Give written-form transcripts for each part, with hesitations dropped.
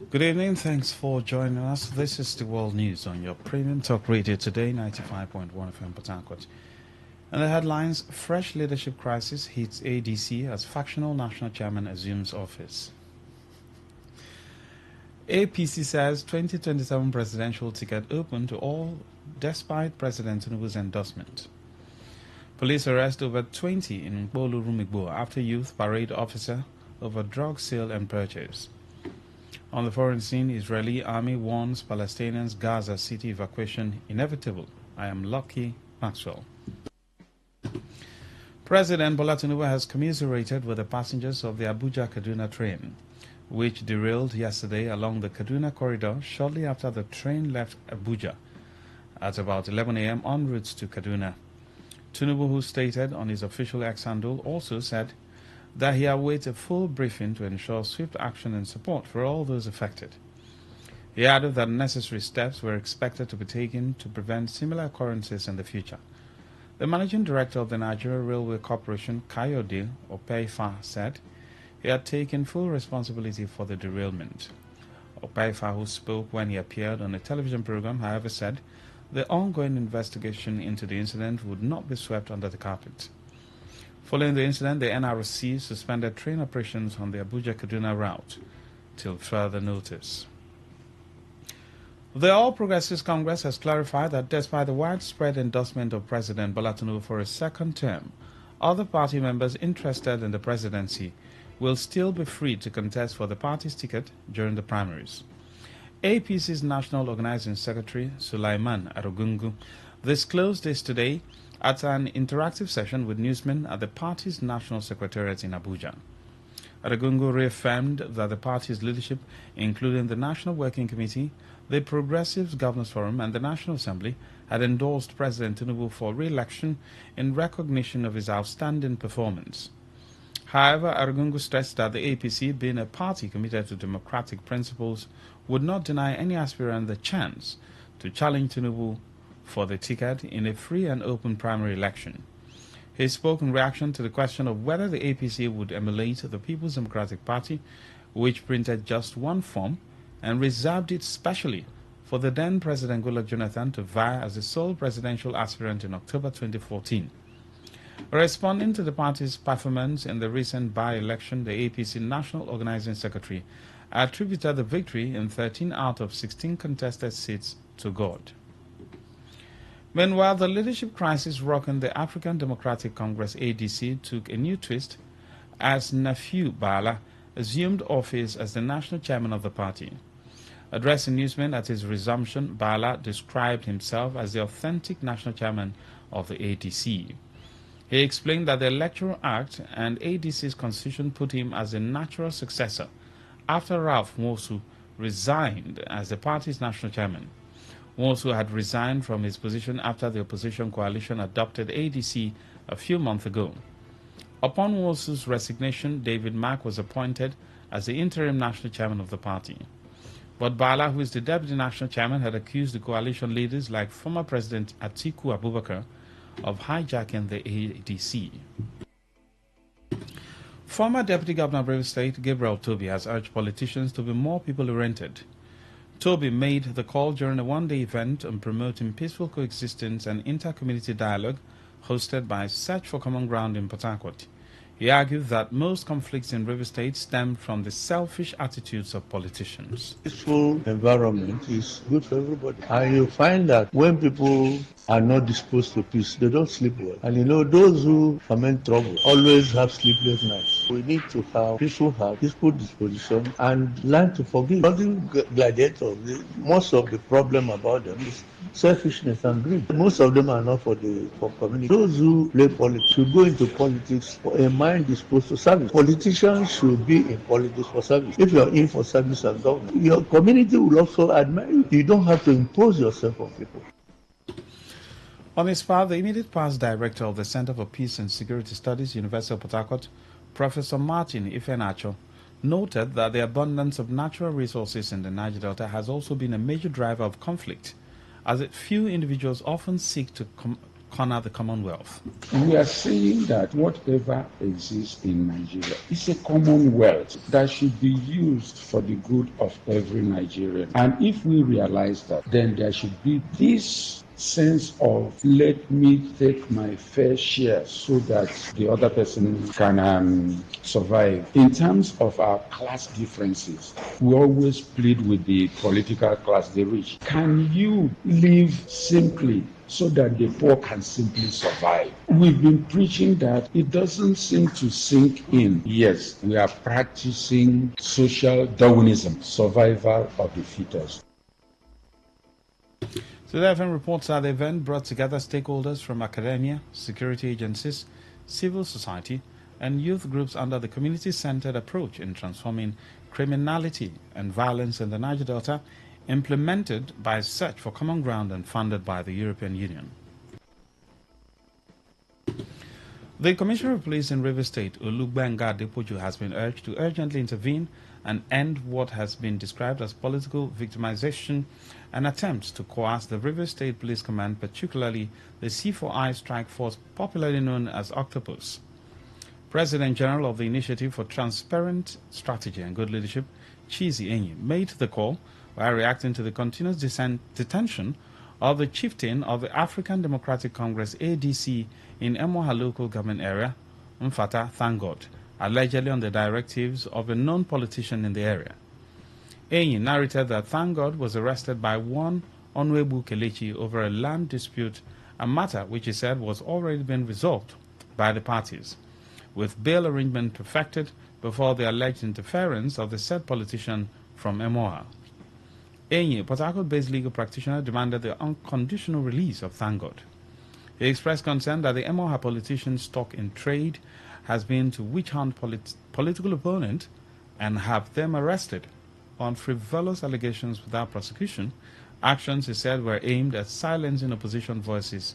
Good evening. Thanks for joining us. This is the World News on your premium talk radio today, 95.1 FM Port Harcourt. And the headlines: Fresh leadership crisis hits ADC as factional national chairman assumes office. APC says 2027 presidential ticket open to all despite President Tinubu's endorsement. Police arrest over 20 in Bolu Rumigbo after youth parade officer over drug sale and purchase. On the foreign scene, Israeli army warns Palestinians Gaza city evacuation inevitable. I am Lucky Maxwell. President Bola Tinubu has commiserated with the passengers of the Abuja-Kaduna train, which derailed yesterday along the Kaduna corridor shortly after the train left Abuja at about 11 a.m. en route to Kaduna. Tinubu, who stated on his official X handle, also said that he awaits a full briefing to ensure swift action and support for all those affected. He added that necessary steps were expected to be taken to prevent similar occurrences in the future. The managing director of the Nigeria Railway Corporation, Kayode Opeifa, said he had taken full responsibility for the derailment. Opeifa, who spoke when he appeared on a television program, however, said the ongoing investigation into the incident would not be swept under the carpet. Following the incident, the NRC suspended train operations on the Abuja-Kaduna route till further notice. The All Progressives Congress has clarified that despite the widespread endorsement of President Bola Tinubu for a second term, other party members interested in the presidency will still be free to contest for the party's ticket during the primaries. APC's National Organizing Secretary, Sulaiman Arogungu, disclosed this today at an interactive session with newsmen at the party's national secretariat in Abuja. Arogungu reaffirmed that the party's leadership, including the National Working Committee, the Progressives Governors Forum, and the National Assembly, had endorsed President Tinubu for re-election in recognition of his outstanding performance. However, Arogungu stressed that the APC, being a party committed to democratic principles, would not deny any aspirant the chance to challenge Tinubu for the ticket in a free and open primary election. He spoke in reaction to the question of whether the APC would emulate the People's Democratic Party, which printed just one form and reserved it specially for the then President Goodluck Jonathan to vie as the sole presidential aspirant in October 2014. Responding to the party's performance in the recent by-election, the APC National Organizing Secretary attributed the victory in 13 out of 16 contested seats to God. Meanwhile, the leadership crisis rocking the African Democratic Congress ADC took a new twist as Nafiu Bala assumed office as the national chairman of the party. Addressing newsmen at his resumption, Bala described himself as the authentic national chairman of the ADC. He explained that the Electoral Act and ADC's constitution put him as a natural successor after Ralph Mosu resigned as the party's national chairman. Mosu had resigned from his position after the opposition coalition adopted ADC a few months ago. Upon Mosu's resignation, David Mark was appointed as the interim national chairman of the party. But Bala, who is the deputy national chairman, had accused the coalition leaders like former President Atiku Abubakar of hijacking the ADC. Former Deputy Governor of Rivers State, Gabriel Toby, has urged politicians to be more people-oriented. Toby made the call during a one-day event on promoting peaceful coexistence and inter-community dialogue hosted by Search for Common Ground in Port Harcourt. He argued that most conflicts in Rivers State stem from the selfish attitudes of politicians. Peaceful environment is good for everybody. And you find that when people are not disposed to peace, they don't sleep well. And those who foment trouble always have sleepless nights. We need to have peaceful disposition and learn to forgive. Not gladiators. Most of the problem about them is selfishness and greed. Most of them are not for community. Those who play politics should go into politics for a mind disposed to service. Politicians should be in politics for service. If you're in for service as government, your community will also admire you. You don't have to impose yourself on people. On his part, the immediate past director of the Center for Peace and Security Studies, University of Port Harcourt, Professor Martin Ifenacho, noted that the abundance of natural resources in the Niger Delta has also been a major driver of conflict, as few individuals often seek to corner the Commonwealth. We are saying that whatever exists in Nigeria is a commonwealth that should be used for the good of every Nigerian. And if we realize that, then there should be this sense of let me take my fair share so that the other person can survive. In terms of our class differences, we always plead with the political class, the rich. Can you live simply so that the poor can simply survive? We've been preaching that. It doesn't seem to sink in. Yes, we are practicing social Darwinism, survival of the fittest. Today FM reports that the event brought together stakeholders from academia, security agencies, civil society, and youth groups under the community-centered approach in transforming criminality and violence in the Niger Delta, implemented by Search for Common Ground and funded by the European Union. The Commissioner of Police in Rivers State, Olugbenga Depoju, has been urged to urgently intervene and end what has been described as political victimization and attempts to coerce the Rivers State Police Command, particularly the C4I Strike Force, popularly known as Octopus. President General of the Initiative for Transparent Strategy and Good Leadership, Chizi Enyi, made the call while reacting to the continuous detention of the chieftain of the African Democratic Congress, ADC, in Emoha local government area, Mfata Thangod, allegedly on the directives of a known politician in the area. Enyi narrated that Thangod was arrested by one Onwebu Kelechi over a land dispute, a matter which he said was already been resolved by the parties, with bail arrangement perfected before the alleged interference of the said politician from Emoha. Enyi, Port Harcourt-based legal practitioner, demanded the unconditional release of Thangod. He expressed concern that the Emoha politician's stock in trade has been to witch hunt political opponent and have them arrested on frivolous allegations without prosecution. Actions, he said, were aimed at silencing opposition voices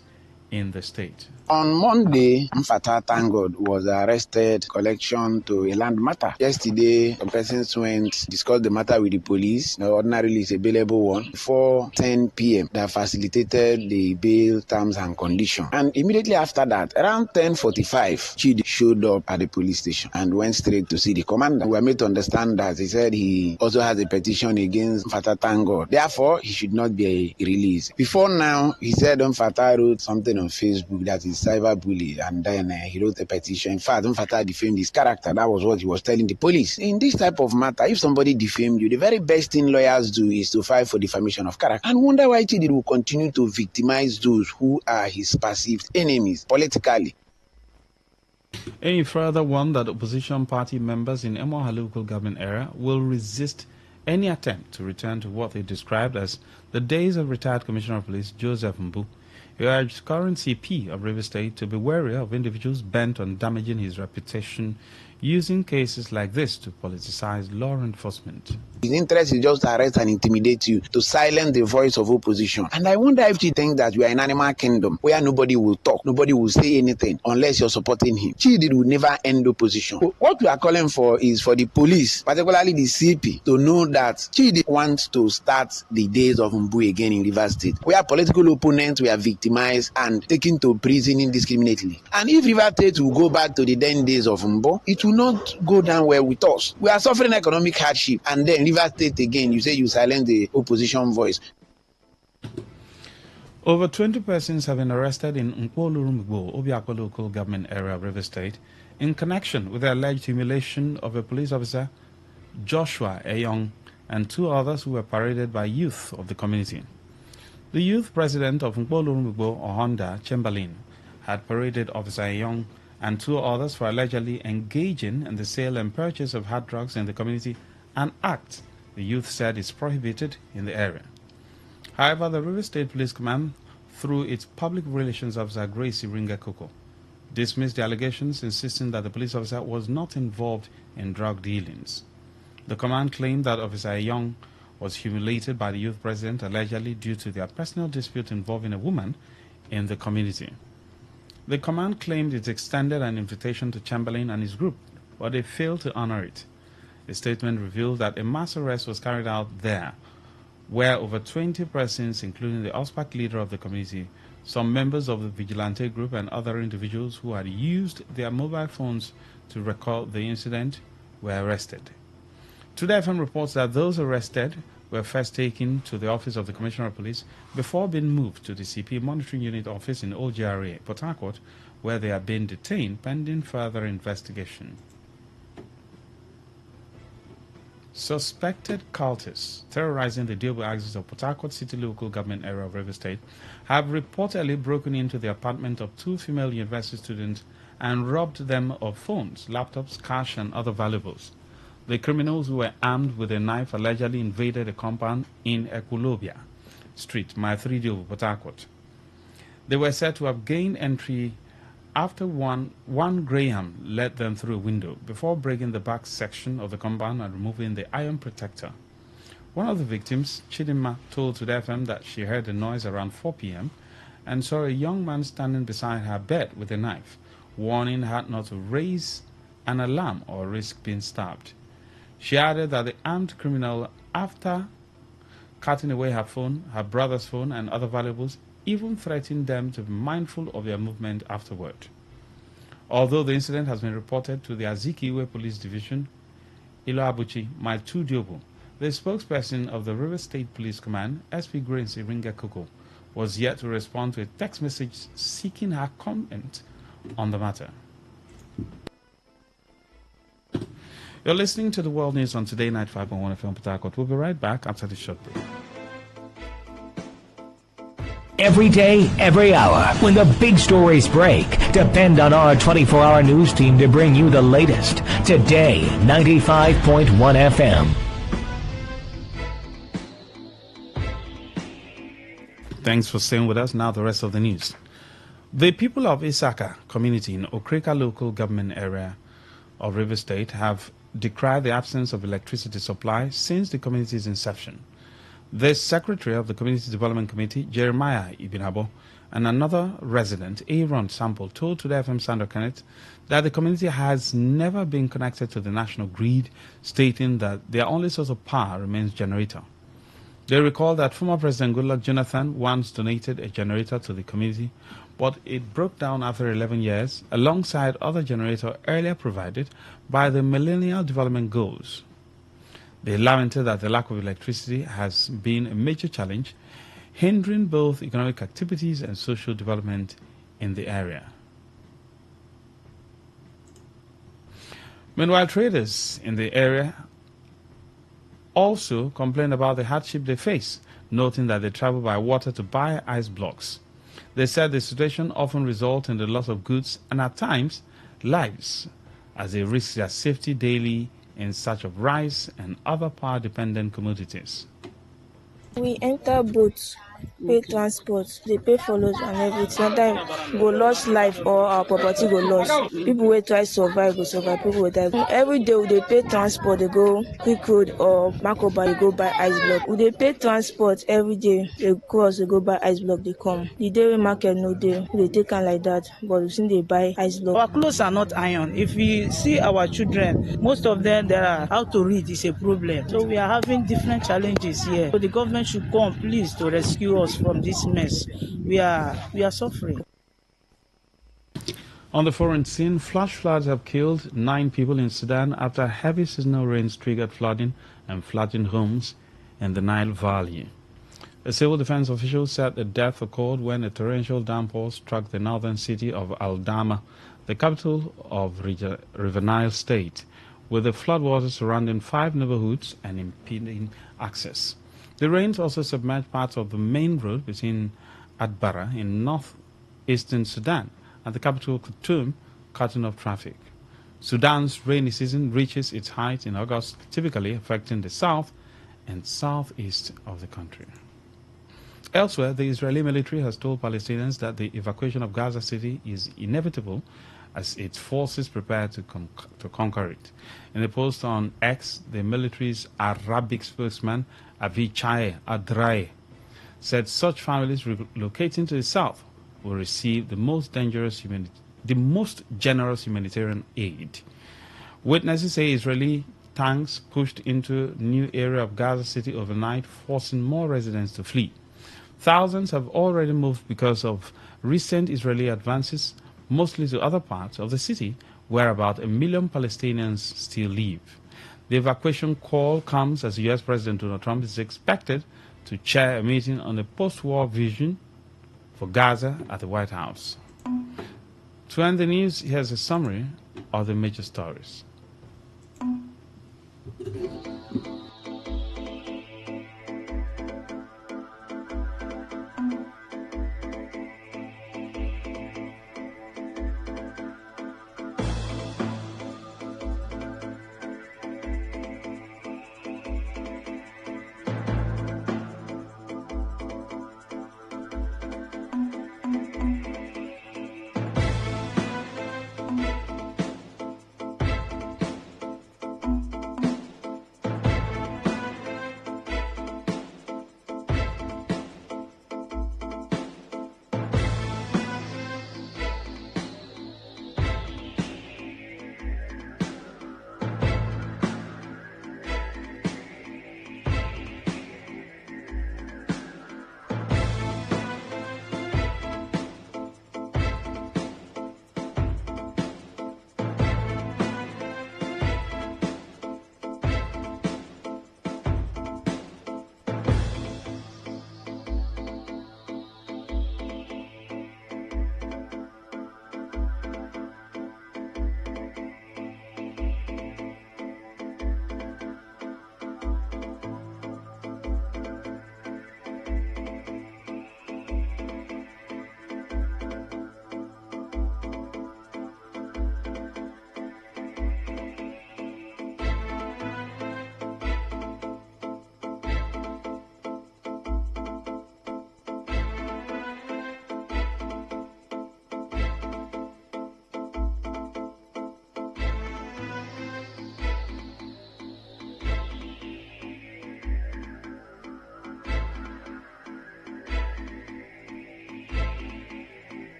in the state. On Monday, Mfata Thangod was arrested collection to a land matter. Yesterday, some persons went discuss the matter with the police. Now, ordinarily, it's a bailable one. Before 10 p.m., that facilitated the bail terms and conditions. And immediately after that, around 10:45, Chidi showed up at the police station and went straight to see the commander. We were made to understand that he said he also has a petition against Mfata Thangod. Therefore, he should not be released. Before now, he said Mfata wrote something on Facebook that is cyberbully, and then he wrote a petition. In fact, Mfata defamed his character. That was what he was telling the police. In this type of matter, if somebody defamed you, the very best thing lawyers do is to file for defamation of character. And wonder why Chidi will continue to victimize those who are his perceived enemies politically. Any further warned that opposition party members in Emoha local government area will resist any attempt to return to what they described as the days of retired Commissioner of Police Joseph Mbu. He urged current CP of Rivers State to be wary of individuals bent on damaging his reputation, using cases like this to politicize law enforcement. His interest is just to arrest and intimidate you, to silence the voice of opposition. And I wonder if you think that we are in animal kingdom where nobody will talk, nobody will say anything unless you're supporting him. Chidi will never end opposition. So what we are calling for is for the police, particularly the CP, to know that Chidi wants to start the days of Mbu again in Rivers State, where political opponents were victimized and taken to prison indiscriminately. And if Rivers State will go back to the then days of Mbu, it will not go down well with us. We are suffering economic hardship, and then Rivers State again, you say you silence the opposition voice. Over 20 persons have been arrested in Nkwo-Olorunmigbo, Obiakpo local government area of Rivers State, in connection with the alleged humiliation of a police officer, Joshua Eyong, and two others who were paraded by youth of the community. The youth president of Nkwo-Olorunmigbo, Ohonda Chamberlain, had paraded Officer Eyong and two others for allegedly engaging in the sale and purchase of hard drugs in the community, an act the youth said is prohibited in the area. However, the Rivers State Police Command, through its public relations officer Gracie Ringa Koko, dismissed the allegations, insisting that the police officer was not involved in drug dealings. The command claimed that Officer Young was humiliated by the youth president allegedly due to their personal dispute involving a woman in the community. The command claimed it extended an invitation to Chamberlain and his group, but they failed to honor it. The statement revealed that a mass arrest was carried out there, where over 20 persons, including the OSPAC leader of the community, Some members of the vigilante group and other individuals who had used their mobile phones to record the incident were arrested. Today FM reports that those arrested were first taken to the office of the Commissioner of Police before being moved to the CP Monitoring Unit office in Old GRA, Port Harcourt, where they are being detained pending further investigation. Suspected cultists terrorizing the Diobu axis of Port Harcourt City local government area of River State have reportedly broken into the apartment of two female university students and robbed them of phones, laptops, cash, and other valuables. The criminals, who were armed with a knife, allegedly invaded a compound in Ekulobia Street, Mile 3 Diobu, Port Harcourt. They were said to have gained entry after one Graham led them through a window before breaking the back section of the compound and removing the iron protector. One of the victims, Chidinma, told Today FM that she heard a noise around 4 p.m. and saw a young man standing beside her bed with a knife, warning her not to raise an alarm or risk being stabbed. She added that the armed criminal, after cutting away her phone, her brother's phone, and other valuables, even threatened them to be mindful of their movement afterward. Although the incident has been reported to the Azikiwe Police Division, Ilo Abuchi, Mile 2 Diobu, the spokesperson of the River State Police Command, SP Grace Iringa Koko, was yet to respond to a text message seeking her comment on the matter. You're listening to the World News on Today95.1fm Port Harcourt. We'll be right back after the short break. Every day, every hour, when the big stories break, depend on our 24-hour news team to bring you the latest. Today, 95.1 FM. Thanks for staying with us. Now the rest of the news. The people of Isaka community in Okrika local government area of River State have decried the absence of electricity supply since the community's inception. The secretary of the Community Development Committee, Jeremiah Ibinabo, and another resident, Aaron Sample, told Today FM Sandra Kenneth that the community has never been connected to the national grid, stating that their only source of power remains generator. They recall that former President Goodluck Jonathan once donated a generator to the community, but it broke down after 11 years, alongside other generators earlier provided by the Millennial Development Goals. They lamented that the lack of electricity has been a major challenge, hindering both economic activities and social development in the area. Meanwhile, traders in the area also complained about the hardship they face, noting that they travel by water to buy ice blocks. They said the situation often results in the loss of goods and at times lives, as they risk their safety daily in search of rice and other power-dependent commodities. We enter boats, pay transport, they pay follows and everything. Sometimes go lost life or our property go lost. People will try survive, go survive, people will die. Every day they pay transport, they go Quick Road or Makoba, they go buy ice block. They pay transport every day, they cross, they go buy ice block, they come. The day market no day, they take on like that, but we see they buy ice block. Our clothes are not iron. If we see our children, most of them, they are how to read is a problem. So we are having different challenges here. So the government should come, please, to rescue us from this mess. We are suffering. On the foreign scene, flash floods have killed 9 people in Sudan after heavy seasonal rains triggered flooding and flooding homes in the Nile Valley. A civil defense official said the death occurred when a torrential downpour struck the northern city of Al-Dama, the capital of River Nile State, with the floodwaters surrounding 5 neighborhoods and impeding access. The rains also submerged parts of the main road between Adbara in northeastern Sudan and the capital Khartoum, cutting off traffic. Sudan's rainy season reaches its height in August, typically affecting the south and southeast of the country. Elsewhere, the Israeli military has told Palestinians that the evacuation of Gaza City is inevitable as its forces prepare to conquer it. In a post on X, the military's Arabic spokesman Avichai Adrai said such families relocating to the south will receive the most generous humanitarian aid. Witnesses say Israeli tanks pushed into new area of Gaza City overnight, forcing more residents to flee. Thousands have already moved because of recent Israeli advances, mostly to other parts of the city, where about 1 million Palestinians still live. The evacuation call comes as U.S. President Donald Trump is expected to chair a meeting on a post-war vision for Gaza at the White House. To end the news, here's a summary of the major stories.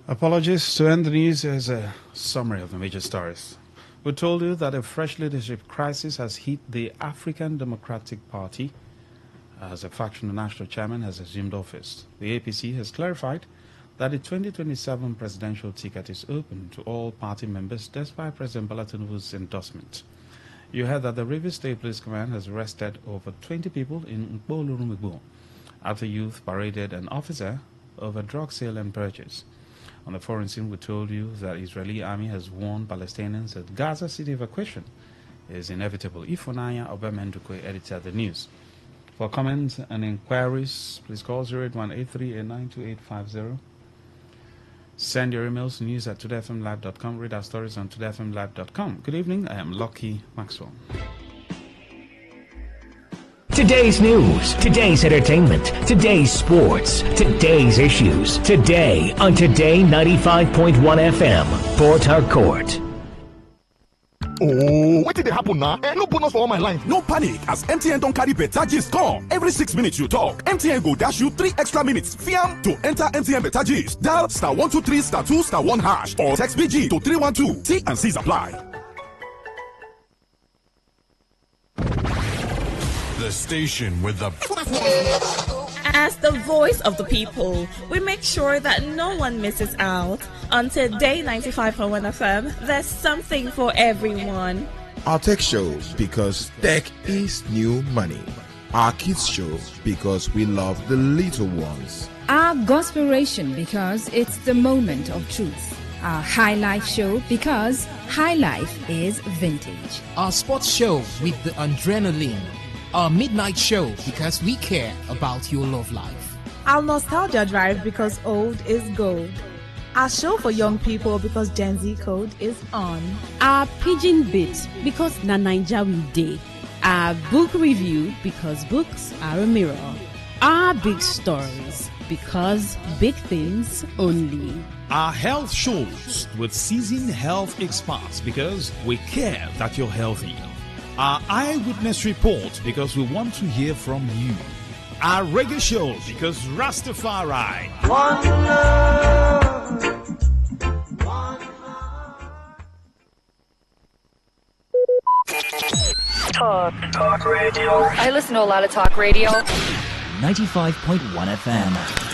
Apologies. To end the news, as a summary of the major stories. We told you that a fresh leadership crisis has hit the African Democratic Party as a factional national chairman has assumed office. The APC has clarified that the 2027 presidential ticket is open to all party members despite President Bola Tinubu's endorsement. You heard that the Rivers State Police Command has arrested over 20 people in Nkbolurumigbo after youth paraded an officer over drug sale and purchase. On the foreign scene, we told you that Israeli army has warned Palestinians that Gaza City evacuation is inevitable. Ifonanya Obamendukwe edited the news. For comments and inquiries, please call 08183892850. Send your emails to news@todayfmlive.com. Read our stories on todayfmlive.com. Good evening. I am Lucky Maxwell. Today's news, today's entertainment, today's sports, today's issues. Today on Today 95.1 FM, Port Harcourt. Oh, what did happen now? No bonus for all my lines. No panic, as MTN don't carry better gist come. Every 6 minutes you talk, MTN go dash you 3 extra minutes. Fiam to enter MTN better gist. Dial *123 *2 *1 hash or text BG to 312. T and C's apply. The station with the... As the voice of the people, we make sure that no one misses out. On Today 95.1 FM, there's something for everyone. Our tech shows, because tech is new money. Our kids show because we love the little ones. Our Gospiration because it's the moment of truth. Our High Life show because high life is vintage. Our sports show with the adrenaline. Our midnight show because we care about your love life. Our Nostalgia Drive because old is gold. Our show for young people because Gen Z code is on. Our Pidgin Bit because na Naija we dey. Our book review because books are a mirror. Our big stories because big things only. Our health shows with seasoned health experts because we care that you're healthy. Our eyewitness report because we want to hear from you. Our reggae show because Rastafari. One love. Talk radio. I listen to a lot of talk radio. 95.1 FM.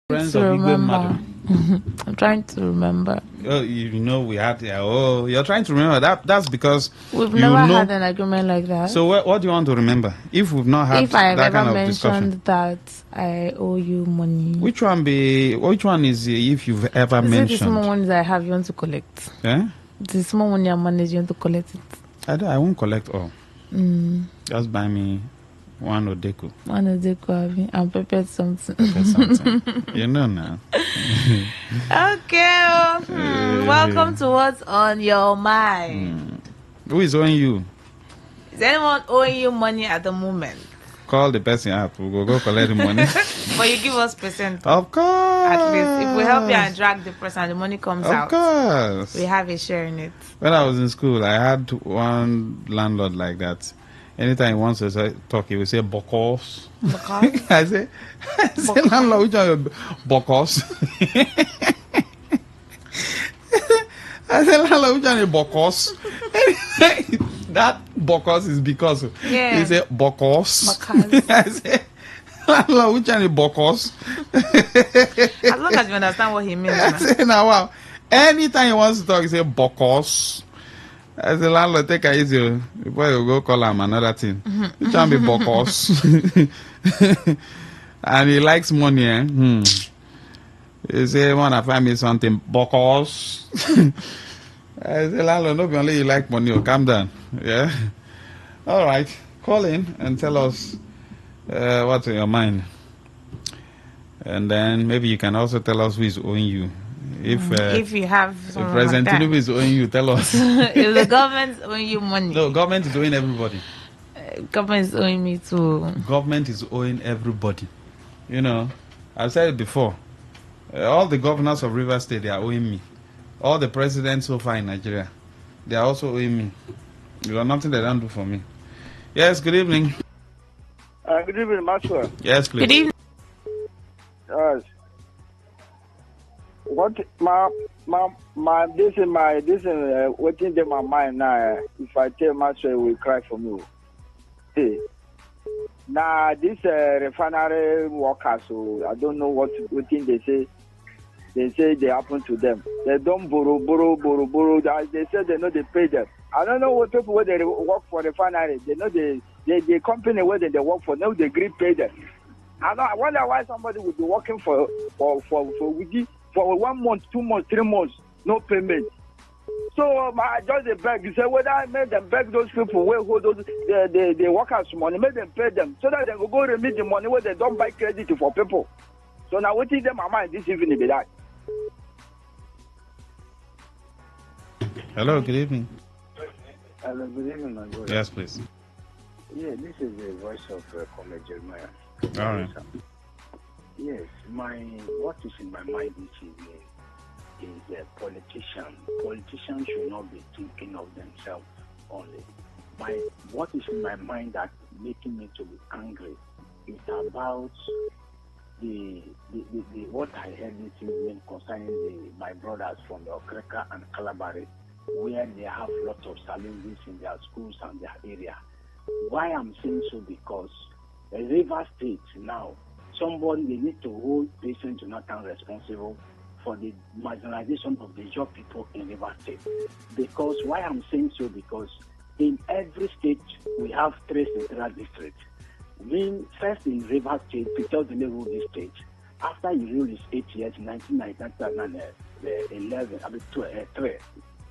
Friends of Igwe Madu. I'm trying to remember. Oh, we had. You're trying to remember that. That's because we've never had an agreement like that. So what do you want to remember? If we've not had if I that ever kind of discussion, that I owe you money. Which one is if you've ever mentioned? The small ones I have, you want to collect? Yeah. The small one you manage, you want to collect it? I won't collect all. Just buy me one Odeku. And prepared something. You know now. Okay. Welcome to What's on Your Mind. Who is owing you? Is anyone owing you money at the moment? Call the person up. We'll go collect the money. But you give us percent. Of course. At least. If we help you and drag the person, the money comes out. Of course. We have a share in it. When I was in school, I had one landlord like that. Anytime he wants to talk, he will say, Bokos. Bokos? I say, landlord, which are your Bokos? I said, landlord, which are your Bokos? That Bokos is because he said, Bokos. I said, landlord, which are your Bokos? As long as you understand what he means. I said, now, wow. Anytime he wants to talk, he say, Bokos. As a landlord, take it easy before you go call him another thing. It can be Bokos. And he likes money. He say, want to find me something, Bokos. I say, landlord, not only you like money, calm down. Yeah. All right. Call in and tell us what's in your mind. And then maybe you can also tell us who is owing you. If you have President Tinubu is owing you, tell us. If the government is owing you money. No, government is owing everybody. Government is owing me too. Government is owing everybody. I've said it before. All the governors of Rivers State, they are owing me. All the presidents so far in Nigeria, they are also owing me. There's nothing they don't do for me. Yes, good evening. Good evening, Maxwell. Yes, please. Good evening. Yes. What this is what's in my mind now. If I tell Maxwell, will cry for me. Hey. Now this refinery workers, so I don't know what thing they say. They say they happen to them. They don't borrow. They say they know they pay them. I don't know what people where they work for refinery. They know the company where they work for. Know they agree pay them. I wonder why somebody would be working for 1 month, 2 months, 3 months, no payment. So I just beg. You say whether I made them beg those people where hold those the workers money, make them pay them so that they will go remit the money where they don't buy credit for people. So now what is them my mind this evening be that? Hello, good evening. Hello, good evening, my brother. Yes, please. Yeah, this is the voice of Comrade Jeremiah. All right. Yes, what is in my mind this evening is a politician. Politicians should not be thinking of themselves only. What is in my mind that making me to be angry is about the what I heard this evening concerning my brothers from the Okreka and Kalabari, where they have lots of challenges in their schools and their area. Why I'm saying so because River State now, somebody they need to hold President Jonathan responsible for the marginalization of the job people in River State. Because why I'm saying so because in every state we have 3 central districts. First in River State, Peter Dele ruled this state. After he ruled his 8 years, 1999, 3.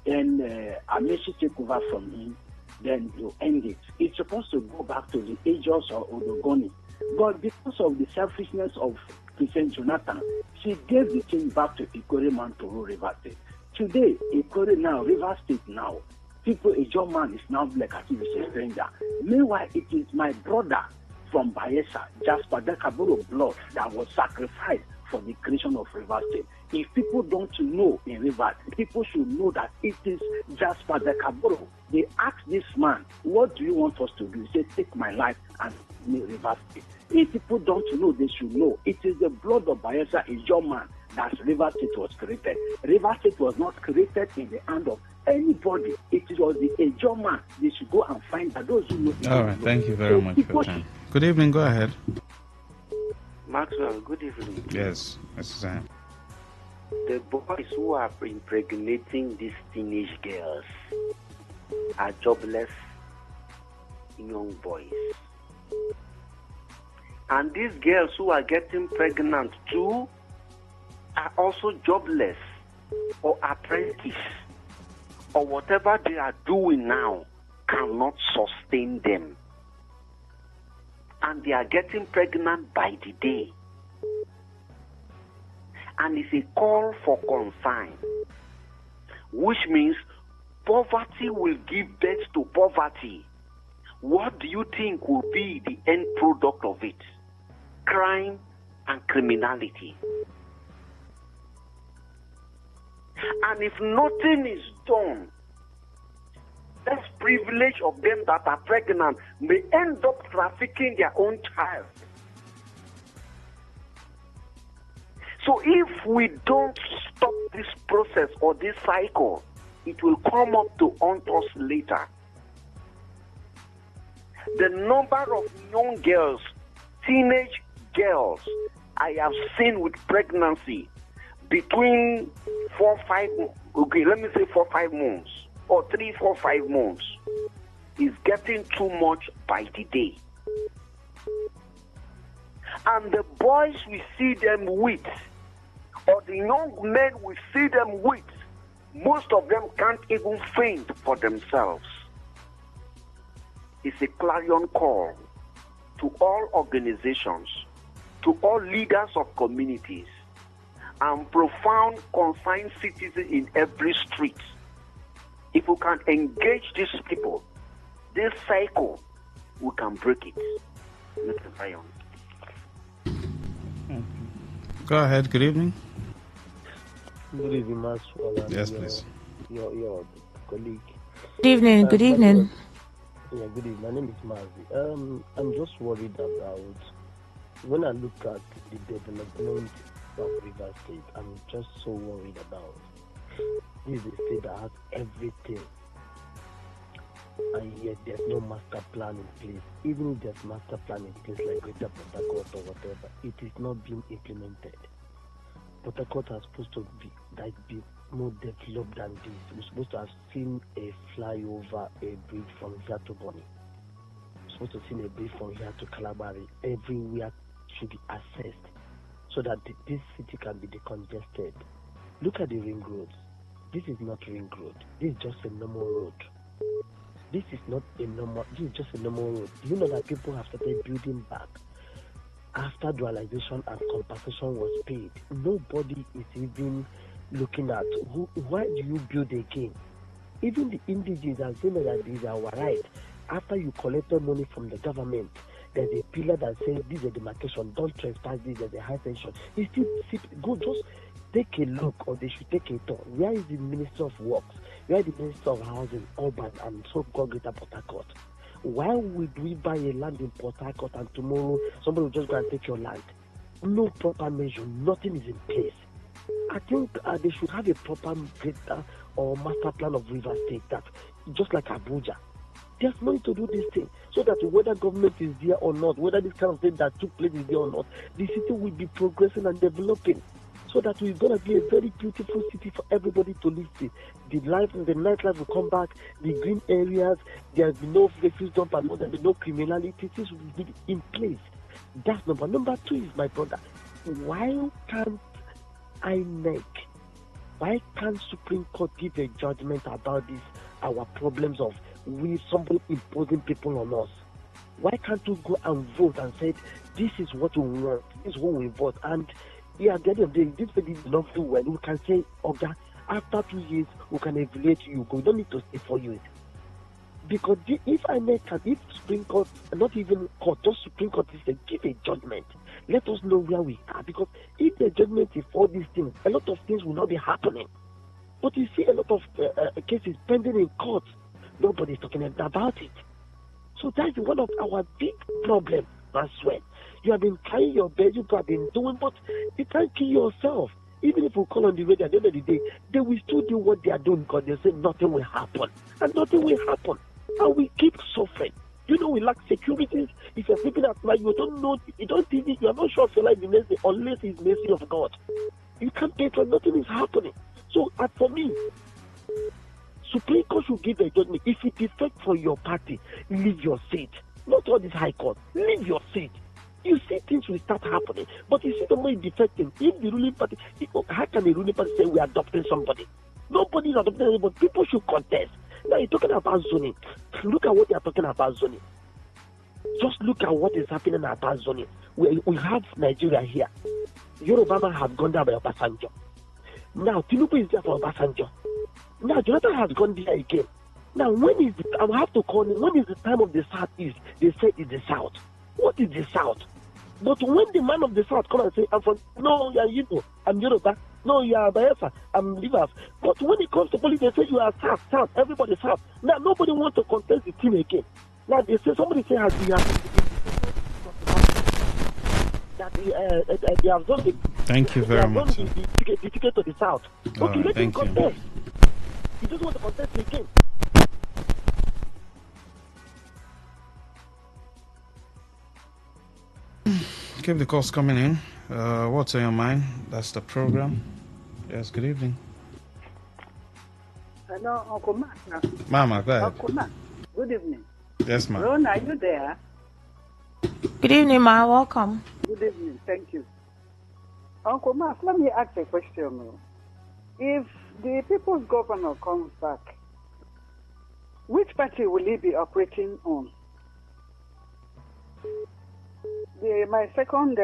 Then Amechi take over from him. Then you end it. It's supposed to go back to the ages of Odogoni. But because of the selfishness of President Jonathan, she gave the thing back to Ikore man to rule River State. Today, Ikore now, River State now, a young man is now like as if he's a stranger. Meanwhile, it is my brother from Bayelsa, Jasper Dekaburo blood, that was sacrificed for the creation of River State. If people don't know in River, people should know that it is Jasper Dekaburo. They asked this man, what do you want us to do? He said, take my life and make River State. If people don't know, they should know. It is the blood of Bayelsa, a young man, that River State was created. River State was not created in the hand of anybody. It was the Ejo man. They should go and find that those who know. All right, thank you very much for your time. Good evening, go ahead. Max Maxwell, good evening. Yes, Mr. Sam. The boys who are impregnating these teenage girls are jobless young boys. And these girls who are getting pregnant too are also jobless or apprentice or whatever they are doing now cannot sustain them. And they are getting pregnant by the day. And it's a call for concern, which means poverty will give birth to poverty. What do you think will be the end product of it? Crime and criminality. And if nothing is done, this privilege of them that are pregnant may end up trafficking their own child. So if we don't stop this process or this cycle, it will come up to haunt us later. The number of young girls, teenage girls, I have seen with pregnancy between 4-5 months or 3-4-5 months is getting too much by the day. And the boys we see them with, or the young men we see them with, most of them can't even fend for themselves. It's a clarion call to all organizations, to all leaders of communities, and profound concerned citizens in every street. If we can engage these people, this cycle, we can break it. Mr. Zion. Go ahead. Good evening. Good evening, Maxwell. Yes, please. Your colleague. Good evening. Good evening. Yeah, good evening. My name is Mazi. I'm just worried about when I look at the development of River State. I'm just so worried about this is a state that has everything, and yet there's no master plan in place. Even if there's master plan in place, like Greater Port Harcourt or whatever, it is not being implemented. Port Harcourt is supposed to be more developed than this. We're supposed to have seen a flyover, a bridge from here to Bonny. We're supposed to have seen a bridge from here to Calabari. Everywhere should be assessed so that this city can be decongested. Look at the ring roads. This is not ring road. This is just a normal road. This is just a normal road. Do you know that people have started building back after dualization and compensation was paid? Nobody is even looking at why do you build again? Even the indigenous are saying that these are our right. After you collected money from the government, there's a pillar that says this is a demarcation, don't trespass this, there's a high tension. You still go, just take a look, or they should take a tour. Where is the Minister of Works? Where is the Minister of Housing, Urban, and so-called Greater Port Harcourt? Why would we buy a land in Port Harcourt and tomorrow somebody will just go and take your land? No proper measure, nothing is in place. I think they should have a proper greater or master plan of River State, that just like Abuja. There's money to do this thing, so that whether government is there or not, whether this kind of thing that took place is there or not, the city will be progressing and developing, so that we're going to be a very beautiful city for everybody to live in. The nightlife will come back, the green areas, there'll be no refuse dump and there'll be no criminality. This will be in place. That's number. Number two is, my brother, why can't Supreme Court give a judgment about this, our problems of somebody imposing people on us? Why can't we go and vote and say, this is what we want, this is what we vote? And at the end of the day, this lady did not do well. We can say, okay, after 2 years, we can evaluate you. We don't need to stay for you. Because if Supreme Court, not even court, just Supreme Court, give a judgment, let us know where we are. Because if the judgment is for these things, a lot of things will not be happening. But you see a lot of cases pending in court. Nobody's talking about it. So that's one of our big problems as well. You have been trying your best, you have been doing, but you can't kill yourself. Even if we call on the radio at the end of the day, they will still do what they are doing because they say nothing will happen. And nothing will happen. And we keep suffering. You know, we lack securities. If you're sleeping at night, you don't know, you are not sure of your life the next day unless it's mercy of God. You can't pay for nothing is happening. So, for me, Supreme Court should give a judgment. If it defects for your party, leave your seat. Not all this high court. Leave your seat. You see things will start happening. But you see the way it's defecting. If the ruling party, how can the ruling party say we're adopting somebody? Nobody is adopting anybody. People should contest. Now you're talking about zoning. Look at what they are talking about zoning. Just look at what is happening about zoning. We have Nigeria here. Yoruba have gone there by Obasanjo. Now Tinubu is there for Obasanjo. Now Jonathan has gone there again. Now when is the time of the Southeast? They say it's the South. What is the South? But when the man of the South come and say, no, you are Igbo, I'm Yoruba. No, you are Bayelsa, I'm Rivers. But when it comes to politics, they say you are South, everybody South. Now nobody wants to contest the team again. Now they say somebody say has been that they have done the. Thank you very much. The ticket to the South. Okay, let him contest. He doesn't want to contest again. Keep the calls coming in. What's on your mind? That's the program. Yes, good evening. Hello, Uncle Mark. Mama, go ahead. Uncle Mark, good evening. Yes, ma'am. Ron, are you there? Good evening, ma. Welcome. Good evening. Thank you. Uncle Mark, let me ask a question. If the people's governor comes back, which party will he be operating on? My second,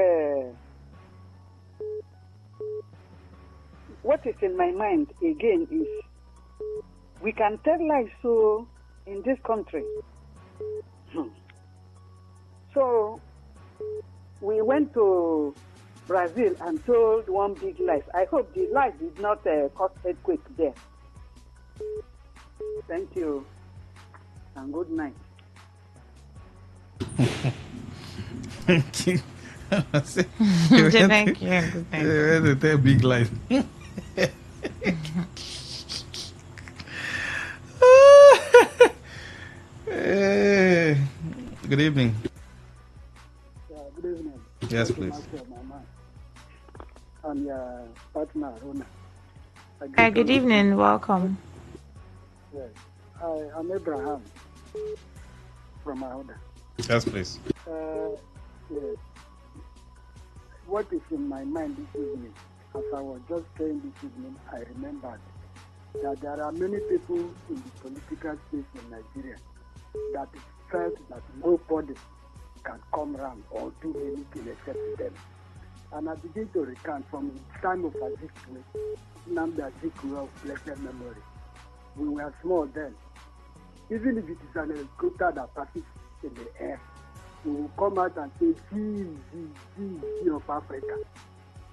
what is in my mind again is, we can tell lies so in this country. So we went to Brazil and told one big lie. I hope the lie did not cause earthquake there. Thank you and good night. Thank you. Thank you. Good night. They're big life. Hey, good evening. Good evening. Yes, please. And your partner, Rona. Hi, good evening. Welcome. Yes. I'm Abraham from Ahoda. Yes, please. Yes. What is in my mind this evening, as I was just saying this evening, I remembered that there are many people in the political space in Nigeria that felt that nobody can come around or do anything except them. And I begin to recount from the time of Azikwe, Nnamdi Azikwe of blessed memory. We were small then. Even if it is an helicopter that passes in the air, we will come out and say, G of Africa.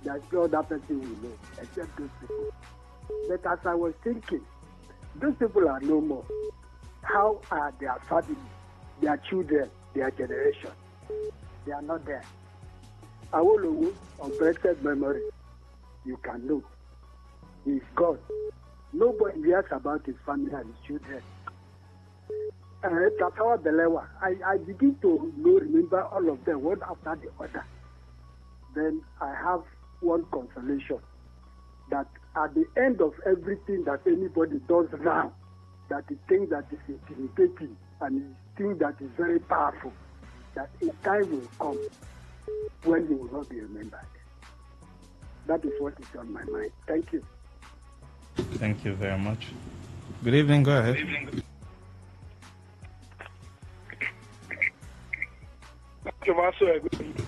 There's no other person we know, except those people. But as I was thinking, those people are no more. How are their family, their children, their generation? They are not there. Awolowo of blessed memory, you can know. He is gone. Nobody hears about his family and his children. Tatawa Belewa, I begin to remember all of them one after the other. Then I have one consolation, that at the end of everything that anybody does now, that he thinks that is intimidating and he thinks that is very powerful, that a time will come when he will not be remembered. That is what is on my mind. Thank you. Thank you very much. Good evening. Go ahead. Good evening.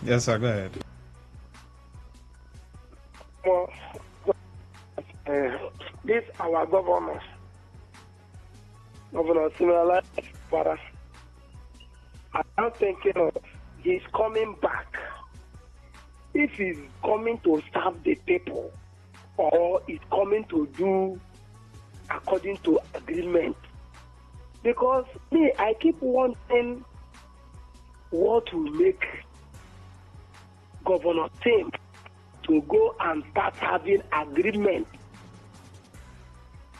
Yes, sir. Go ahead. This our governor Similar Para. I'm thinking of he's coming back. If he's coming to serve the people, or he's coming to do according to agreement. Because me, I keep wanting what will make Governor Tim to go and start having agreement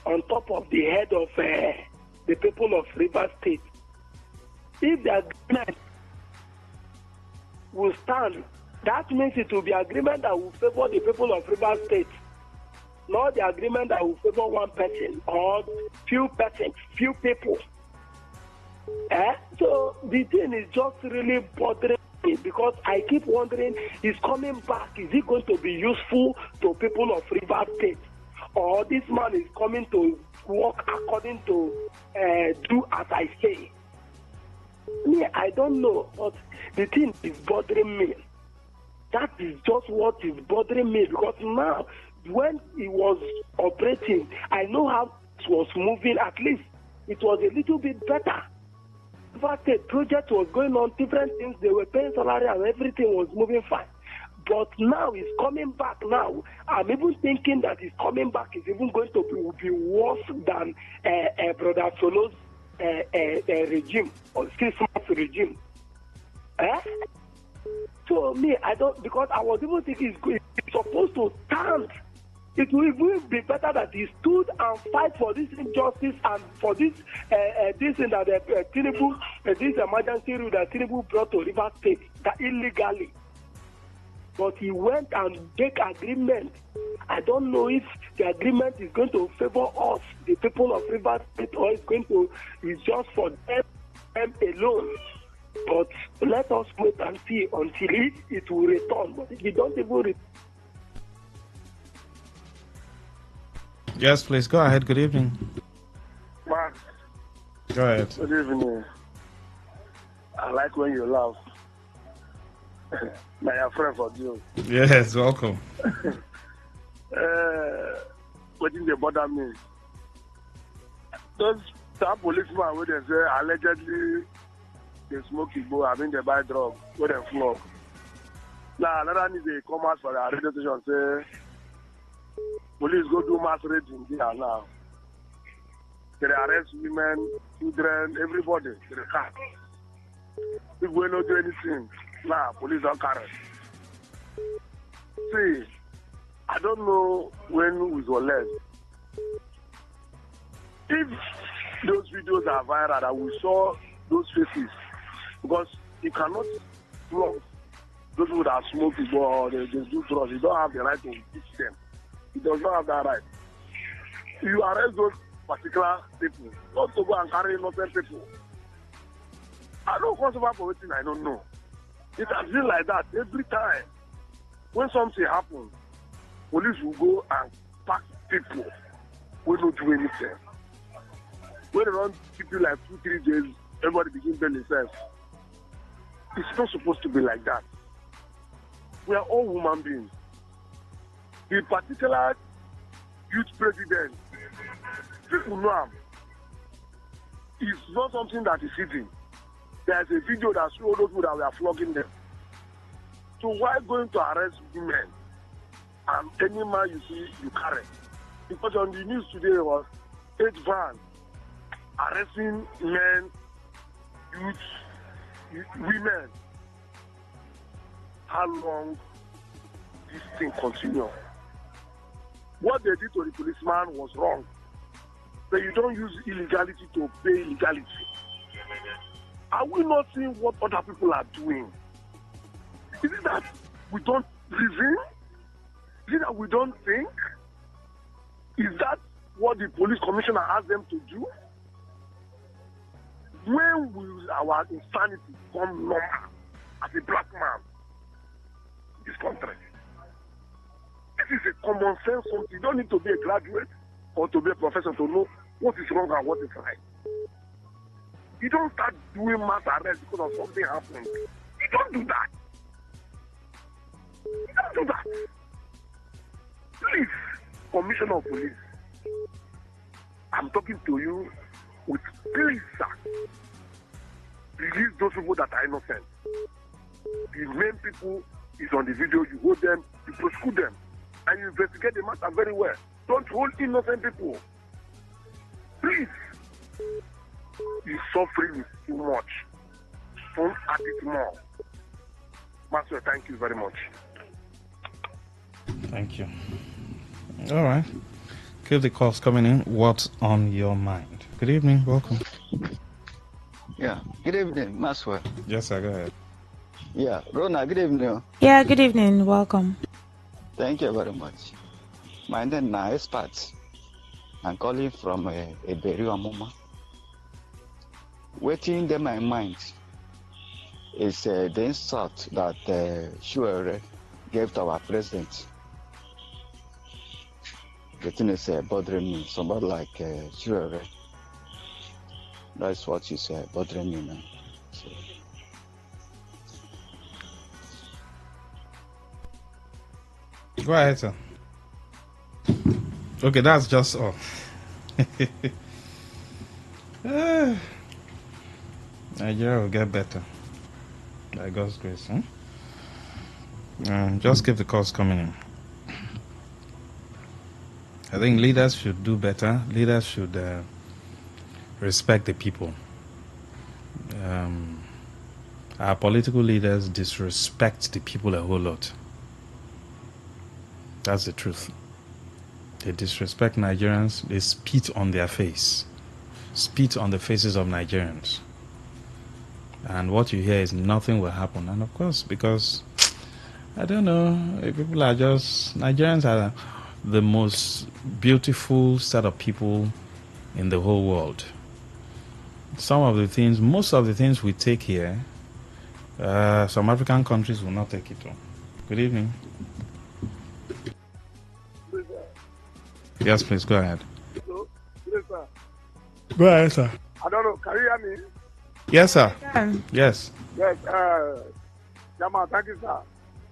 on top of the head of the people of Rivers State. If they will stand, that means it will be agreement that will favor the people of Rivers State, not the agreement that will favor one person or few persons, few people. So the thing is just really bothering me because I keep wondering, is coming back, is it going to be useful to people of Rivers State? Or this man is coming to work according to do as I say? Me, I don't know, but the thing is bothering me. That is just what is bothering me because now, when he was operating, I know how it was moving. At least it was a little bit better. In fact, the project was going on, different things. They were paying salary and everything was moving fine. But now it's coming back now. I'm even thinking that it's coming back is even going to be worse than Brother Solo's regime or Christmas regime. So me, I don't, because I was even thinking it's supposed to stand. It will even be better that he stood and fight for this injustice and for this thing that Tinubu, this emergency rule that Tinubu brought to Rivers State that illegally. But he went and make agreement. I don't know if the agreement is going to favor us, the people of Rivers State, or it's just for them alone. But let us wait and see until it will return. But if it don't even return. Yes, please go ahead. Good evening. Max. Go ahead. Good evening. I like when you laugh. My friend for you. Yes, welcome. What did they bother me? Those policemen where they say allegedly they smoke Igbo, I mean they buy drugs, where they flog. Now another need they come out for the radio station say police go do mass raiding here now. They arrest women, children, everybody. They can't. People will not do anything. Now, police don't carry. See, I don't know when we were left. If those videos are viral and we saw those faces, because you cannot flog those people that smoke or they do drugs. You don't have the right to teach them. He does not have that right. You arrest those particular people, not to go and carry innocent people. I don't consider for anything I don't know. It has been like that every time. When something happens, police will go and pack people who don't do anything. When they don't keep you like 2-3 days, everybody begins to themselves. It's not supposed to be like that. We are all human beings. The particular youth president, people know him. It's not something that is hidden. There's a video that shows those people that we are flogging them. So why going to arrest women and any man you see, you carry? Because on the news today was 8 vans arresting men, youth, women. How long this thing continue? What they did to the policeman was wrong. But you don't use illegality to pay illegality. Are we not seeing what other people are doing? Is it that we don't reason? Is it that we don't think? Is that what the police commissioner asked them to do? When will our insanity become normal as a black man in this country? This is a common sense something. You don't need to be a graduate or to be a professor to know what is wrong and what is right. You don't start doing mass arrest because of something happened. You don't do that. You don't do that. Please, Commissioner of Police, I'm talking to you with please, sir. Release those people that are innocent. The main people is on the video. You hold them, you prosecute them, and you investigate the matter very well. Don't hold innocent people. Please. You're suffering too much. Don't add it more. Master, thank you very much. Thank you. All right. Keep the calls coming in. What's on your mind? Good evening. Welcome. Yeah. Good evening, Maxwell. Yes, sir. Go ahead. Yeah. Rona, good evening. Yeah, good evening. Welcome. Thank you very much. My name is Expert. I'm calling from Eberi Amuma. Waiting in my mind is the insult that Shuere gave to our president. The thing is bothering me. Somebody like Shuere. That's what is bothering me now. So. Go ahead, sir. Okay, that's just all. Nigeria will get better. By God's grace. Just keep the calls coming in. I think leaders should do better. Leaders should respect the people. Our political leaders disrespect the people a whole lot. That's the truth. They disrespect Nigerians. They spit on their face. Spit on the faces of Nigerians. And what you hear is nothing will happen. And of course, because, I don't know, people are just, Nigerians are the most beautiful set of people in the whole world. Some of the things, most of the things we take here, some African countries will not take it on. Good evening. Yes, please, go ahead. Hello? Yes, sir. Go ahead, sir. I don't know. Can you hear me? Yes, sir. Yes. Yes, Jamal, thank you, sir.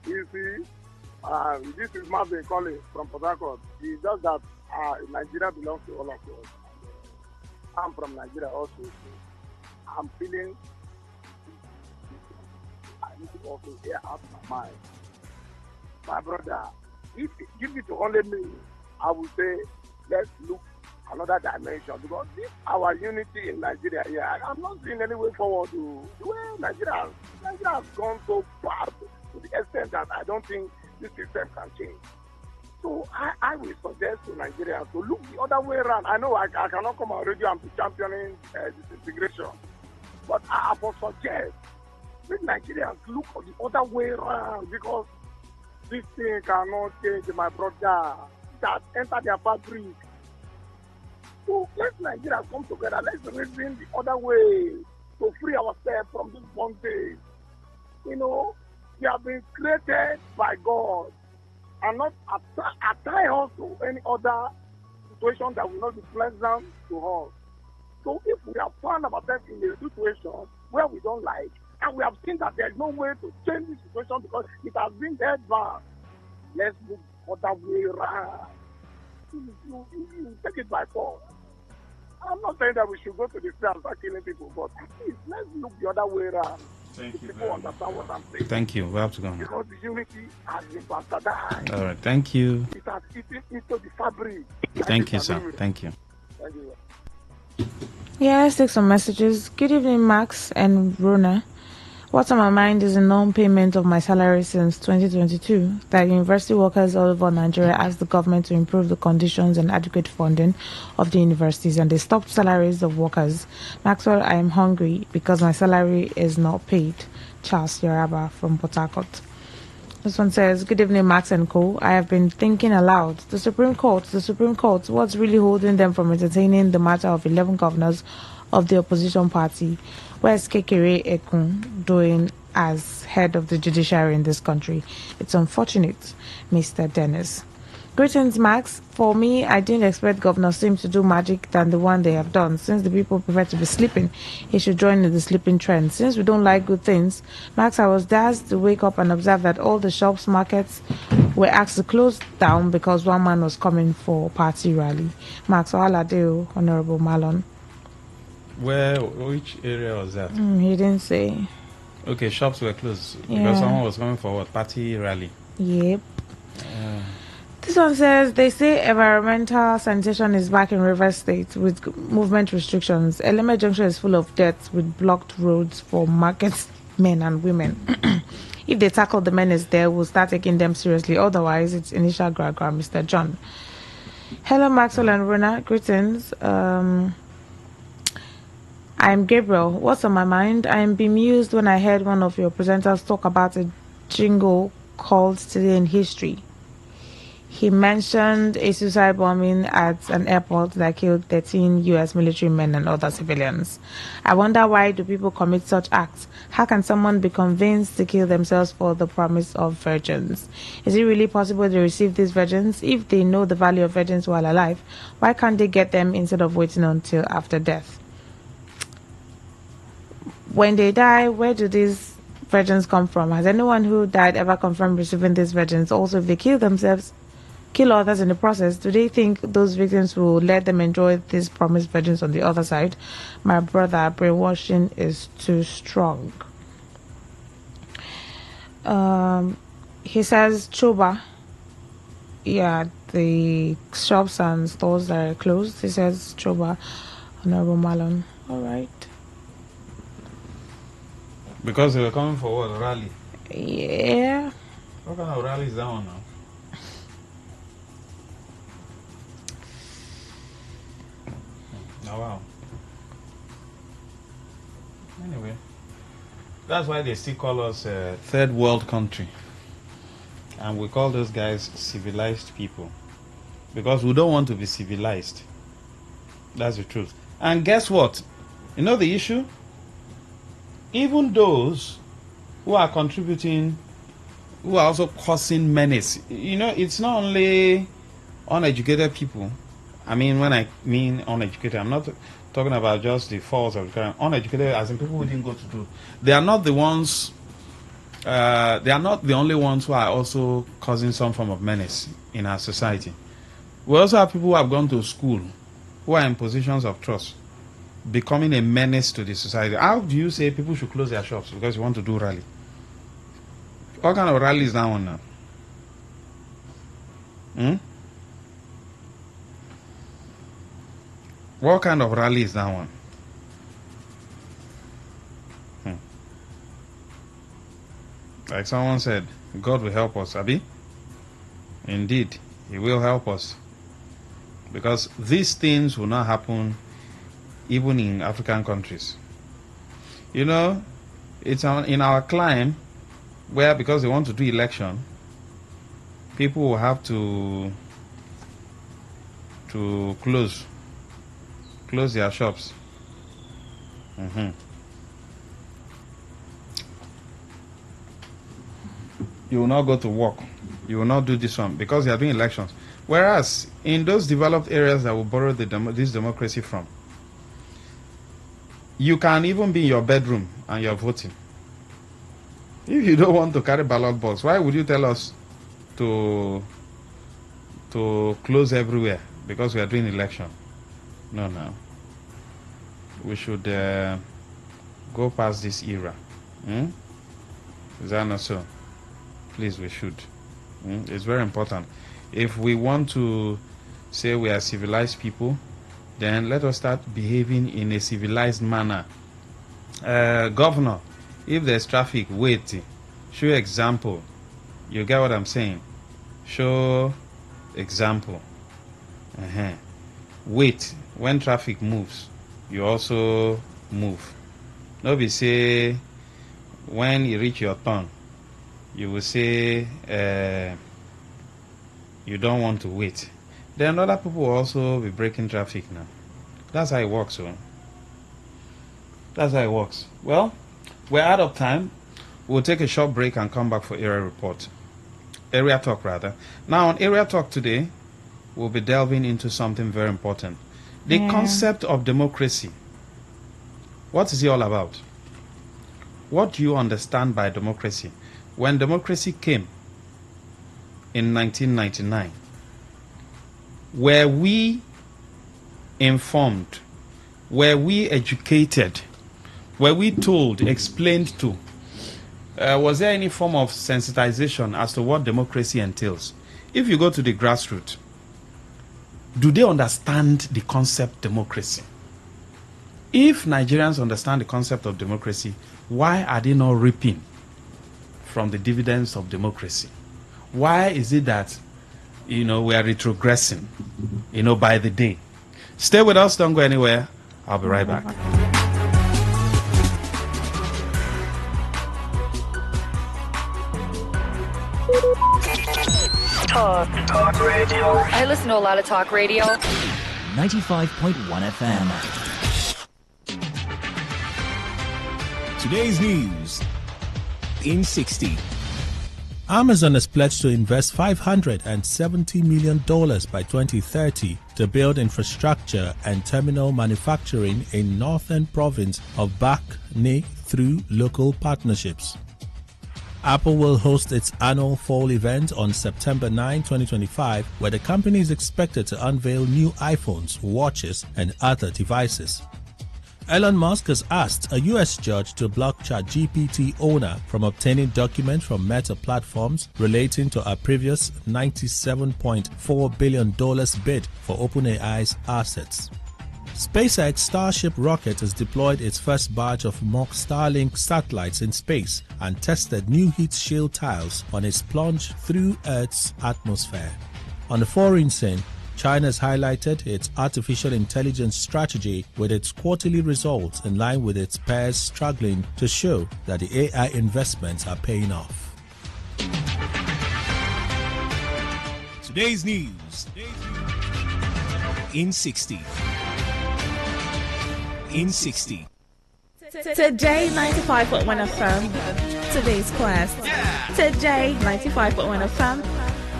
You see, this is Marvin calling from Port Harcourt. It's just that Nigeria belongs to all of us. I'm from Nigeria also. So I'm feeling I need to also air out my mind. My brother, if you give it to only me, I would say let's look another dimension, because this our unity in Nigeria here, I'm not seeing any way forward to the way Nigeria has gone so bad to the extent that I don't think this system can change. So I will suggest to Nigeria to look the other way around. I know I cannot come on radio and be championing disintegration, but I will suggest that Nigerians look the other way around, because this thing cannot change, my brother. That enter their fabric. So let Nigeria come together. Let's reason the other way to free ourselves from this bondage. You know, we have been created by God and not attach us to any other situation that will not be pleasant to us. So if we have found ourselves in a situation where we don't like, and we have seen that there is no way to change this situation because it has been there bad, let's look the other way around. You take it by force. I'm not saying that we should go to the street and start killing people, but at least let's look the other way around. Thank you. People understand what I'm saying. Thank you. We have to go on. Because the unity has been bastardized. All right. Thank you. It has eaten into the fabric. Thank you, sir. Thank you. Thank you. Yeah, let's take some messages. Good evening, Max and Rona. What's on my mind is a non-payment of my salary since 2022. That university workers all over Nigeria asked the government to improve the conditions and adequate funding of the universities, and they stopped salaries of workers. Maxwell, I am hungry because my salary is not paid. Charles Yaraba from Port Harcourt. This one says, good evening, Max and Co. I have been thinking aloud. The Supreme Court, what's really holding them from entertaining the matter of 11 governors of the opposition party? Where's Kekere Ekun doing as head of the judiciary in this country? It's unfortunate, Mr. Dennis. Greetings, Max. For me, I didn't expect Governor Sim to do magic than the one they have done. Since the people prefer to be sleeping, he should join in the sleeping trend. Since we don't like good things, Max, I was dazzled to wake up and observe that all the shops, markets were asked to close down because one man was coming for party rally. Max, Ohaladeo, Honorable Malon. Which area was that? He didn't say. Okay, shops were closed because someone was coming for what? Party rally. Yep. This one says, they say environmental sanitation is back in Rivers State with movement restrictions. Eleme Junction is full of deaths with blocked roads for markets, men and women. If they tackle the menace there, we'll start taking them seriously. Otherwise, it's initial gra-gra, Mr. John. Hello, Maxwell and Rona. Greetings. I'm Gabriel. What's on my mind? I'm bemused when I heard one of your presenters talk about a jingle called Today in History. He mentioned a suicide bombing at an airport that killed 13 U.S. military men and other civilians. I wonder, why do people commit such acts? How can someone be convinced to kill themselves for the promise of virgins? Is it really possible to receive these virgins? If they know the value of virgins while alive, why can't they get them instead of waiting until after death? When they die, where do these virgins come from? Has anyone who died ever confirmed receiving these virgins? Also, if they kill themselves, kill others in the process, do they think those victims will let them enjoy these promised virgins on the other side? My brother, brainwashing is too strong. He says Choba. Yeah, the shops and stores that are closed. He says Choba, Honorable Malon. All right. Because they were coming for what? Rally? Yeah. What kind of rally is that one now? Oh, wow. Anyway, that's why they still call us a third world country. And we call those guys civilized people. Because we don't want to be civilized. That's the truth. And guess what? You know the issue? Even those who are contributing, who are also causing menace. You know, it's not only uneducated people. I mean, when I mean uneducated, I'm not talking about just the faults of the crime. Uneducated, as in people who didn't go to school. They are not the ones. They are not the only ones who are also causing some form of menace in our society. We also have people who have gone to school, who are in positions of trust, becoming a menace to the society. How do you say people should close their shops because you want to do rally? What kind of rally is that one now? What kind of rally is that one? Like someone said, God will help us, Abi. Indeed, He will help us. Because these things will not happen even in African countries. You know, it's in our climb where, because they want to do election, people will have to close their shops. You will not go to work. You will not do this one because they are doing elections. Whereas in those developed areas that will borrow this democracy from, you can even be in your bedroom and you're voting. If you don't want to carry ballot box, why would you tell us to close everywhere because we are doing election? No. We should go past this era. Is that not so? Please, we should. It's very important. If we want to say we are civilized people, then let us start behaving in a civilized manner. Governor, if there's traffic, wait. Show example. You get what I'm saying? Show example. Wait. When traffic moves, you also move. Nobody say when you reach your turn, you will say you don't want to wait. Then other people will also be breaking traffic now. That's how it works. That's how it works. Well, we're out of time. We'll take a short break and come back for area talk rather. Now on area talk today, we'll be delving into something very important. The concept of democracy. What is it all about? What do you understand by democracy? When democracy came in 1999, were we informed? Were we educated? Were we told, explained to? Was there any form of sensitization as to what democracy entails? If you go to the grassroots, do they understand the concept democracy? If Nigerians understand the concept of democracy, why are they not reaping from the dividends of democracy? Why is it that, we are retrogressing, by the day? Stay with us, don't go anywhere. I'll be right back. Talk radio. I listen to a lot of talk radio. 95.1 FM. Today's news in 60. Amazon has pledged to invest $570 million by 2030 to build infrastructure and terminal manufacturing in northern province of Bac-Ninh through local partnerships. Apple will host its annual fall event on September 9, 2025, where the company is expected to unveil new iPhones, watches, and other devices. Elon Musk has asked a U.S. judge to block ChatGPT owner from obtaining documents from Meta platforms relating to a previous $97.4 billion bid for OpenAI's assets. SpaceX Starship rocket has deployed its first batch of mock Starlink satellites in space and tested new heat shield tiles on its plunge through Earth's atmosphere. On the foreign scene, China has highlighted its artificial intelligence strategy with its quarterly results in line with its peers struggling to show that the AI investments are paying off. Today's news in 60. In 60. Today 95.1 FM. Today's quest. Today 95.1 FM.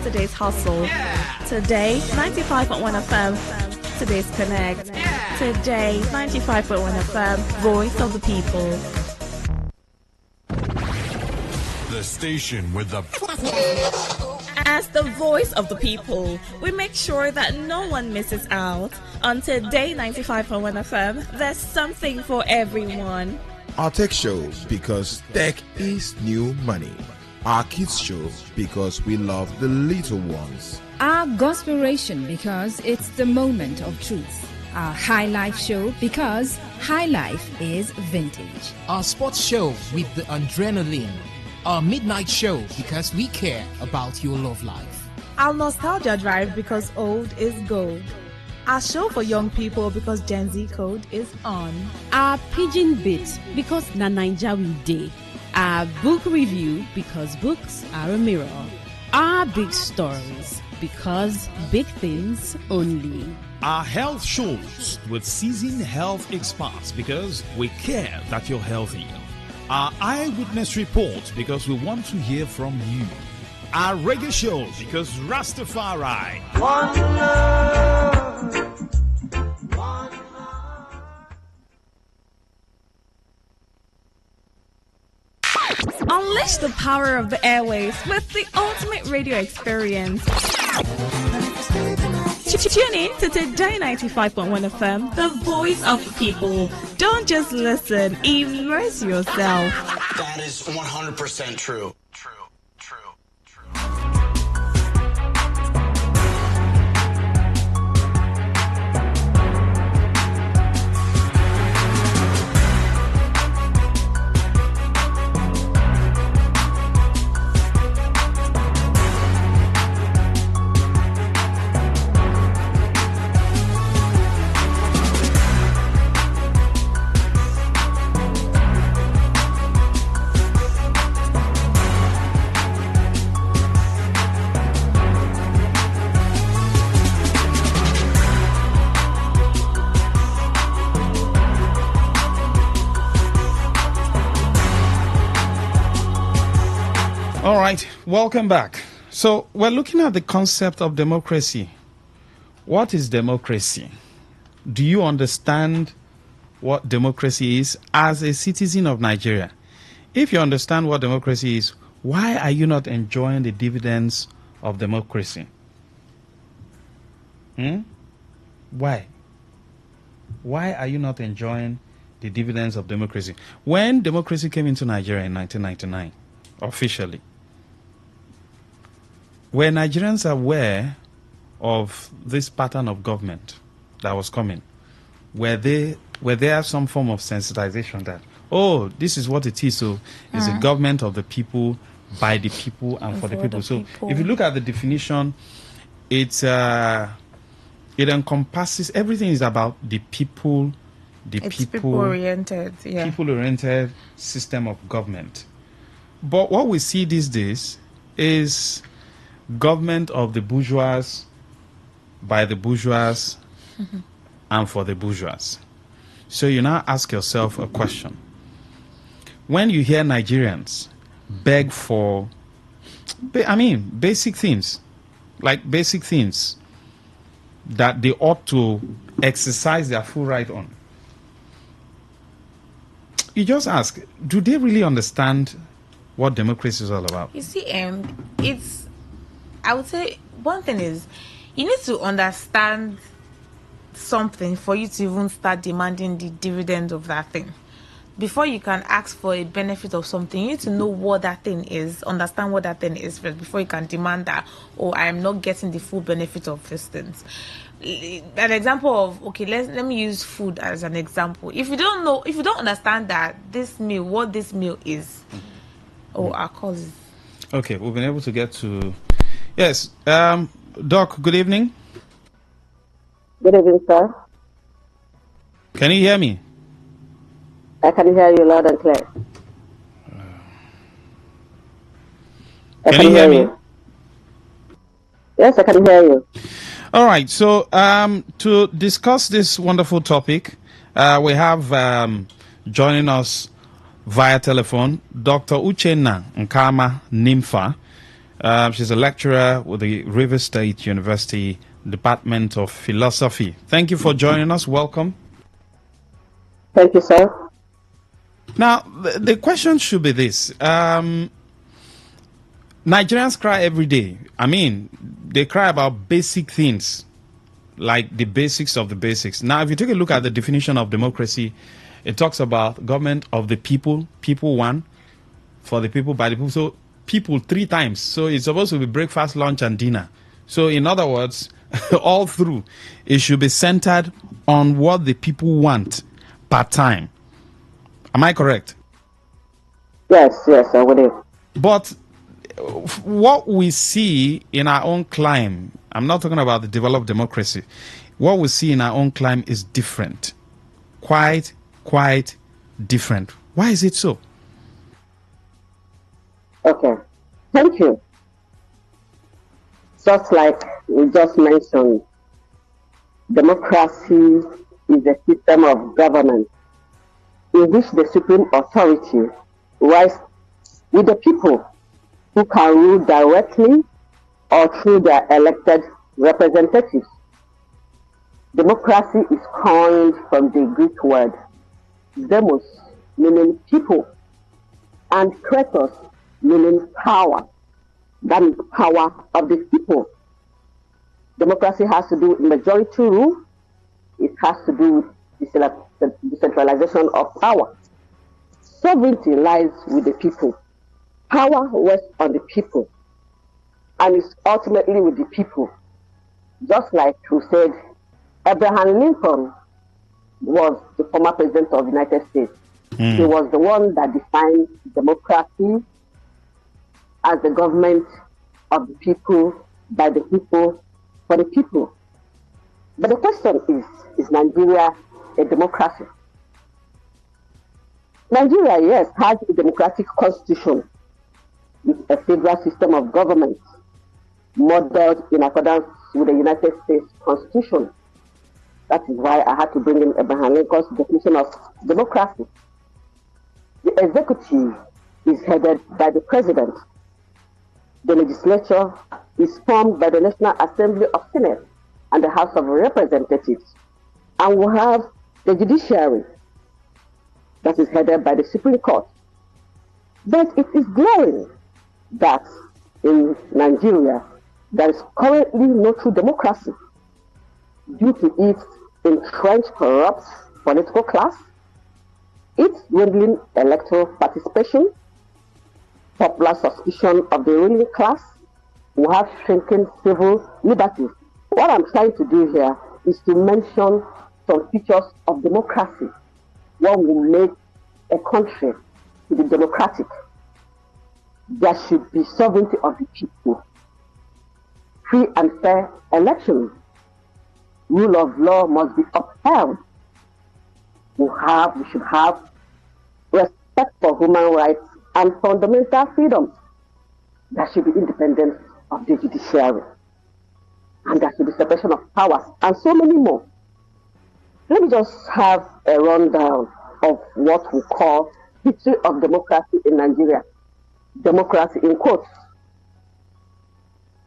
Today's hustle. Today 95.1 FM. Today's connect. Today 95.1 FM. Voice of the people. The station with the... As the voice of the people, we make sure that no one misses out. On Today 95.1 FM, there's something for everyone. Our tech show, because tech is new money. Our kids show, because we love the little ones. Our Gospelration, because it's the moment of truth. Our High Life show, because High Life is vintage. Our sports show with the adrenaline. Our midnight show, because we care about your love life. Our Nostalgia Drive, because old is gold. Our show for young people, because Gen Z code is on. Our Pigeon Bit, because na Naija we dey. Our book review, because books are a mirror. Our big stories, because big things only. Our health shows with seasoned health experts, because we care that you're healthy. Our eyewitness report, because we want to hear from you. Our reggae shows, because Rastafari. One love. Unleash the power of the airwaves with the ultimate radio experience. Tune in to Today 95.1 FM, the voice of the people. Don't just listen, immerse yourself. That is 100% true. All right, welcome back. So we're looking at the concept of democracy. What is democracy? Do you understand what democracy is as a citizen of Nigeria? If you understand what democracy is, why are you not enjoying the dividends of democracy? Why? Why are you not enjoying the dividends of democracy? When democracy came into Nigeria in 1999, officially, were Nigerians aware of this pattern of government that was coming? Were there some form of sensitization that, oh, this is what it is, so it's a government of the people, by the people, and for the people. So if you look at the definition, it encompasses, everything is about the people, people-oriented, people-oriented system of government. But what we see these days is government of the bourgeois, by the bourgeois, and for the bourgeois. So you now ask yourself a question. When you hear Nigerians beg for, basic things, like basic things that they ought to exercise their full right on, you just ask, do they really understand what democracy is all about? You see, I would say one thing is, you need to understand something for you to even start demanding the dividend of that thing. Before you can ask for a benefit of something, you need to know what that thing is, understand what that thing is first, before you can demand that, oh, I am not getting the full benefit of these things. An example of, okay, let me use food as an example. If you don't understand that what this meal is, our causes. Okay, we've been able to get to, yes, Doc, good evening. Good evening, sir. Can you hear me? I can hear you loud and clear. Can you hear me? Yes, I can hear you. All right. So to discuss this wonderful topic, we have joining us via telephone Dr. Uchenna Nkama Nimfa. She's a lecturer with the River State University Department of Philosophy. Thank you for joining us. Welcome. Thank you, sir. Now, the question should be this. Nigerians cry every day. They cry about basic things, like the basics of the basics. Now, if you take a look at the definition of democracy, it talks about government of the people, people one, for the people, by the people. So, people 3 times. So, it's supposed to be breakfast, lunch, and dinner. So, in other words, all through, it should be centered on what the people want per time. Am I correct? Yes, I would. But what we see in our own climb, I'm not talking about the developed democracy, what we see in our own climb is different. Quite different. Why is it so? Okay, thank you. Just like we just mentioned, democracy is a system of government in which the supreme authority rests with the people, who can rule directly or through their elected representatives. Democracy is coined from the Greek word demos, meaning people, and kratos, meaning power. That is power of the people. Democracy has to do with majority rule. It has to do with the decentralization of power. Sovereignty lies with the people. Power rests on the people, and is ultimately with the people. Just like we said, Abraham Lincoln was the former president of the United States. He was the one that defined democracy as the government of the people, by the people, for the people. But the question is Nigeria a democracy? Nigeria, yes, has a democratic constitution with a federal system of government modeled in accordance with the United States Constitution. That is why I had to bring in Abraham Lincoln's definition of democracy. The executive is headed by the president. The legislature is formed by the National Assembly of Senate and the House of Representatives. And we have the judiciary that is headed by the Supreme Court. But it is glaring that in Nigeria there is currently no true democracy due to its entrenched corrupt political class, its dwindling electoral participation, popular suspicion of the ruling class. We have shrinking civil liberties. What I'm trying to do here is to mention some features of democracy. What will make a country to be democratic? There should be sovereignty of the people, free and fair elections, rule of law must be upheld. We should have respect for human rights and fundamental freedoms. There should be independence of the judiciary. And there should be separation of powers, and so many more. Let me just have a rundown of what we call history of democracy in Nigeria. Democracy in quotes.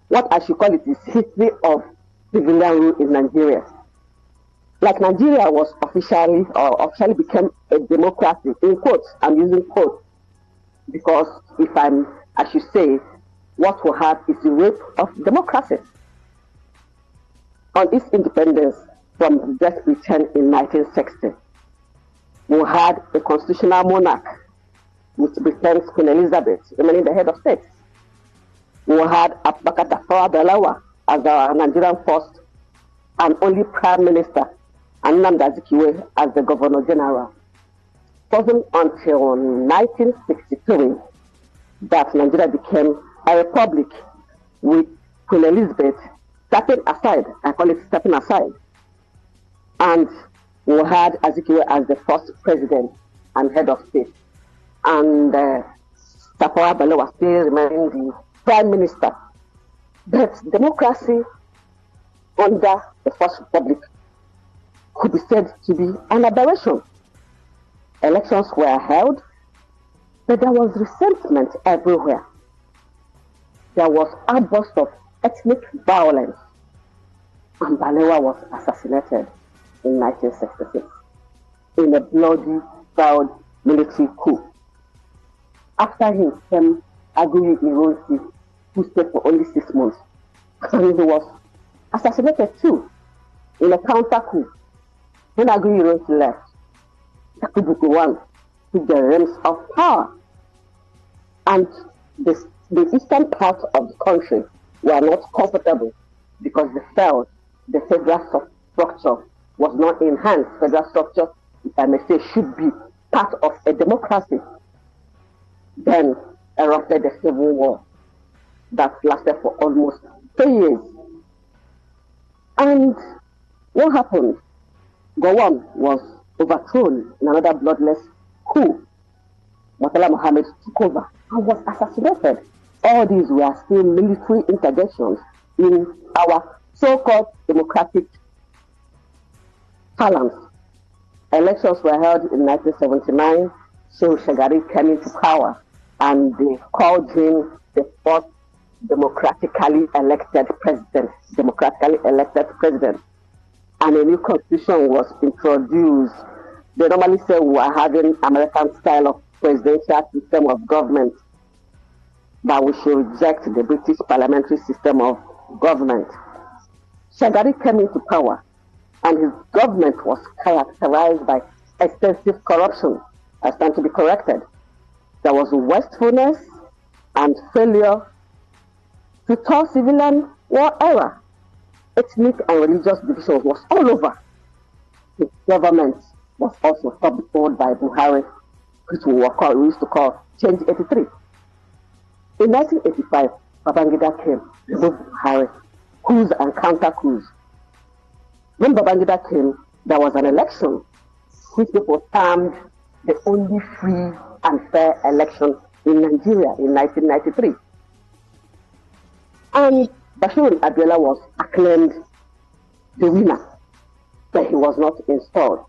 What I should call it is history of civilian rule in Nigeria. Like Nigeria was officially became a democracy, in quotes, I'm using quotes, because I should say, what we have is the rape of democracy. On its independence from Great Britain in 1960, we had a constitutional monarch with Britain's Queen Elizabeth remaining the head of state. We had Abubakar Tafawa Balewa as our Nigerian first and only prime minister, and Nnamdi Azikiwe as the governor general. It wasn't until 1963 that Nigeria became a republic with Queen Elizabeth stepping aside. I call it stepping aside. And we had Azikiwe as the first president and head of state. And Tafawa Balewa still remaining the prime minister. But democracy under the First Republic could be said to be an aberration. Elections were held, but there was resentment everywhere. There was outburst of ethnic violence, and Balewa was assassinated in 1966 in a bloody, foul military coup. After him came Aguiyi Ironsi, who stayed for only 6 months, and he was assassinated too in a counter coup. When Aguiyi Ironsi left, Yakubu Gowon took the reins of power, and the eastern part of the country were not comfortable because they felt the federal structure was not enhanced. Federal structure, if I may say, should be part of a democracy. Then erupted the civil war that lasted for almost 3 years. And what happened? Gowon was overthrown in another bloodless coup. Murtala Mohammed took over and was assassinated. All these were still military interventions in our so-called democratic phalanx. Elections were held in 1979. Shehu Shagari came into power, and they called him the first democratically elected president. And a new constitution was introduced. They normally say we are having American style of presidential system of government, that we should reject the British parliamentary system of government. Shagari came into power, and his government was characterized by extensive corruption, as time to be corrected. There was wastefulness and failure to tell civilian war era. Ethnic and religious division was all over. The government was also toppled by Buhari, which we used to call Change 83. In 1985, Babangida came, removed Buhari, coups and counter-coups. When Babangida came, there was an election, which people termed the only free and fair election in Nigeria in 1993. And Bashir Abiola was acclaimed the winner, but he was not installed.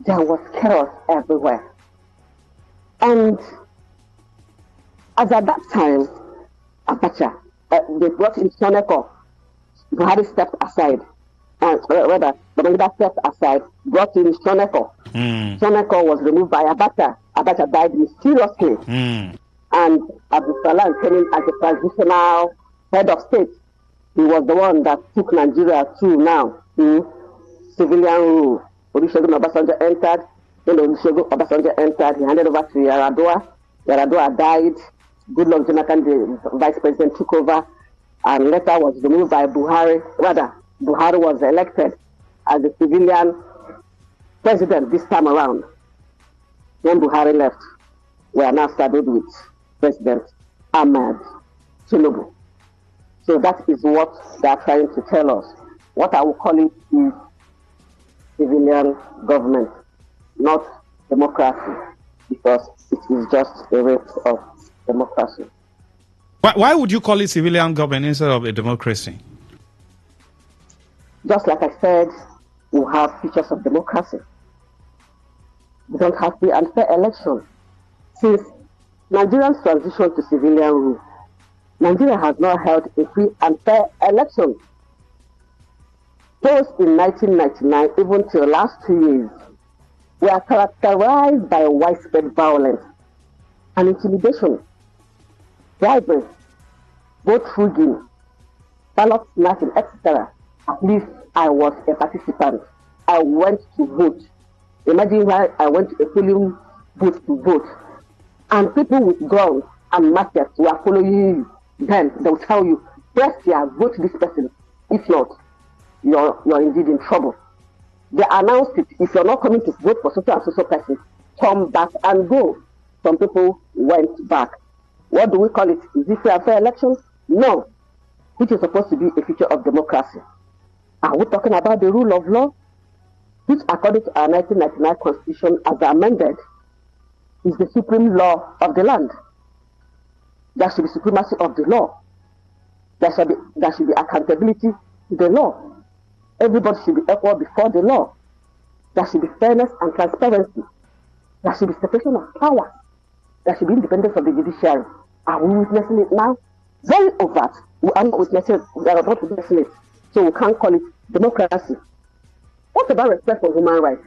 There was chaos everywhere. And as at that time, Abacha, they brought in Soneko. Buhari stepped aside, and rather, Babangida stepped aside, brought in Soneko. Soneko was removed by Abacha. Abacha died mysteriously. And Abdul Salam came in as a transitional head of state. He was the one that took Nigeria to civilian rule. Olusegun Obasanjo entered. When Olusegun Obasanjo entered, he handed over to Yar'Adua. Yar'Adua died. Goodluck Jonathan, the vice president, took over, and later was removed by Buhari. Rather, Buhari was elected as the civilian president this time around. When Buhari left, we are now saddled with President Ahmed Tinubu. So that is what they are trying to tell us. What I will call it is civilian government, not democracy, because it is just a rape of democracy. Why would you call it civilian government instead of a democracy? Just like I said, we have features of democracy. We don't have free and fair election. Since Nigeria's transition to civilian rule, Nigeria has not held a free and fair election. Those in 1999, even till last 2 years, were characterized by widespread violence and intimidation, bribery, vote rigging, ballot snatching, etc. At least I was a participant. I went to vote. Imagine why I went to a polling booth to vote. And people with guns and machetes were following you. Then they will tell you, press here, vote this person. If not, you're indeed in trouble. They announced it. If you're not coming to vote for such and such person, come back and go. Some people went back. What do we call it? Is it fair elections? No. Which is supposed to be a feature of democracy. Are we talking about the rule of law? Which, according to our 1999 Constitution, as amended, is the supreme law of the land. There should be supremacy of the law. There should be accountability to the law. Everybody should be equal before the law. There should be fairness and transparency. There should be separation of powers. There should be independence of the judiciary. Are we witnessing it now? Very overt. We are not witnessing it. So we can't call it democracy. What about respect for human rights?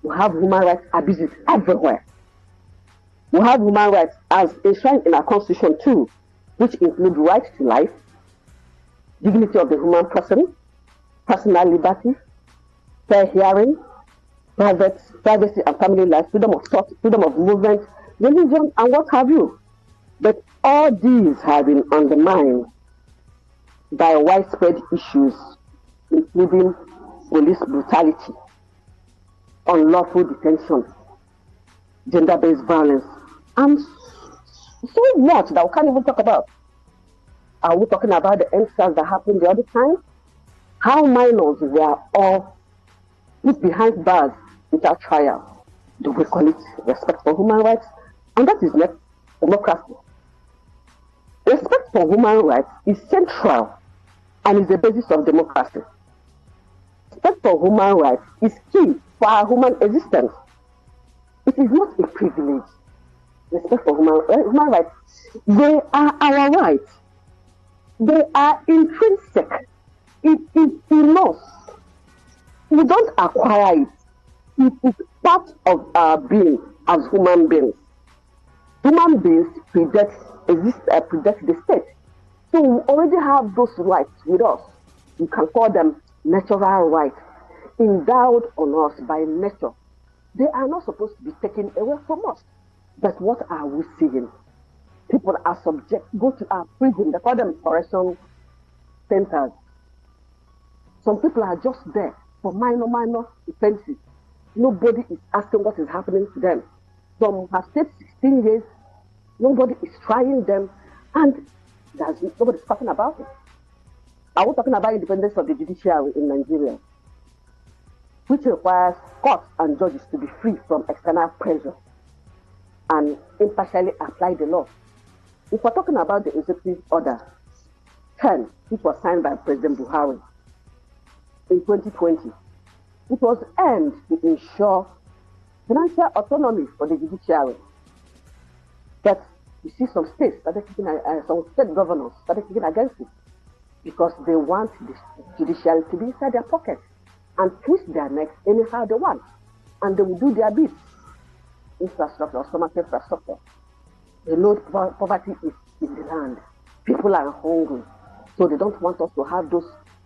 We have human rights abuses everywhere. We have human rights as enshrined in our constitution too, which include right to life, dignity of the human person, personal liberty, fair hearing, privacy and family life, freedom of thought, freedom of movement, religion, and what have you. But all these have been undermined by widespread issues, including police brutality, unlawful detention, gender-based violence, and so much that we can't even talk about. Are we talking about the NSAS that happened the other time? How minors were all put behind bars without trial? Do we call it respect for human rights? And that is not democracy. Respect for human rights is central and is the basis of democracy. Respect for human rights is key for our human existence. It is not a privilege. Respect for human rights, they are our rights. They are intrinsic. It is in us. We don't acquire it. It is part of our being as human beings. Human beings predate the state. So we already have those rights with us. You can call them natural rights, endowed on us by nature. They are not supposed to be taken away from us. But what are we seeing? People are subject, go to our prison, they call them correction centers. Some people are just there for minor offenses. Nobody is asking what is happening to them. Some have stayed 16 years, nobody is trying them, and nobody's talking about it. Are we talking about independence of the judiciary in Nigeria, which requires courts and judges to be free from external pressure and impartially apply the law? If we're talking about the executive order 10, which was signed by President Buhari in 2020, it was aimed to ensure financial autonomy for the judiciary. But you see some states, some state governors started kicking against it because they want the judiciary to be inside their pockets and twist their necks anyhow they want, and they will do their bit. Infrastructure, stomach infrastructure. They know poverty is in the land. People are hungry, so they don't want us to have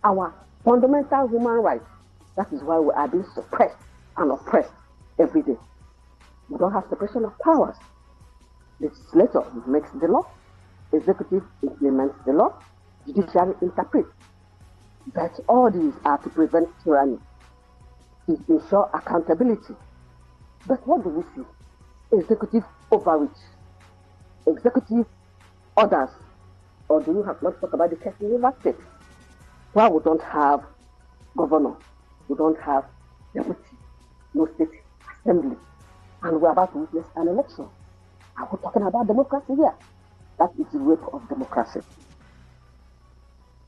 our fundamental human rights. That is why we are being suppressed and oppressed every day. We don't have separation of powers. Legislature makes the law, executive implements the law, judiciary interprets. But all these are to prevent tyranny, to ensure accountability. But what do we see? Executive overreach, executive orders. Or do you have not talked about the case in River State, where we don't have governor, we don't have deputy, no state assembly, and we're about to witness an election? Are we talking about democracy here? That is the rape of democracy.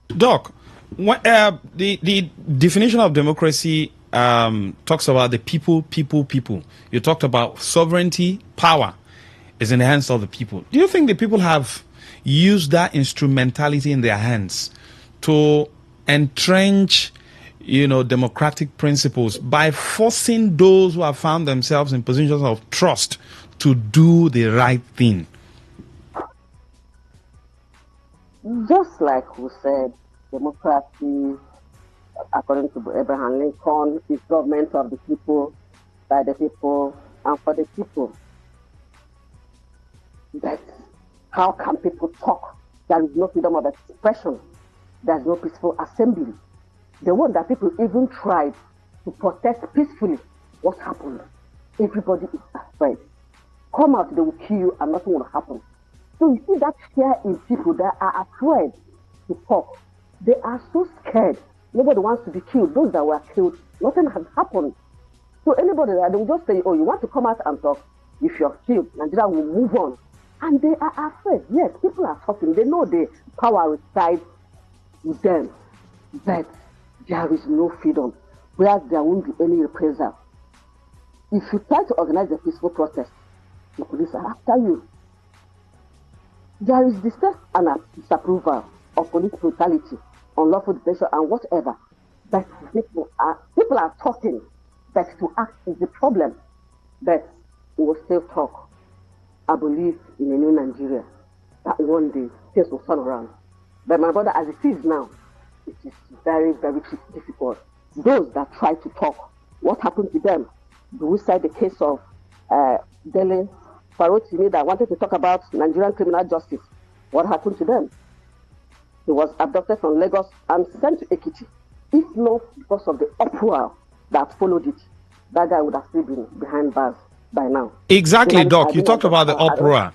Doc, the definition of democracy talks about the people. You talked about sovereignty, power is in the hands of the people. Do you think the people have used that instrumentality in their hands to entrench, democratic principles by forcing those who have found themselves in positions of trust to do the right thing? Just like we said, democracy, according to Abraham Lincoln, is government of the people, by the people, and for the people. But how can people talk? There is no freedom of expression. There is no peaceful assembly. The one that people even tried to protest peacefully, what happened? Everybody is afraid. Come out, they will kill you and nothing will happen. So you see that fear in people that are afraid to talk. They are so scared. Nobody wants to be killed. Those that were killed, nothing has happened. So anybody that they will just say, oh, you want to come out and talk? If you're killed, Nigeria will move on. And they are afraid. Yes, people are talking. They know the power resides with them. But there is no freedom, whereas there won't be any reprisal. If you try to organize a peaceful protest, the police are after you. There is distress and disapproval of police brutality, unlawful detention, and whatever. But people are talking, but to act is the problem. But we will still talk. I believe in a new Nigeria, that one day things will turn around. But my brother, as it is now, it is very, very difficult. Those that try to talk, what happened to them? Do we cite the case of Dele Farotimi that wanted to talk about Nigerian criminal justice? What happened to them? He was abducted from Lagos and sent to Ekiti. If not because of the uproar that followed it, that guy would have still been behind bars by now. Exactly, Doc. You talked about the uproar.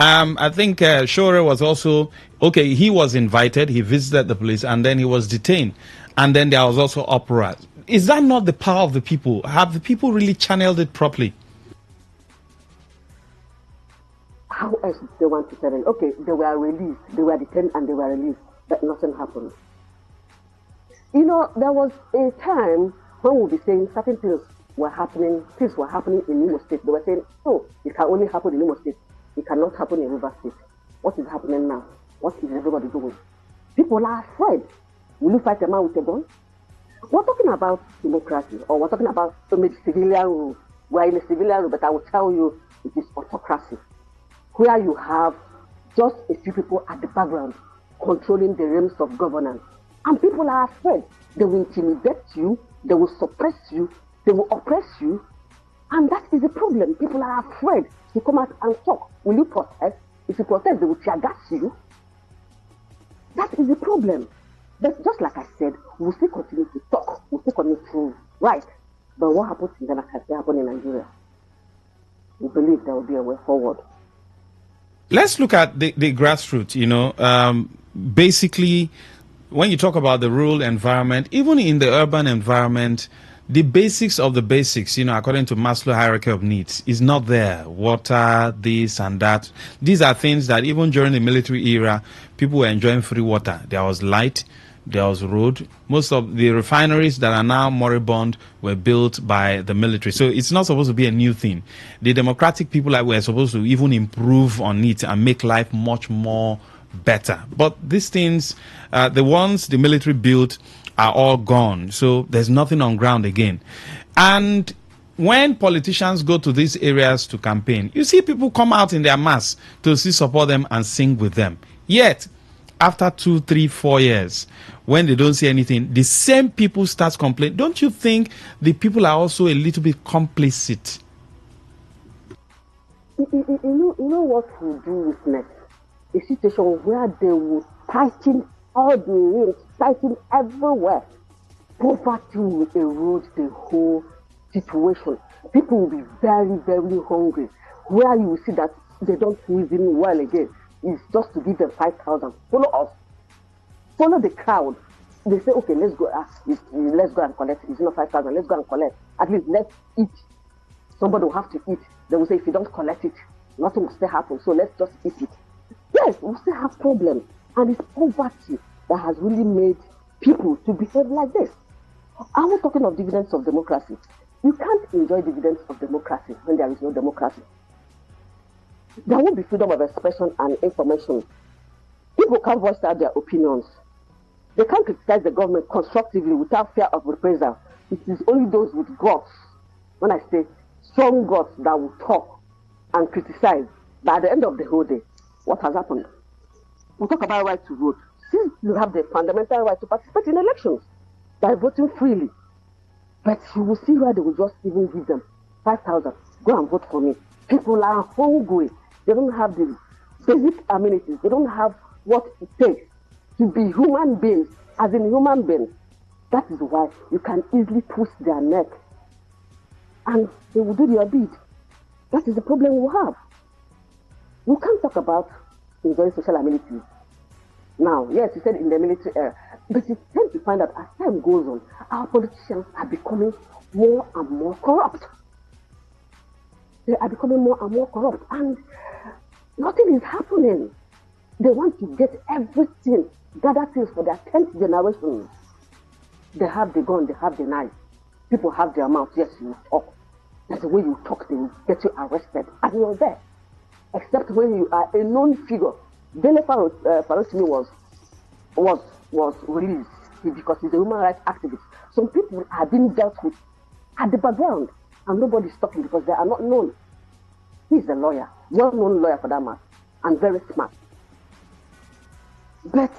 I think Shore was also, he was invited, he visited the police, and then he was detained. And then there was also uproar. Is that not the power of the people? Have the people really channeled it properly? How else do they want to tell it? Okay, they were released, they were detained and they were released, but nothing happened. There was a time when we'll be saying certain things were happening in Imo State. They were saying, oh, it can only happen in Imo State. It cannot happen in River State. What is happening now? What is everybody doing? People are afraid. Will you fight a man with a gun? We're talking about democracy, or we're talking about civilian rule. We're in a civilian rule, but I will tell you it is autocracy, where you have just a few people at the background controlling the realms of governance. And people are afraid. They will intimidate you, they will suppress you, they will oppress you. And that is the problem. People are afraid to come out and talk. Will you protest? If you protest, they will tear gas you. That is the problem. But just like I said, we'll still continue to talk. We'll still continue to write. But what happens in Ghana can still happen in Nigeria. We believe there will be a way forward. Let's look at the grassroots, basically, when you talk about the rural environment, even in the urban environment, the basics of the basics, according to Maslow hierarchy of needs, is not there. Water, this and that. These are things that even during the military era, people were enjoying free water. There was light, there was road. Most of the refineries that are now moribund were built by the military. So it's not supposed to be a new thing. The democratic people were supposed to even improve on it and make life much more better. But these things, the ones the military built, are all gone. So there's nothing on ground again. And when politicians go to these areas to campaign, you see people come out in their mass to support them and sing with them. Yet, after 2, 3, 4 years, when they don't see anything, the same people start complaining. Don't you think the people are also a little bit complicit? You know what we do witness? A situation where they will tighten all the reins, tighten everywhere. Poverty will erode the whole situation. People will be very, very hungry. Where you will see that they don't even well again is just to give them 5,000. Follow us. Follow the crowd. They say, okay, let's go and collect. It's not 5,000. Let's go and collect. At least let's eat. Somebody will have to eat. They will say, if you don't collect it, nothing will still happen. So let's just eat it. Yes, we still have problems. And it's poverty that has really made people to behave like this. Are we talking of dividends of democracy? You can't enjoy dividends of democracy when there is no democracy. There won't be freedom of expression and information. People can't voice out their opinions. They can't criticize the government constructively without fear of reprisal. It is only those with guts, when I say strong guts, that will talk and criticize. But at the end of the whole day, what has happened? We talk about right to vote. Since you have the fundamental right to participate in elections by voting freely, but you will see where they will just even give them 5,000. Go and vote for me. People are hungry. They don't have the basic amenities. They don't have what it takes to be human beings, as in human beings. That is why you can easily twist their neck and they will do their bid. That is the problem we have. We can't talk about enjoying social amenities. Now, yes, you said in the military era, but you tend to find that as time goes on, our politicians are becoming more and more corrupt. They are becoming more and more corrupt, and nothing is happening. They want to get everything, gather things for their 10th generation. They have the gun, they have the knife. People have their mouth. Yes, you talk. That's the way you talk, they will get you arrested, and you're there. Except when you are a known figure. Dele Farosimi was released because he's a human rights activist. Some people are being dealt with at the background, and nobody's talking because they are not known. He's a lawyer, well-known lawyer for that matter, and very smart. But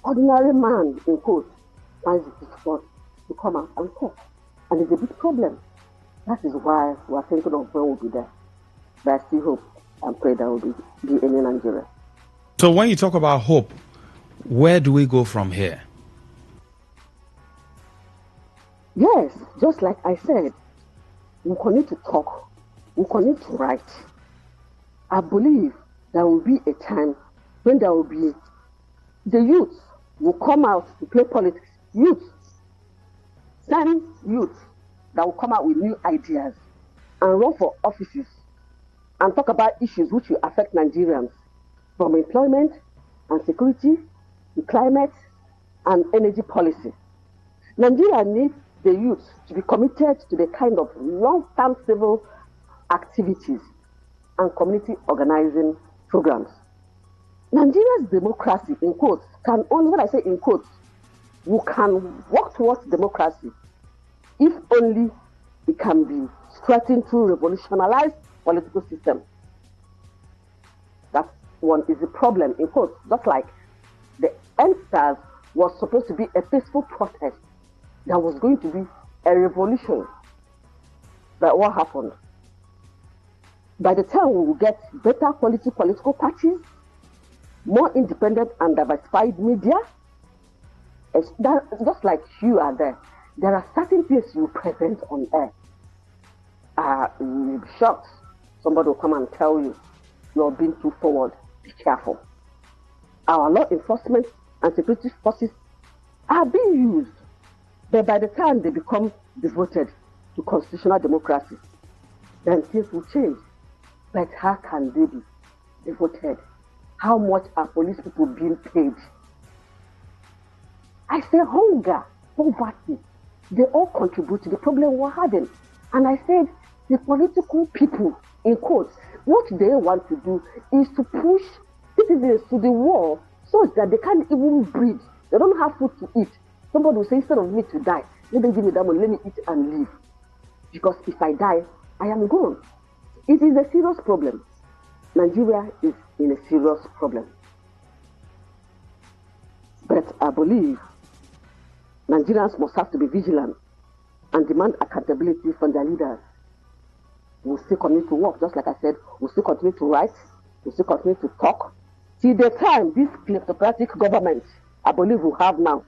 ordinary man, in quotes, finds it difficult to come out and talk. And it's a big problem. That is why we are thinking of when we'll be there. But I still hope and pray that we'll be in Nigeria. So when you talk about hope, where do we go from here? Yes, just like I said, we need to talk, we need to write. I believe there will be a time when there will be the youth will come out to play politics. Youth, some youth that will come out with new ideas and run for offices and talk about issues which will affect Nigerians, from employment and security to climate and energy policy. Nigeria needs the youth to be committed to the kind of long-term civil activities and community organizing programs. Nigeria's democracy, in quotes, can only, when I say in quotes, we can work towards democracy if only it can be strengthened through revolutionized political system. That one is the problem, in quotes, just like the EndSARS was supposed to be a peaceful protest. There was going to be a revolution. But what happened? By the time we will get better quality political parties, more independent and diversified media, just like you are there are certain things you present on air. You'll be shocked. Somebody will come and tell you, you're being too forward. Be careful. Our law enforcement and security forces are being used, but by the time they become devoted to constitutional democracy, then things will change. But how can they be devoted? How much are police people being paid? I say hunger, poverty, they all contribute to the problem we're having. And I said the political people, in quotes, what they want to do is to push citizens to the wall so that they can't even breathe. They don't have food to eat. Somebody will say, instead of me to die, let them give me that money, let me eat and live. Because if I die, I am gone. It is a serious problem. Nigeria is in a serious problem. But I believe Nigerians must have to be vigilant and demand accountability from their leaders. We'll still continue to work, just like I said, we'll still continue to write, we'll still continue to talk. Till the time this kleptocratic government, I believe we have now,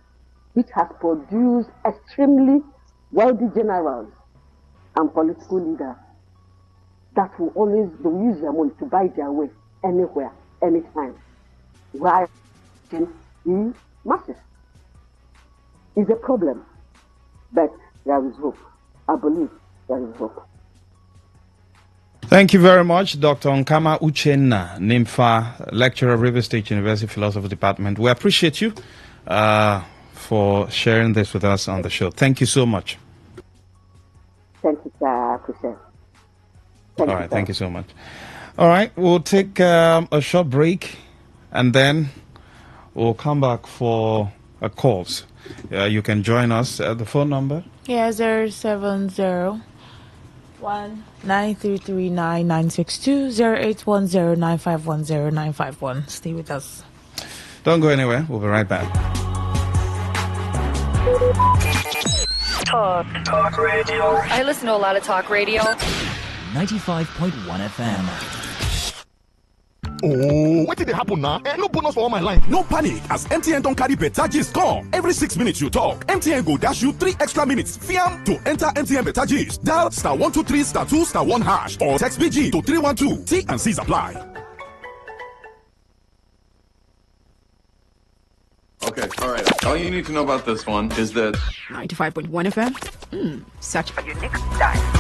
which has produced extremely wealthy generals and political leaders, that will always use their money to buy their way anywhere, anytime, while the masses is a problem. But there is hope. I believe there is hope. Thank you very much, Dr. Nkama Uchenna, NIMFA, lecturer, River State University Philosophy Department. We appreciate you for sharing this with us on the show. Thank you so much. Thank you, sir. All right, thank you so much. All right, we'll take a short break, and then we'll come back for calls. You can join us at the phone number. Yeah, 070 9339962 08109510 Stay with us. Don't go anywhere. We'll be right back. Talk radio. I listen to a lot of talk radio. 95.1 FM. Oh, what did they happen now? No bonus for all my line. No panic, as MTN don't carry better gist come. Every 6 minutes you talk, MTN go dash you 3 extra minutes. Fiam to enter MTN better gist. Dial *123 *2 *1 hash or text BG to 312. T and C's apply. Okay, all right. All you need to know about this one is that 95.1 FM. Such a unique style.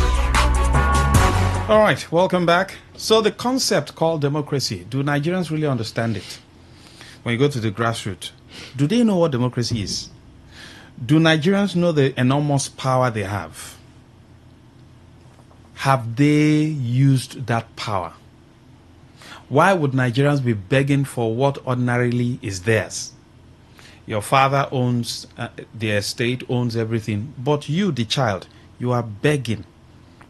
All right, welcome back. So the concept called democracy, do Nigerians really understand it? When you go to the grassroots, do they know what democracy is? Do Nigerians know the enormous power they have? Have they used that power? Why would Nigerians be begging for what ordinarily is theirs? Your father owns the estate, owns everything, but you, the child, you are begging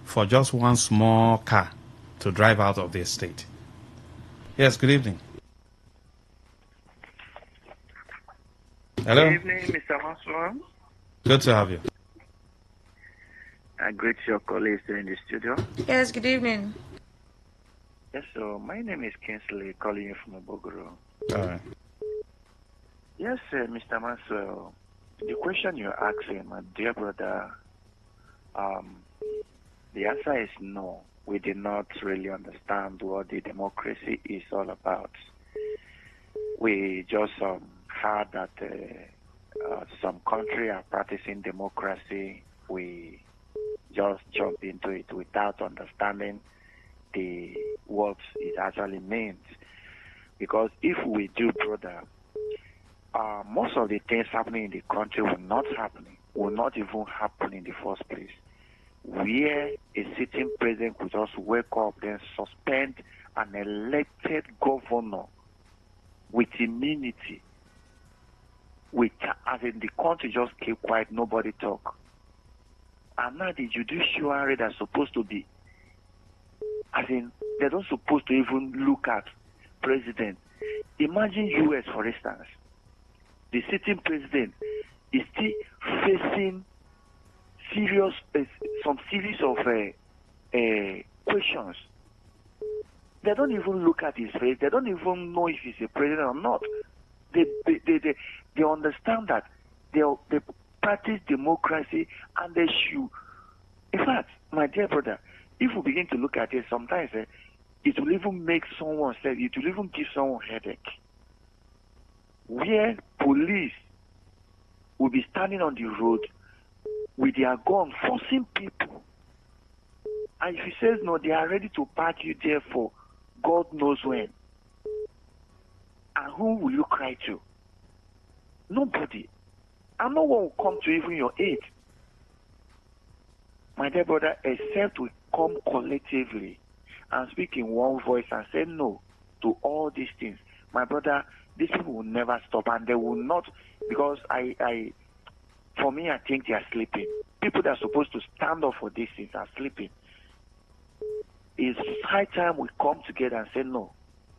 for just one small car to drive out of the estate. Yes, good evening. Hello? Good evening, Mr. Maswam. Good to have you. I greet your colleagues in the studio. Yes, good evening. Yes, so my name is Kinsley, calling you from Obogoro. All right. Yes, Mr. Maxwell, the question you're asking, my dear brother, the answer is no. We did not really understand what the democracy is all about. We just heard that some countries are practicing democracy. We just jump into it without understanding what it actually means. Because if we do, brother, most of the things happening in the country will not even happen in the first place. Where a sitting president could just wake up, then suspend an elected governor with immunity, as in the country just keep quiet, nobody talk. And now the judiciary that's supposed to be, as in, they're not supposed to even look at president. Imagine U.S., for instance. The sitting president is still facing some series of questions. They don't even look at his face. They don't even know if he's a president or not. They understand that they practice democracy and they should. In fact, my dear brother, if we begin to look at it, sometimes it will even make someone say, it will even give someone headache. Where police will be standing on the road with their gun, forcing people. And if he says no, they are ready to park you there for God knows when. And who will you cry to? Nobody. And no one will come to even your aid. My dear brother, except we come collectively and speak in one voice and say no to all these things. My brother, these people will never stop, and they will not, because for me, I think they are sleeping. People that are supposed to stand up for these things are sleeping. It's high time we come together and say no.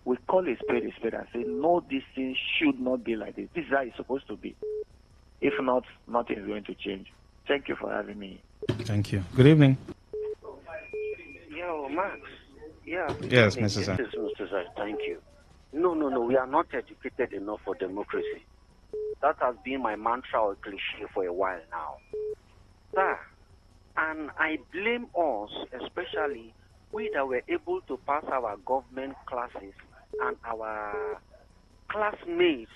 We call a spade and say no, this thing should not be like this. This is how it's supposed to be. If not, nothing is going to change. Thank you for having me. Thank you. Good evening. Yo, Max. Yeah. Yes, Mrs. This is Mr. Zai. Thank you. No. We are not educated enough for democracy. That has been my mantra or cliche for a while now. Sir, and I blame us, especially we that were able to pass our government classes and our classmates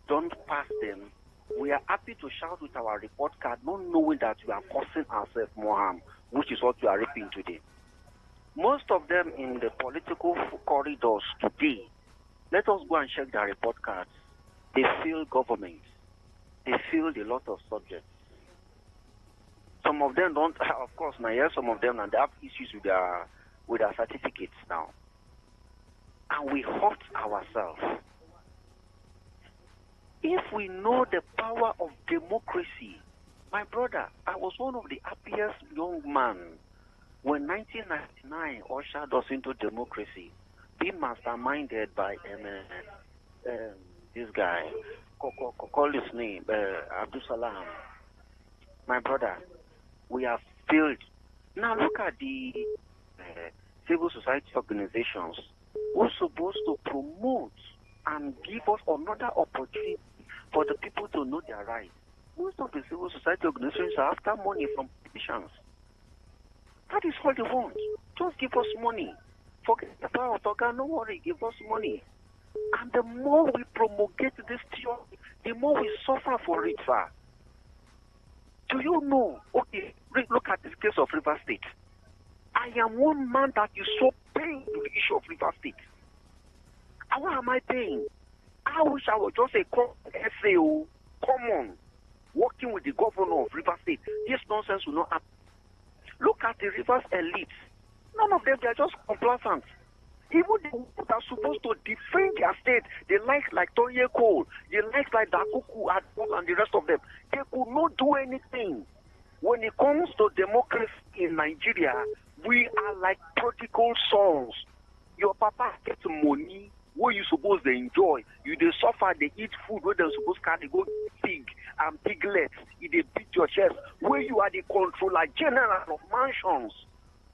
don't pass them. We are happy to shout with our report card, not knowing that we are causing ourselves more harm, which is what we are reaping today. Most of them in the political corridors today, let us go and check their report cards. They failed government. They failed a lot of subjects. Some of them don't, of course, now yes, some of them and they have issues with their certificates now. And we hurt ourselves. If we know the power of democracy, my brother, I was one of the happiest young men when 1999 ushered us into democracy, being masterminded by this guy, call his name, Abdul Salam. My brother, we have failed. Now look at the civil society organizations who are supposed to promote and give us another opportunity for the people to know their rights. Most of the civil society organizations are after money from politicians. That is all they want. Just give us money. Forget the power of organ, no worry, give us money. And the more we promulgate this theory, the more we suffer for it, sir. Do you know? Okay, look at this case of River State. I am one man that is so pained to the issue of River State. And what am I paying? I wish I was just a SAO, common, working with the governor of River State. This nonsense will not happen. Look at the Rivers elites. None of them, they are just complacent. Even the ones that are supposed to defend their state, they like Toye Cole, they like Dakuku and the rest of them. They could not do anything. When it comes to democracy in Nigeria, we are like prodigal sons. Your papa gets money where you supposed to enjoy. You they suffer, they eat food where they're supposed to go pig and piglets. You they beat your chest where you are the controller general of mansions.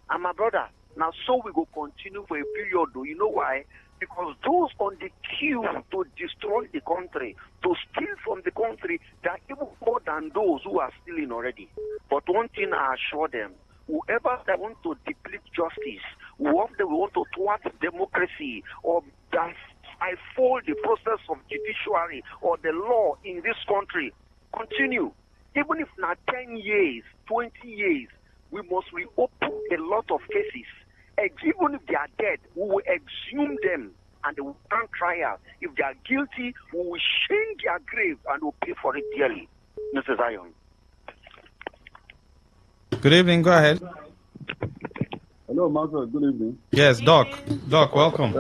And my brother, now so we go continue for a period though. You know why? Because those on the queue to destroy the country, to steal from the country, they are even more than those who are stealing already. But one thing I assure them, whoever they want to deplete justice, whoever they want to thwart democracy, or that I fold the process of judiciary or the law in this country, continue. Even if not 10 years, 20 years, we must reopen a lot of cases. Even if they are dead, we will exhume them and they will stand trial. If they are guilty, we will shame their grave and will pay for it dearly. Mr. Zion. Good evening, go ahead. Hello, Marcus. Good evening. Yes, Doc. Doc, welcome.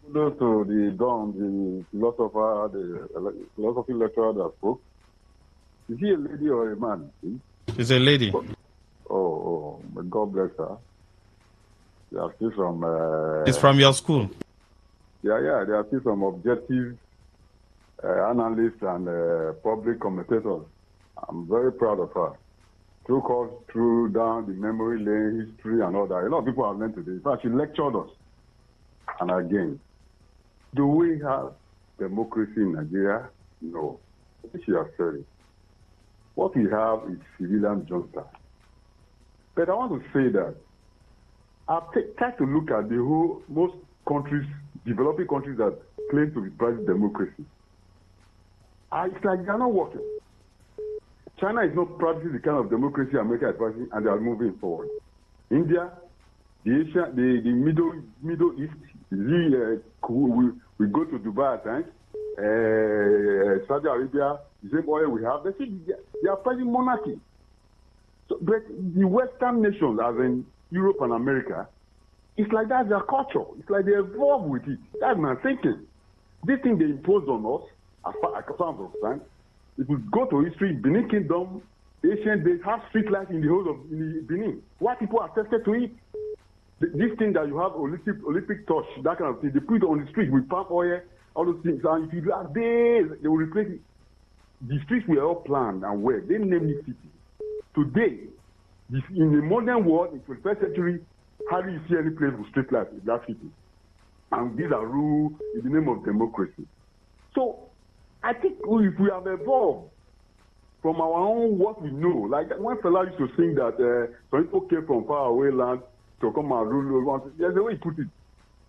Kudos to the Don, the philosopher, the philosophy lecturer that spoke. Is he a lady or a man? She's a lady. Oh, God bless her. They are still some... It's from your school. Yeah, there are still some objective analysts and public commentators. I'm very proud of her. Took us through down the memory lane, history and all that. A lot of people have learned today. In fact, she lectured us. And again, do we have democracy in Nigeria? No. She has said it. What we have is civilian junta. But I want to say that I've tried to look at the whole, most countries, developing countries that claim to be practicing democracy. It's like they're not working. China is not practicing the kind of democracy America is practicing, and they are moving forward. India, the Asia, the Middle East, we go to Dubai at times, Saudi Arabia, the same oil we have, they are fighting monarchy. So, but the Western nations, as in Europe and America, it's like that's their culture. It's like they evolve with it. That's my thinking. This thing they impose on us, as far as I'm concerned, if we go to history, Benin Kingdom, ancient days, have street lights in the whole of Benin. Why people are tested to it? This thing that you have Olympic torch, that kind of thing, they put it on the street with palm oil, all those things. And if you have days, they will replace it. The streets were all planned and well. They named it city. Today, in the modern world, in the 21st century, hardly you see any place with street lights in that city. And these are rules in the name of democracy. So, I think if we have evolved from our own what we know, like when fella used to sing that some people came from far away land to come and rule. There's a way he put it.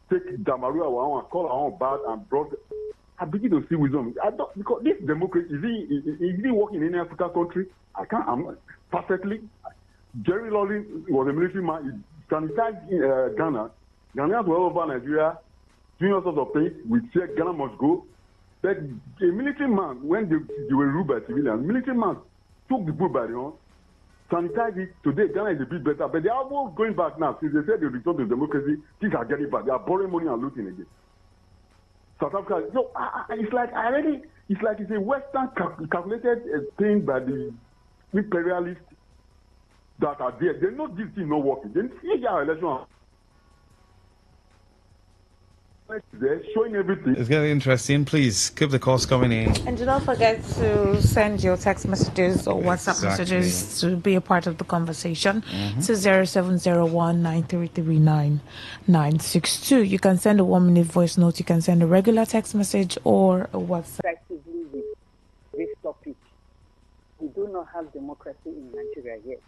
Take Damaru our own, call our own bad and brought. I begin to see wisdom. Because this democracy is it working in any African country? I'm not perfectly. Jerry Lawley was a military man. He sanitized Ghana. Ghanaians were all over Nigeria doing all sorts of things. We said Ghana must go. But a military man, when they were ruled by civilians, military man took the bull by the horn, sanitized it. Today, Ghana is a bit better. But they are all going back now. Since they said they return to democracy, things are getting back. They are borrowing money and looting again. South Africa, it's like it's a Western calculated thing by the imperialists that are there. They know this thing not working. They see our election. They're showing everything. It's getting interesting. Please keep the calls coming in. And do not forget to send your text messages or WhatsApp messages to be a part of the conversation to 0701-9339-962. You can send a 1-minute voice note. You can send a regular text message or a WhatsApp. Effectively with this topic, we do not have democracy in Nigeria yet.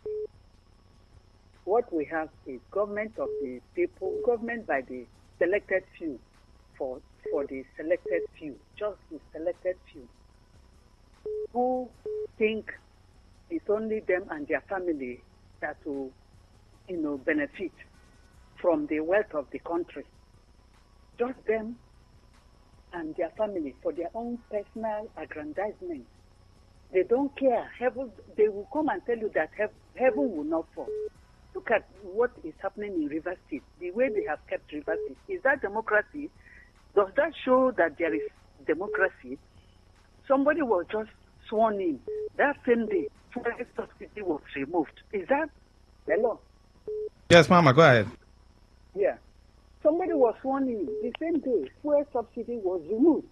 What we have is government of the people, government by the selected few, for the selected few, just the selected few, who think it's only them and their family that will, benefit from the wealth of the country. Just them and their family for their own personal aggrandizement. They don't care. Heaven, they will come and tell you that heaven will not fall. Look at what is happening in River State, the way they have kept River State. Is that democracy? Does that show that there is democracy? Somebody was just sworn in. That same day, fuel subsidy was removed. Is that? Hello? Yes, Mama, go ahead. Yeah. Somebody was sworn in. The same day, fuel subsidy was removed.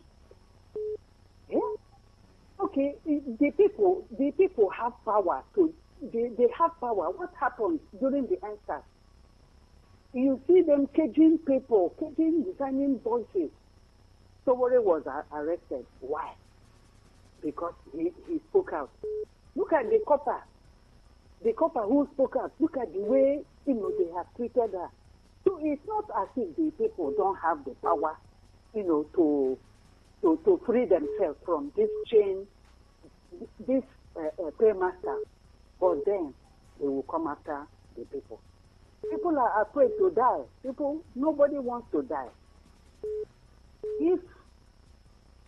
Yeah? Okay, the people have power to... They have power. What happened during the answer? You see them caging people, designing voices. Somebody was arrested. Why? Because he spoke out. Look at the copper who spoke out. Look at the way they have treated her. So it's not as if the people don't have the power, to free themselves from this chain, this paymaster. But then they will come after the people. People are afraid to die. Nobody wants to die.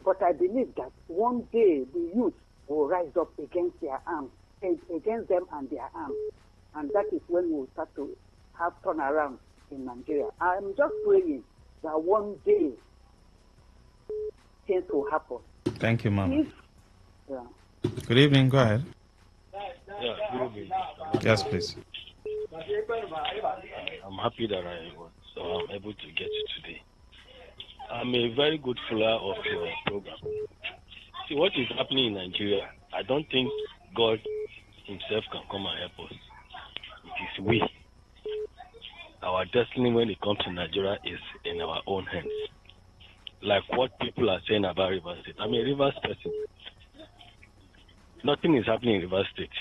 But I believe that one day the youth will rise up against their arms, against them and their arms. And that is when we will start to have turnaround in Nigeria. I'm just praying that one day things will happen. Thank you, Mama. Yeah. Good evening. Go ahead. Yeah, good evening. Yes, please. I'm happy that I was able to get you today. I'm a very good follower of your program. See, what is happening in Nigeria, I don't think God himself can come and help us. It is we. Our destiny when it comes to Nigeria is in our own hands. Like what people are saying about River State. I'm a Rivers person. Nothing is happening in River State.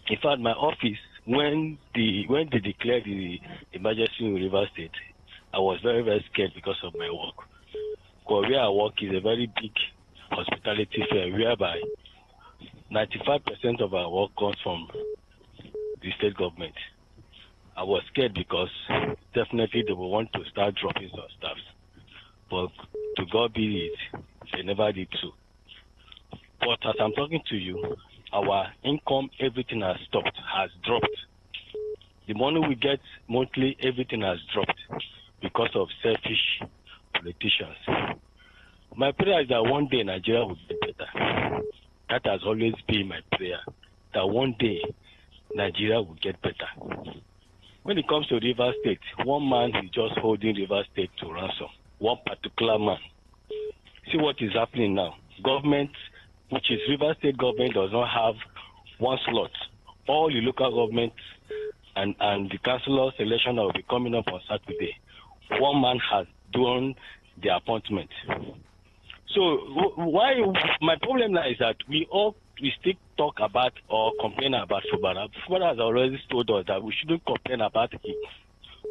In fact, my office, when they declared the emergency in River State, I was very, very scared because of my work. Because where I work is a very big hospitality fair, whereby 95% of our work comes from the state government. I was scared because definitely they will want to start dropping some stuff. But to God be it, they never did so. But as I'm talking to you, our income, everything has dropped. The money we get monthly, everything has dropped because of selfish politicians. My prayer is that one day Nigeria will get better. That has always been my prayer, that one day Nigeria will get better. When it comes to River State, one man is just holding River State to ransom. One particular man. See what is happening now. Government, which is River State government, does not have one slot. All the local governments and the councillor election that will be coming up on Saturday, one man has done the appointment. So why my problem now is that we still talk about or complain about Fubara. Fubara has already told us that we shouldn't complain about him.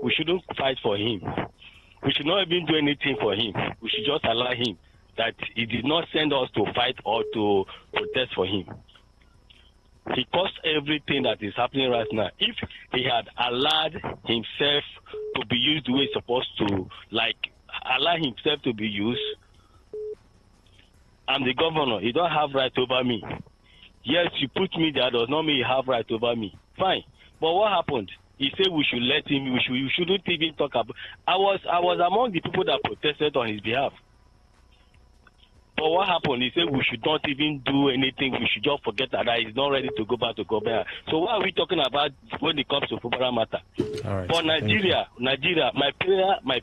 We shouldn't fight for him. We should not even do anything for him. We should just allow him. That he did not send us to fight or to protest for him. He caused everything that is happening right now. If he had allowed himself to be used the way he's supposed to, like allow himself to be used, I'm the governor. You don't have right over me. Yes, you put me there does not mean you have right over me. Fine. But what happened? He said we should let him, we shouldn't even talk about. I was among the people that protested on his behalf. But what happened? He said we should not even do anything. We should just forget that he's not ready to go back to government. So what are we talking about when it comes to football matter? All right. For Nigeria, my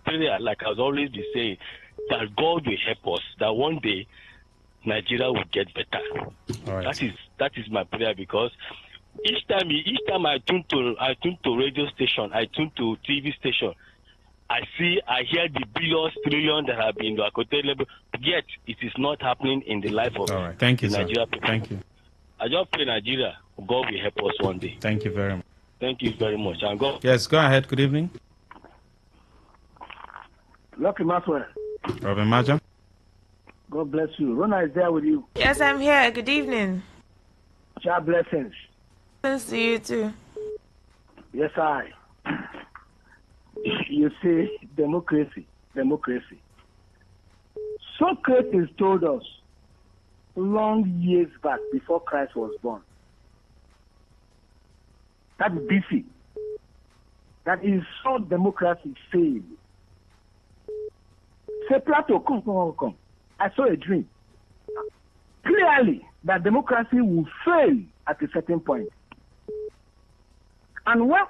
prayer, like I've always been saying, that God will help us. That one day Nigeria will get better. All right. That is my prayer, because each time I tune to radio station, I tune to TV station, I hear the billions, trillions that have been level, yet it is not happening in the life of Thank you, the sir. Nigeria people. Thank you. I just pray Nigeria, God will help us one day. Thank you very much. Thank you very much. And God. Yes, go ahead. Good evening. Lucky Maxwell. Robin Maja. God bless you. Rona is there with you. Yes, I'm here. Good evening. Child blessings. Blessings to you too. Yes, I. You see, democracy. Socrates told us long years back, before Christ was born, that BC, that he saw democracy fail. Say, Plato, come. I saw a dream. Clearly, that democracy will fail at a certain point. And what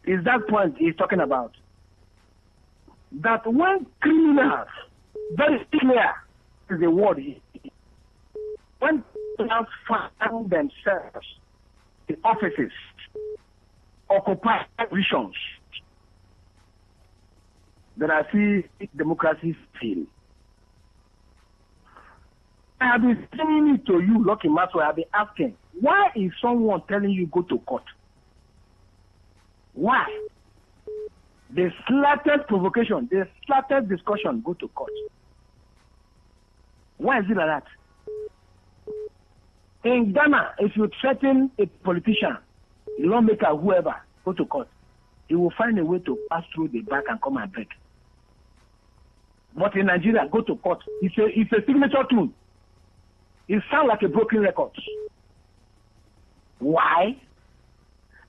is that point he's talking about? That when criminals, very clear is the word, when criminals find themselves in offices, occupy positions, then I see democracy fail. I have been saying it to you, Lucky Maxwell. I have been asking, why is someone telling you go to court? Why? The slightest provocation, the slightest discussion, go to court. Why is it like that? In Ghana, if you threaten a politician, a lawmaker, whoever, go to court, he will find a way to pass through the back and come and beg. But in Nigeria, go to court. It's a signature tool. It sounds like a broken record. Why?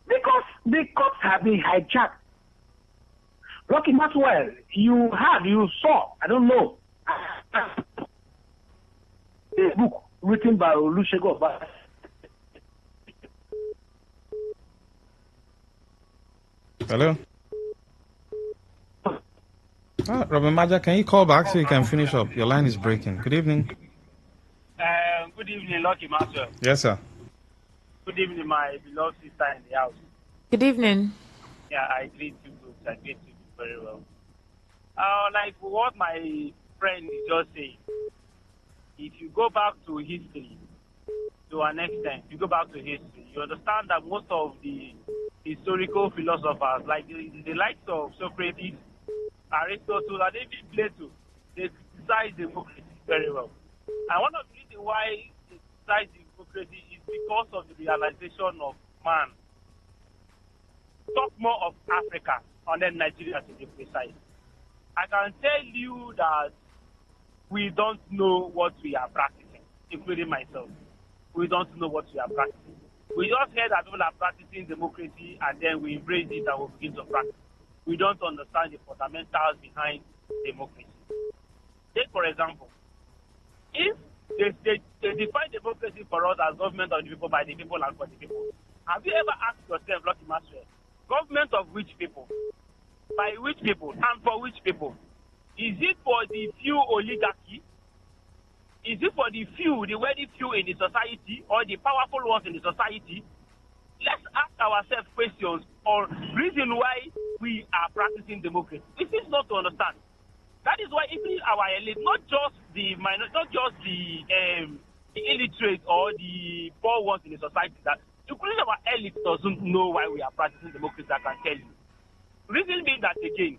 Because the courts have been hijacked. Lucky Maxwell, you saw, I don't know, a book written by Olusegun Obasanjo. Hello? Robin Maja, can you call back so you can finish up? Your line is breaking. Good evening. Good evening, Lucky Maxwell. Yes, sir. Good evening, my beloved sister in the house. Good evening. Yeah, I greet you good. I greet you very well. Like what my friend is just saying, if you go back to history, to an extent, you understand that most of the historical philosophers, like the likes of Socrates, Aristotle, and even Plato, they criticize democracy very well. And one of the reasons why they criticize democracy is because of the realization of man. Talk more of Africa and then Nigeria to be precise. I can tell you that we don't know what we are practicing, including myself. We don't know what we are practicing. We just hear that people are practicing democracy and then we embrace it and we begin to practice. We don't understand the fundamentals behind democracy. Take, for example, if they define democracy for us as government of the people, by the people, and for the people, have you ever asked yourself, Lucky Maxwell, government of which people? By which people? And for which people? Is it for the few oligarchy? Is it for the few, the wealthy few in the society, or the powerful ones in the society? Let's ask ourselves questions or reason why we are practicing democracy. This is not to understand. That is why even our elite, not just the illiterate or the poor ones in the society, that including our elite doesn't know why we are practicing democracy. I can tell you. Reason being that, again,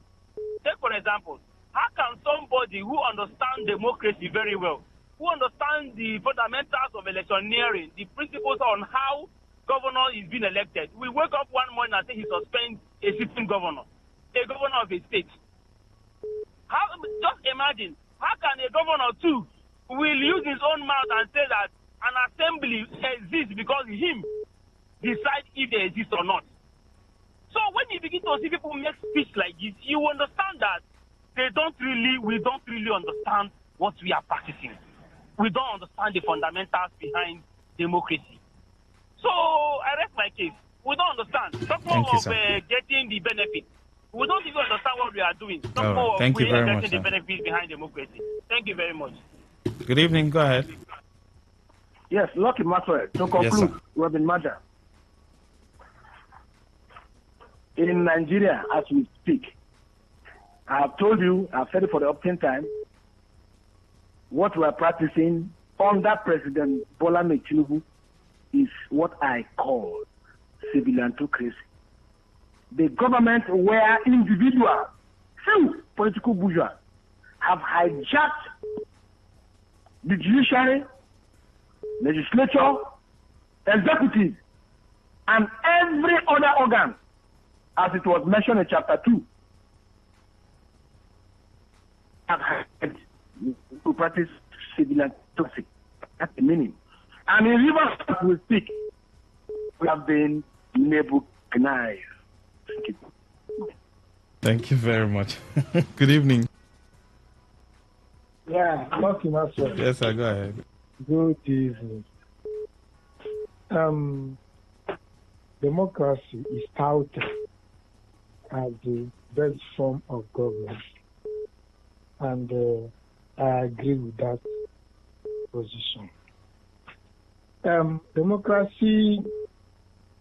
take for example, how can somebody who understands democracy very well who understand the fundamentals of electioneering, the principles on how governor is being elected, will wake up one morning and say he suspends a sitting governor, a governor of a state. Just imagine, how can a governor too will use his own mouth and say that an assembly exists because him decide if they exist or not? So when you begin to see people make speech like this, you understand that we don't really understand what we are practicing. We don't understand the fundamentals behind democracy. So I rest my case. We don't understand. Talk more of getting the benefit. We don't even understand what we are doing. Talk more of getting the benefit behind democracy. Thank you very much. Good evening. Go ahead. Yes, Lucky Maxwell. To conclude, Robin Maja. In Nigeria, as we speak, I have told you, I've said it for the uptime time, what we are practicing under President Bola Tinubu is what I call civiliantocracy. The government where individuals, few political bourgeois, have hijacked the judiciary, legislature, executive, and every other organ, as it was mentioned in chapter 2, have had to practice civiliantocracy. That's the meaning. And in Rivers, as we speak, we have been Nebuchadnezzar. Thank you very much. Good evening. Yeah, Lucky Maxwell. Yes, sir, go ahead. Good evening. Democracy is touted as the best form of government, and I agree with that position. Democracy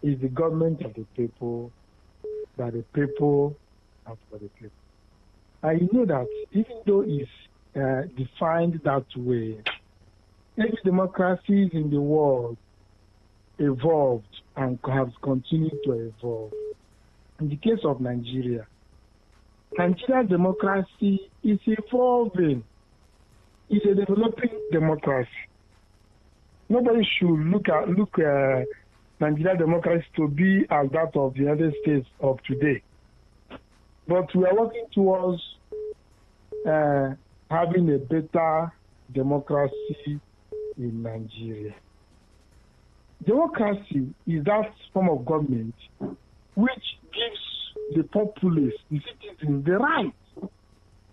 is the government of the people, by the people, and for the people. And you know that even though it's defined that way, every democracies in the world evolved and has continued to evolve. In the case of Nigeria, Nigerian democracy is evolving. It's a developing democracy. Nobody should look Nigerian democracy to be as that of the United States of today. But we are working towards having a better democracy in Nigeria. Democracy is that form of government which gives the populace, the citizens, the right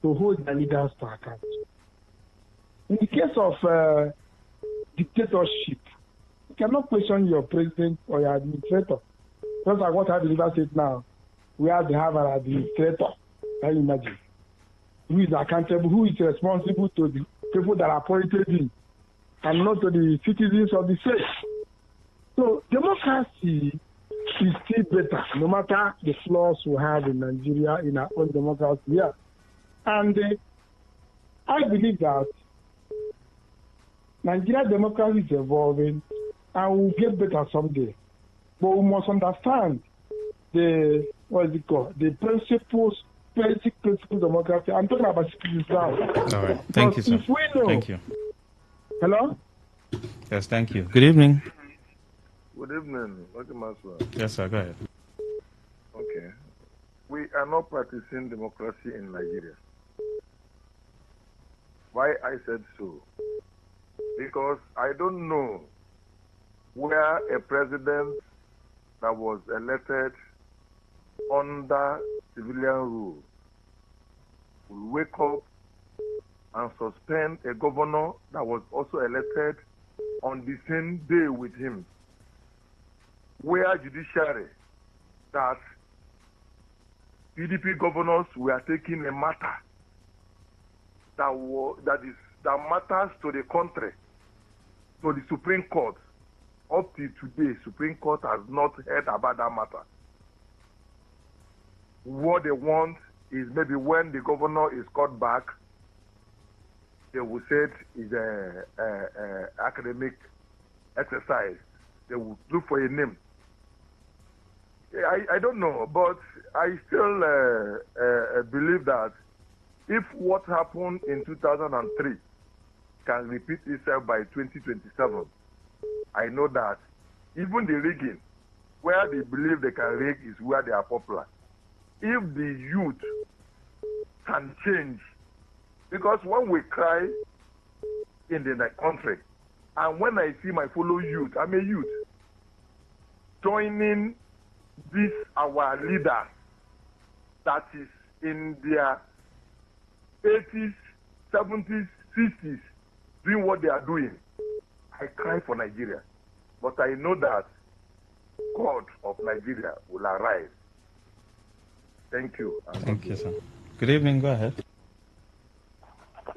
to hold their leaders to account. In the case of dictatorship, you cannot question your president or your administrator. Just like what I believe I said now, we have to have an administrator. Can you imagine? Who is accountable, who is responsible to the people that are appointed in, and not to the citizens of the state. So democracy is still better, no matter the flaws we have in Nigeria, in our own democracy here. And I believe that Nigerian democracy is evolving and will get better someday. But we must understand the principles, basic principles of democracy. I'm talking about citizens now. All right. Thank you, sir. If we know, thank you. Hello? Yes, thank you. Good evening. Good evening. Welcome, Maxwell. Yes, sir. Go ahead. Okay. We are not practicing democracy in Nigeria. Why I said so? Because I don't know where a president that was elected under civilian rule will wake up and suspend a governor that was also elected on the same day with him. Where judiciary that PDP governors were taking a matter that matters to the country, to the Supreme Court. Up to today, Supreme Court has not heard about that matter. What they want is maybe when the governor is called back, they will say it is an academic exercise. They will look for a name. I don't know, but I still believe that if what happened in 2003 can repeat itself by 2027. I know that even the rigging, where they believe they can rig is where they are popular. If the youth can change, because when we cry in the country, and when I see my fellow youth, I'm a youth, joining this our leader that is in their 80s, 70s, 60s, doing what they are doing, I cry for Nigeria. But I know that God of Nigeria will arise. Thank you. Thank you, sir. Good evening. Go ahead.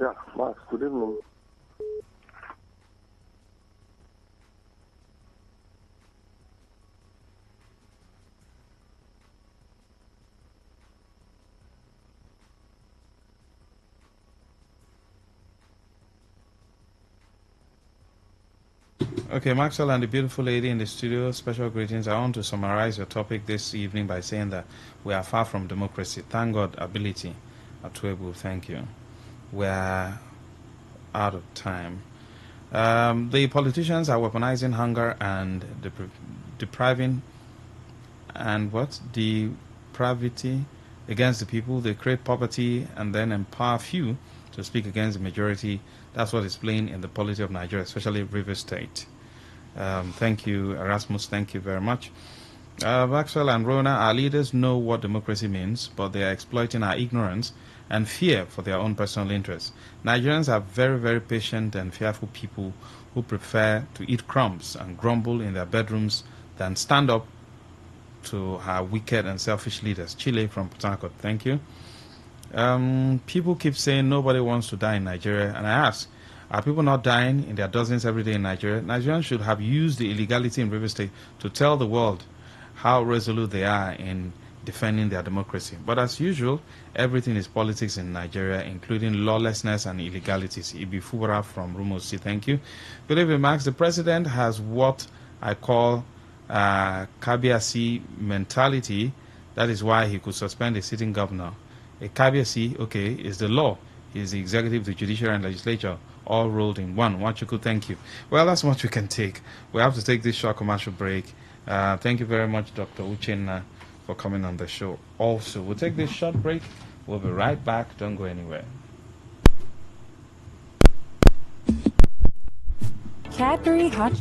Yeah, Max, good evening. Okay, Maxwell and the beautiful lady in the studio, special greetings. I want to summarize your topic this evening by saying that we are far from democracy. Thank God, ability. Atuebu, thank you. We are out of time. The politicians are weaponizing hunger and depriving and what? Depravity against the people. They create poverty and then empower few to speak against the majority. That's what is playing in the polity of Nigeria, especially Rivers State. Thank you, Erasmus. Thank you very much. Maxwell and Rona, our leaders know what democracy means, but they are exploiting our ignorance and fear for their own personal interests. Nigerians are very, very patient and fearful people who prefer to eat crumbs and grumble in their bedrooms than stand up to our wicked and selfish leaders. Chile from Port Harcourt, thank you. People keep saying nobody wants to die in Nigeria, and I ask, are people not dying in their dozens every day in Nigeria? Nigerians should have used the illegality in River State to tell the world how resolute they are in defending their democracy. But as usual, everything is politics in Nigeria, including lawlessness and illegalities. Ibi Fubara from Rumusi, thank you. Good evening, Max. The president has what I call Kabiasi mentality. That is why he could suspend a sitting governor. A Kabiasi, okay, is the law. He is the executive, the judiciary, and legislature, all rolled in one. Wachuku, thank you. Well, that's what we can take. We have to take this short commercial break. Thank you very much, Dr. Uchenna, for coming on the show. Also, we'll take this short break. We'll be right back. Don't go anywhere. Cadbury Hot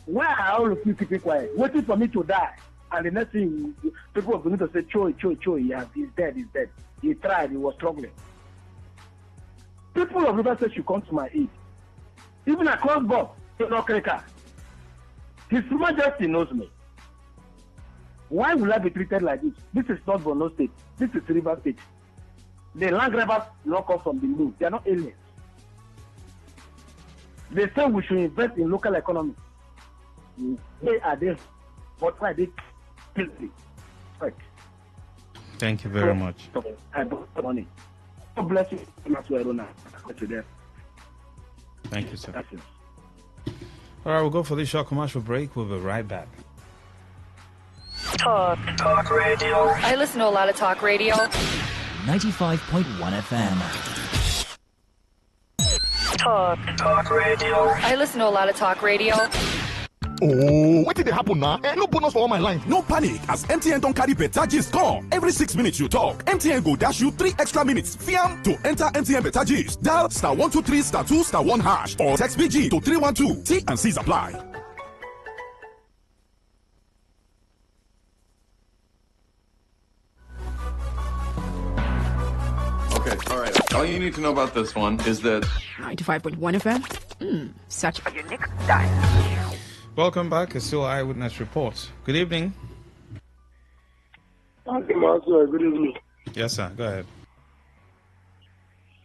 Why are all of you keeping quiet, waiting for me to die? And the next thing, people are going to say, Choi, he's dead. He tried, he was struggling. People of River State should come to my aid. Even across board, in Okreka. His Majesty knows me. Why will I be treated like this? This is not Borno State. This is River State. The land grabbers do not come from the moon. They are not aliens. They say we should invest in local economy. They are there. But why they kill it? Right. Thank you very much. I brought the money. God bless you. Thank you, sir. All right, we'll go for this short commercial break. We'll be right back. Talk radio. I listen to a lot of talk radio. 95.1 FM. Talk radio. I listen to a lot of talk radio. Oh, what did they happen now? No bonus for all my lines. No panic, as MTN don't carry better gist come. Every 6 minutes you talk, MTN go dash you 3 extra minutes. Fiam to enter MTN better gist. Dial *123*2*1# or text BG to 312. T and C's apply. Okay, all right. All you need to know about this one is that 95.1 FM. Such a unique style. Welcome back. It's still Eyewitness Report. Good evening. Thank you, Master. Good evening. Yes, sir. Go ahead.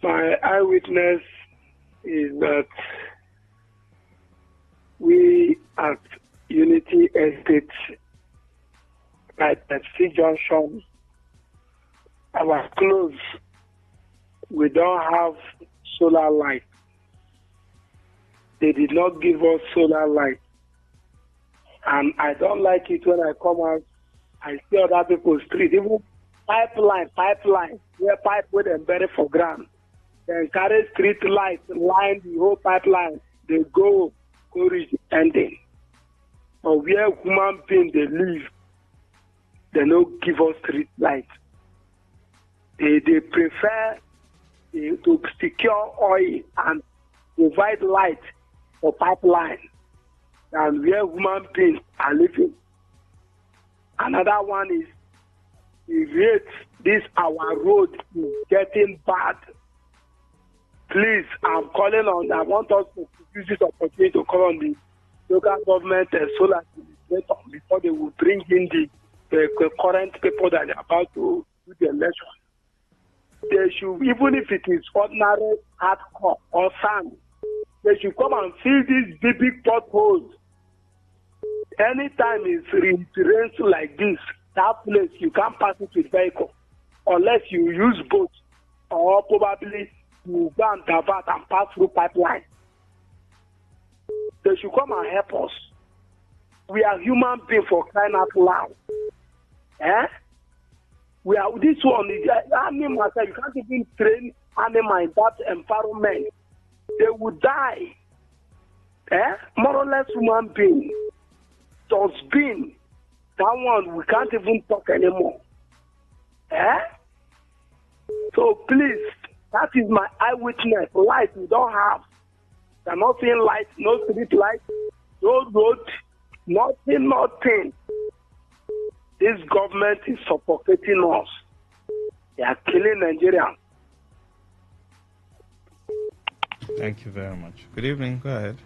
My eyewitness is that we at Unity Estate at C Junction, our close, we don't have solar light. They did not give us solar light. And I don't like it when I come out, I see other people's street, even pipeline, where pipe with them buried for ground. They carry street lights, line the whole pipeline. They go reach the ending. But where human beings they live, they don't give us street light. They prefer to secure oil and provide light for pipeline than where human beings are living. Another one is the rate this our road is getting bad. Please, I'm calling on, I want us to use this opportunity to call on the local government solar administrator before they will bring in the current people that are about to do the election. They should, even if it is ordinary hardcore or sand, they should come and fill these big potholes. Anytime it rains like this, that place you can't pass it with vehicle unless you use boat or probably you go and divert and pass through pipeline. They should come and help us. We are human beings, for crying out loud. We are this one is animals. You can't even train animal in that environment. They will die. More or less human being. Dustbin. That one we can't even talk anymore. So please, that is my eyewitness. Light we don't have. They're not seeing light, no street light, no road, nothing. This government is suffocating us. They are killing Nigerians. Thank you very much. Good evening. Go ahead.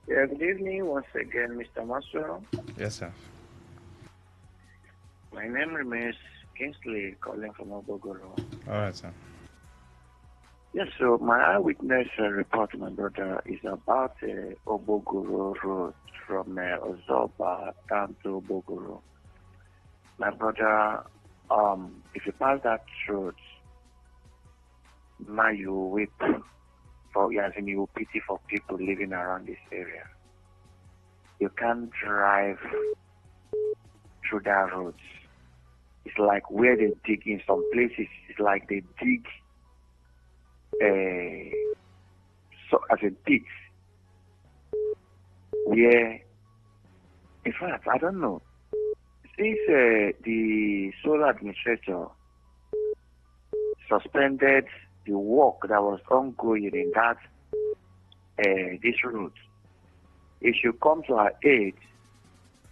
Yeah, good evening once again, Mr. Maswell. Yes, sir. My name remains Kingsley, calling from Obogoro. All right, sir. Yes, so my eyewitness report, my brother, is about Obogoro Road from Ozoba down to Obogoro. My brother, if you pass that road, now you weep for, yes, and you pity for people living around this area. You can't drive through that road. It's like where they dig in some places. It's like they dig so as a pit where, in fact, I don't know. Since the solar administrator suspended the work that was ongoing in that this road, it should come to our aid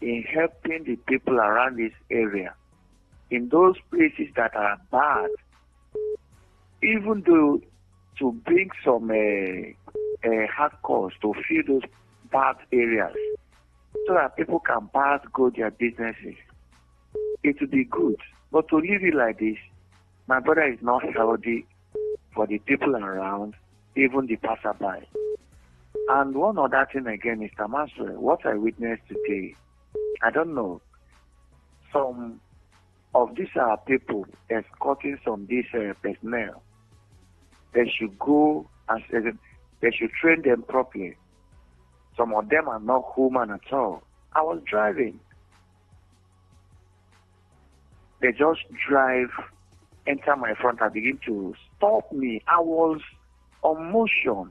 in helping the people around this area. In those places that are bad, even though to bring some hardcores to fill those bad areas so that people can pass, go their businesses, it will be good. But to leave it like this, my brother, is not healthy for the people around, even the passerby. And one other thing again, Mr. Maxwell, what I witnessed today, I don't know, some of these people escorting some of these personnel, they should go and they should train them properly. Some of them are not human at all. I was driving. They just drive, enter my front and begin to stop me. I was on motion.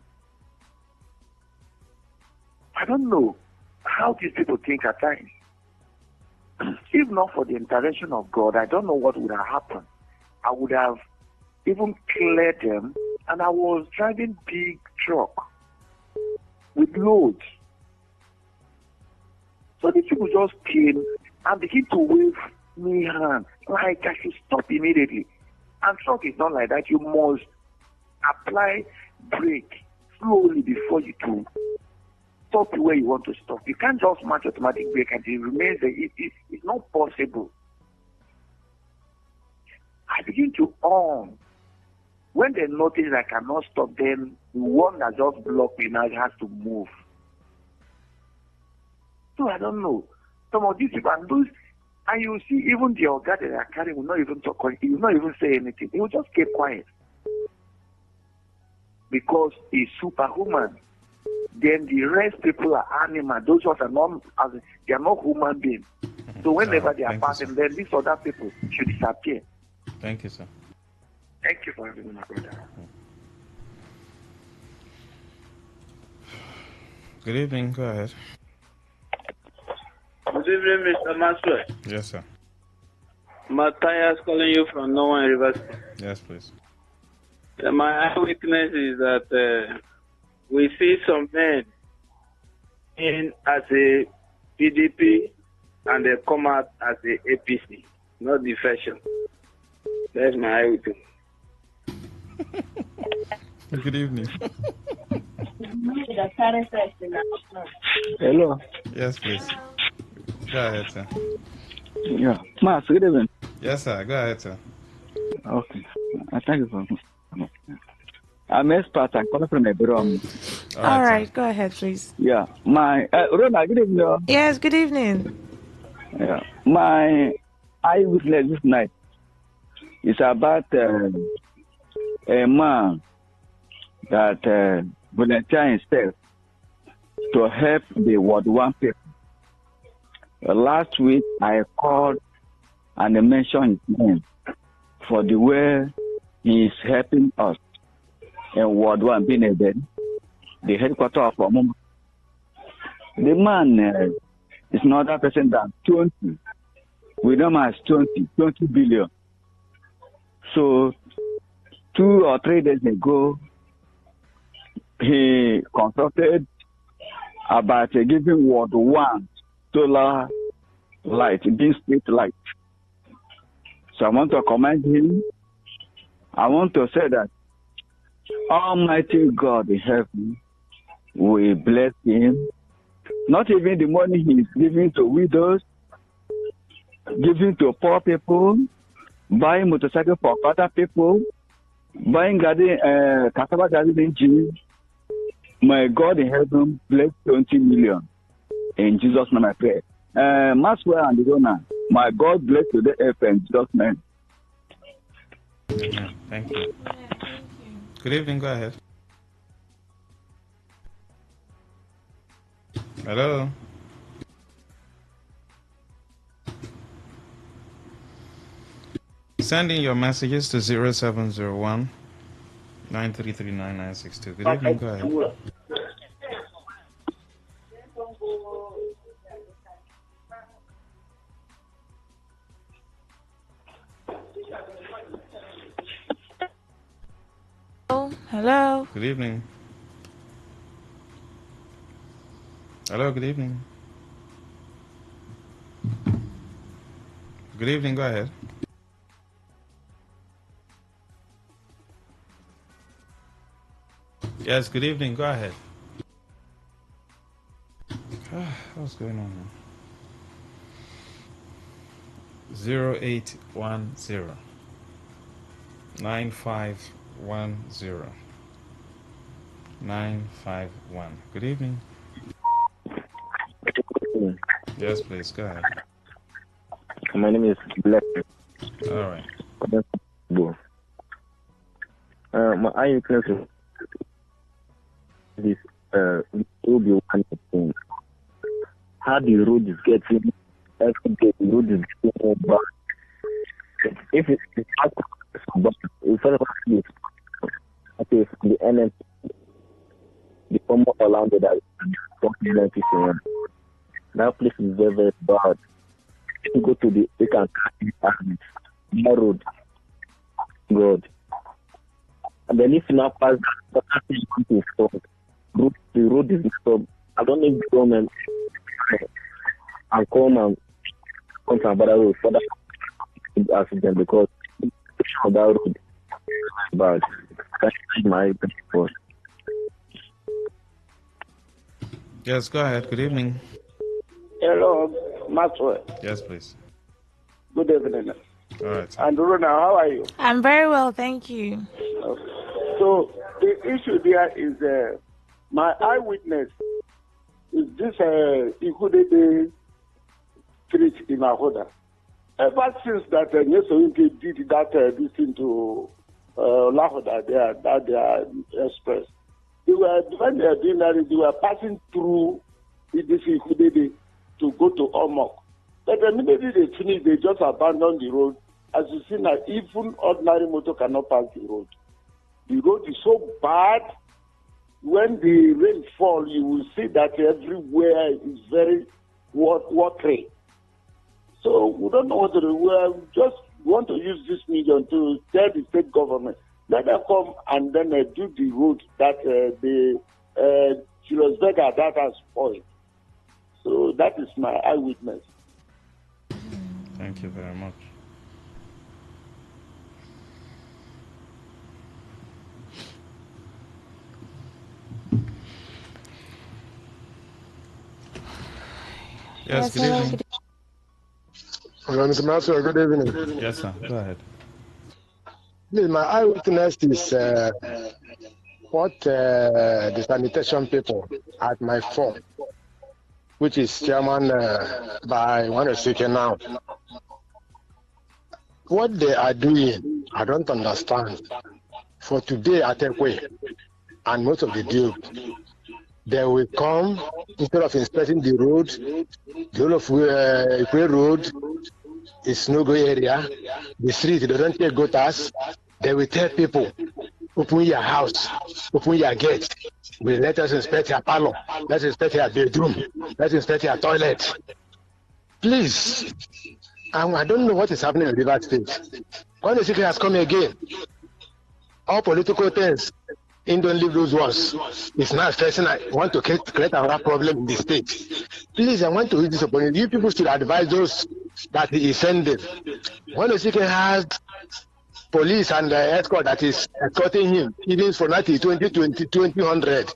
I don't know how these people think at times. If not for the intervention of God, I don't know what would have happened. I would have even cleared them, and I was driving big truck with loads. So these people just came and begin to wave me hand like I should stop immediately. And truck is not like that. You must apply brake slowly before you do stop where you want to stop. You can't just match automatic brake and it remains there. It's not possible. I begin to on. When they notice I cannot stop them, the one that just blocked me now has to move. So I don't know. Some of these people, and you see even the organ that they are carrying will not even talk, he will not even say anything. He will just keep quiet. Because he's superhuman. Then the rest people are animal. Those ones are not, they are not human beings. So whenever they are passing, then these other people should disappear. Thank you, sir. Thank you for having me, my brother. Good evening. Go ahead. Good evening, Mr. Maxwell. Yes, sir. Matthias calling you from Northern University. Yes, please. My eyewitness is that we see some men in as a PDP and they come out as a APC, not the fashion. That's my eyewitness. Good evening. Hello. Yes, please. Go ahead, sir. Yeah. Mas, good evening. Yes, sir. Go ahead, sir. Okay. Thank you for I'm expert. I'm calling from Ebron. All right. Go ahead, please. Yeah. My Rona, good evening. Yes, good evening. Yeah. My eyewitness this night is about a man that volunteered himself to help the World One people. Last week, I called and I mentioned his name for the way he is helping us in World One, being the headquarters of Omum. The man is not a person than 20. We know as 20 billion. So 2 or 3 days ago, he consulted about giving World One solar light, being street light. So I want to commend him. I want to say that Almighty God in heaven will bless him. Not even the money he is giving to widows, giving to poor people, buying motorcycle for other people, buying cassava garden engine. My God in heaven bless 20 million. In Jesus' name I pray. Maxwell and Rona, my God bless Today FM in Jesus' name. Amen. Thank you. Good evening. Go ahead. Hello. Send in your messages to 0701 9339962. Good evening. Go ahead. Hello. Good evening. Hello, good evening. Good evening, go ahead. Yes, good evening, go ahead. What's going on here? 0810 9510 951. Good evening. Yes, please, go ahead. My name is Black. All right. My eyewitness is will be one thing. How the road is getting every day, the road is getting more bad. If it's not so bad, it's all about the NM, the former Orlando that that place is very, very bad. If you go to the road, God. And then if you now pass that, the road is stopped. I don't need government and come and come to another road for that accident because that road is bad. That's my report. Yes, go ahead. Good evening. Hello, Maxwell. Yes, please. Good evening. All right. And Rona, how are you? I'm very well, thank you. So the issue there is my eyewitness is this Ikudede street in Ahoda. Ever since that Nyesoyinke did that this thing to Lahoda there, that their express, when they were doing that, they were passing through this Ikudede to go to Omok. But immediately they finished, they just abandoned the road. As you see now, even ordinary motor cannot pass the road. The road is so bad. When the rain falls, you will see that everywhere is very watery. So we don't know what to do. We just want to use this medium to tell the state government, let them come and then do the road that the Julius Berger that has spoiled. So that is my eyewitness. Thank you very much. Yes, good evening. Mr. Maxwell, good evening. Yes, sir. Go ahead. Please, my eyewitness is what the sanitation people at my phone, which is chairman by one of speaking now. What they are doing, I don't understand. For today at Ekwe and most of the deal, they will come instead of inspecting the road, the whole of Ekwe road is no go area. The street, they don't take gutters. They will tell people, open your house, open your gate. We let us inspect your parlor, let's inspect your bedroom, let's inspect your toilet. Please, I don't know what is happening in River State. When the city has come again, all political things, don't leave those ones. It's not stressing. I want to create another problem in the state. Please, I want to use this opportunity. You people should advise those that he is sending. When the city has police and escort that is escorting him, even for 2000.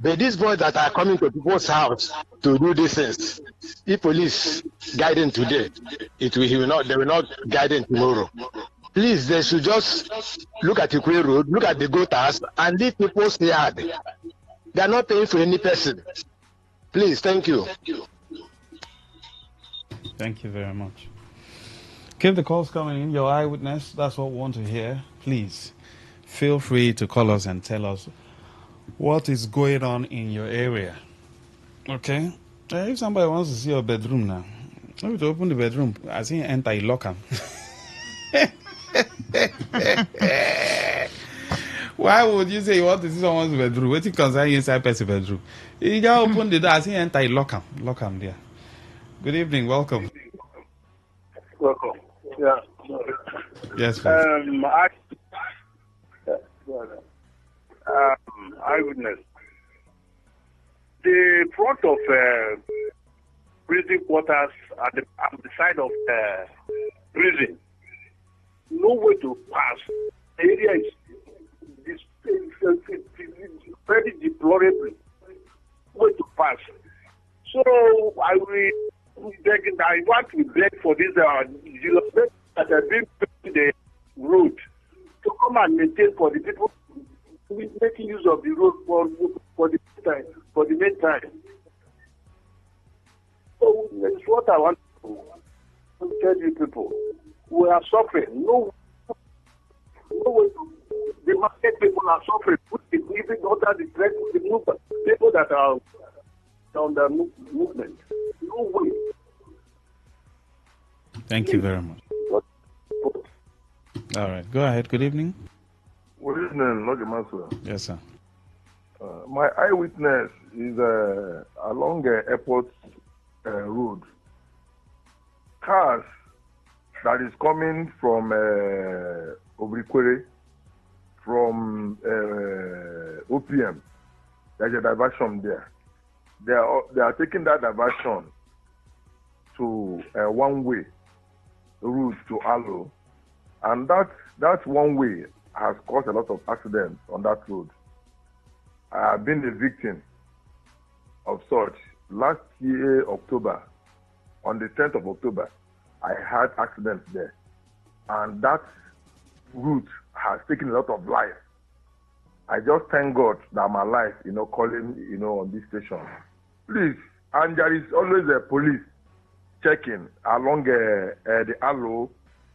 But these boys that are coming to people's house to do these things, if police guide them today, they will not guide them tomorrow. Please, they should just look at the Queen Road, look at the gutters, and leave people's yard. They are not paying for any person. Please, thank you. Thank you very much. Keep the calls coming in. Your eyewitness, that's what we want to hear. Please, feel free to call us and tell us what is going on in your area. Okay? If somebody wants to see your bedroom now, maybe to open the bedroom, I see enter a locker. Why would you say you want to see someone's bedroom? What concern you inside person's bedroom? You just open the door, I see enter a locker. Lock them there. Good evening, welcome. Welcome. Yeah. Yes, please. Eyewitness. the front of prison quarters at the side of prison, no way to pass. The area is very deplorable way to pass. So I want to beg for this that have been the road to come and maintain for the people making use of the road for the meantime. So that's what I want to tell you people. We are suffering. No way to, the market people are suffering. Even under the threat of the movement, people that are on the movement. No way. Thank you very much. All right, go ahead. Good evening. Good evening, Lord Master. Yes, sir. My eyewitness is along the airport road. Cars that is coming from Obrikwere, from OPM. There's a diversion there. They are taking that diversion to a one-way route to Alo, and that one way has caused a lot of accidents on that road. I have been a victim of such. Last year, October, on the 10th of October, I had accidents there, and that route has taken a lot of life. I just thank God that I'm alive, calling, on this station. Please, and there is always a police checking along the Alo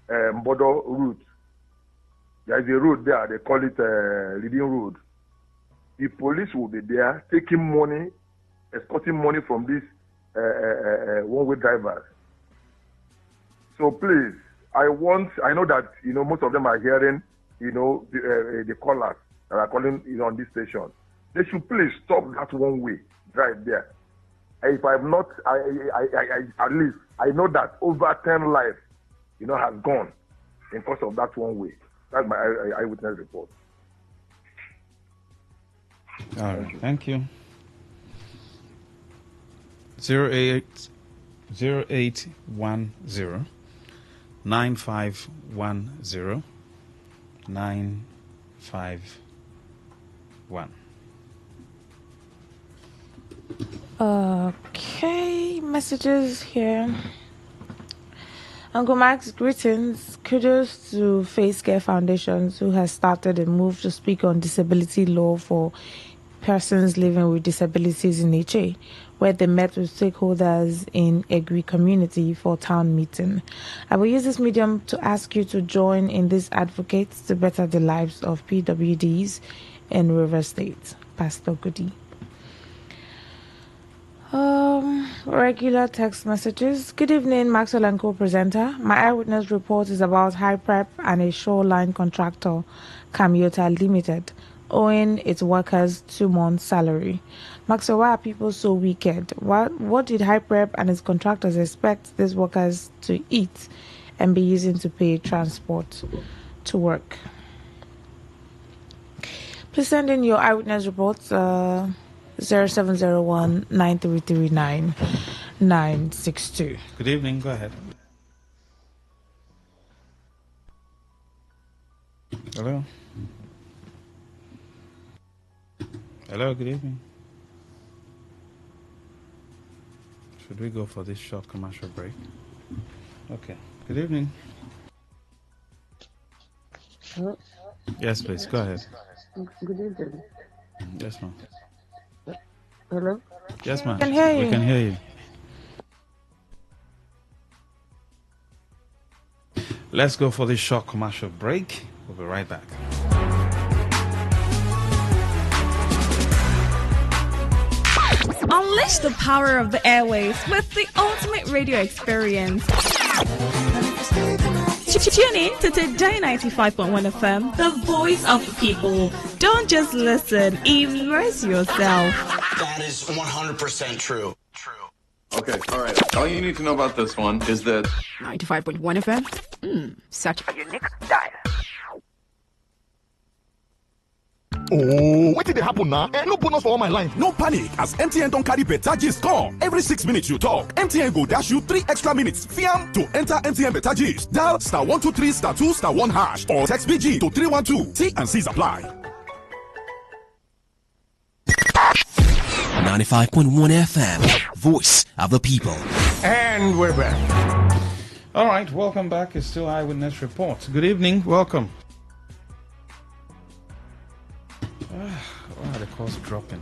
Mbodo route. There is a road there, they call it Leading Road. The police will be there taking money, escorting money from these one-way drivers. So please, I know that, most of them are hearing, the callers that are calling, on this station. They should please stop that one-way drive there. If I'm not, at least, I know that over 10 lives, has gone in cause of that one way. That's my eyewitness report. All right, thank you. 0810 9510 951. Okay, messages here. Uncle Max, greetings. Kudos to Face Care Foundations, who has started a move to speak on disability law for persons living with disabilities in HA, where they met with stakeholders in Agri community for town meeting. I will use this medium to ask you to join in these advocates to better the lives of PWDs in River State. Pastor Goody. Regular text messages. Good evening, Maxwell and co-presenter. My eyewitness report is about High Prep and a shoreline contractor, Camiota Limited, owing its workers 2 months' salary. Maxwell, why are people so wicked? What did High Prep and its contractors expect these workers to eat and be using to pay transport to work? Please send in your eyewitness reports. 0701 9339 962. Good evening, go ahead. Hello. Hello, good evening. Should we go for this short commercial break? Okay. Good evening. Hello? Yes, please, go ahead. Good evening. Yes, ma'am. Hello? Yes, ma'am. We can hear you. We can hear you. Let's go for this short commercial break. We'll be right back. Unleash the power of the airwaves with the ultimate radio experience. Tune in to Today 95.1 FM, the voice of the people. Don't just listen, immerse yourself. That is 100% true. Okay, all right. All you need to know about this one is that 95.1 FM? Such a unique style. Oh, what did they happen now? No bonus for all my line. No panic, as MTN don't carry better gist come. Every 6 minutes you talk, MTN go dash you 3 extra minutes. Fiam to enter MTN better gist. Dial *123 *2 *1 hash or text BG to 312. T and C's apply. 95.1 FM, voice of the people. And we're back. All right, welcome back. It's still Eyewitness Report. Good evening, welcome. Why are the calls dropping?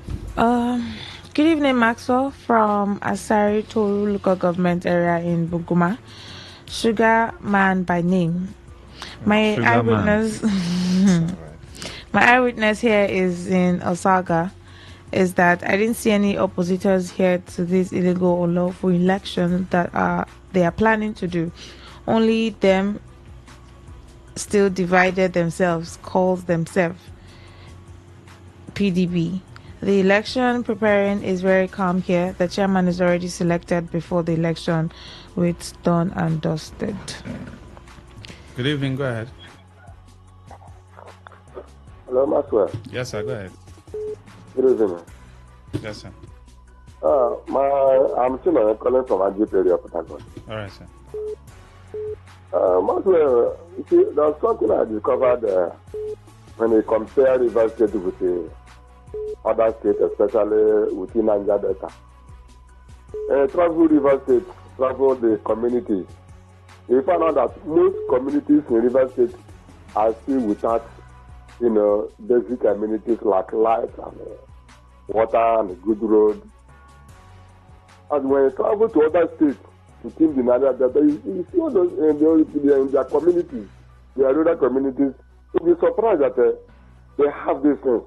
Good evening, Maxwell from Asari Toru local government area in Buguma. Sugar Man by name. My Sugar eyewitness, my eyewitness here is in Osaga. Is that I didn't see any oppositors here to this illegal or lawful election that they are planning to do. Only them still divided themselves, called themselves PDB. The election preparing is very calm here. The chairman is already selected before the election with done and dusted. Good evening, go ahead. Hello, Maxwell. Yes, sir, go ahead. Good evening. Yes, sir. I'm Simon calling from Ajip area of Port Harcourt. All right, sir. Maxwell, you see, there's something I discovered when you compare River State with the other states, especially within Niger Delta. Travel River State, travel the communities. You find out that most communities in River State are still without, basic amenities like light and water and a good road. And when you travel to other states within the Niger Delta, you see all those in their communities, their rural communities, you'll be surprised that they have these things.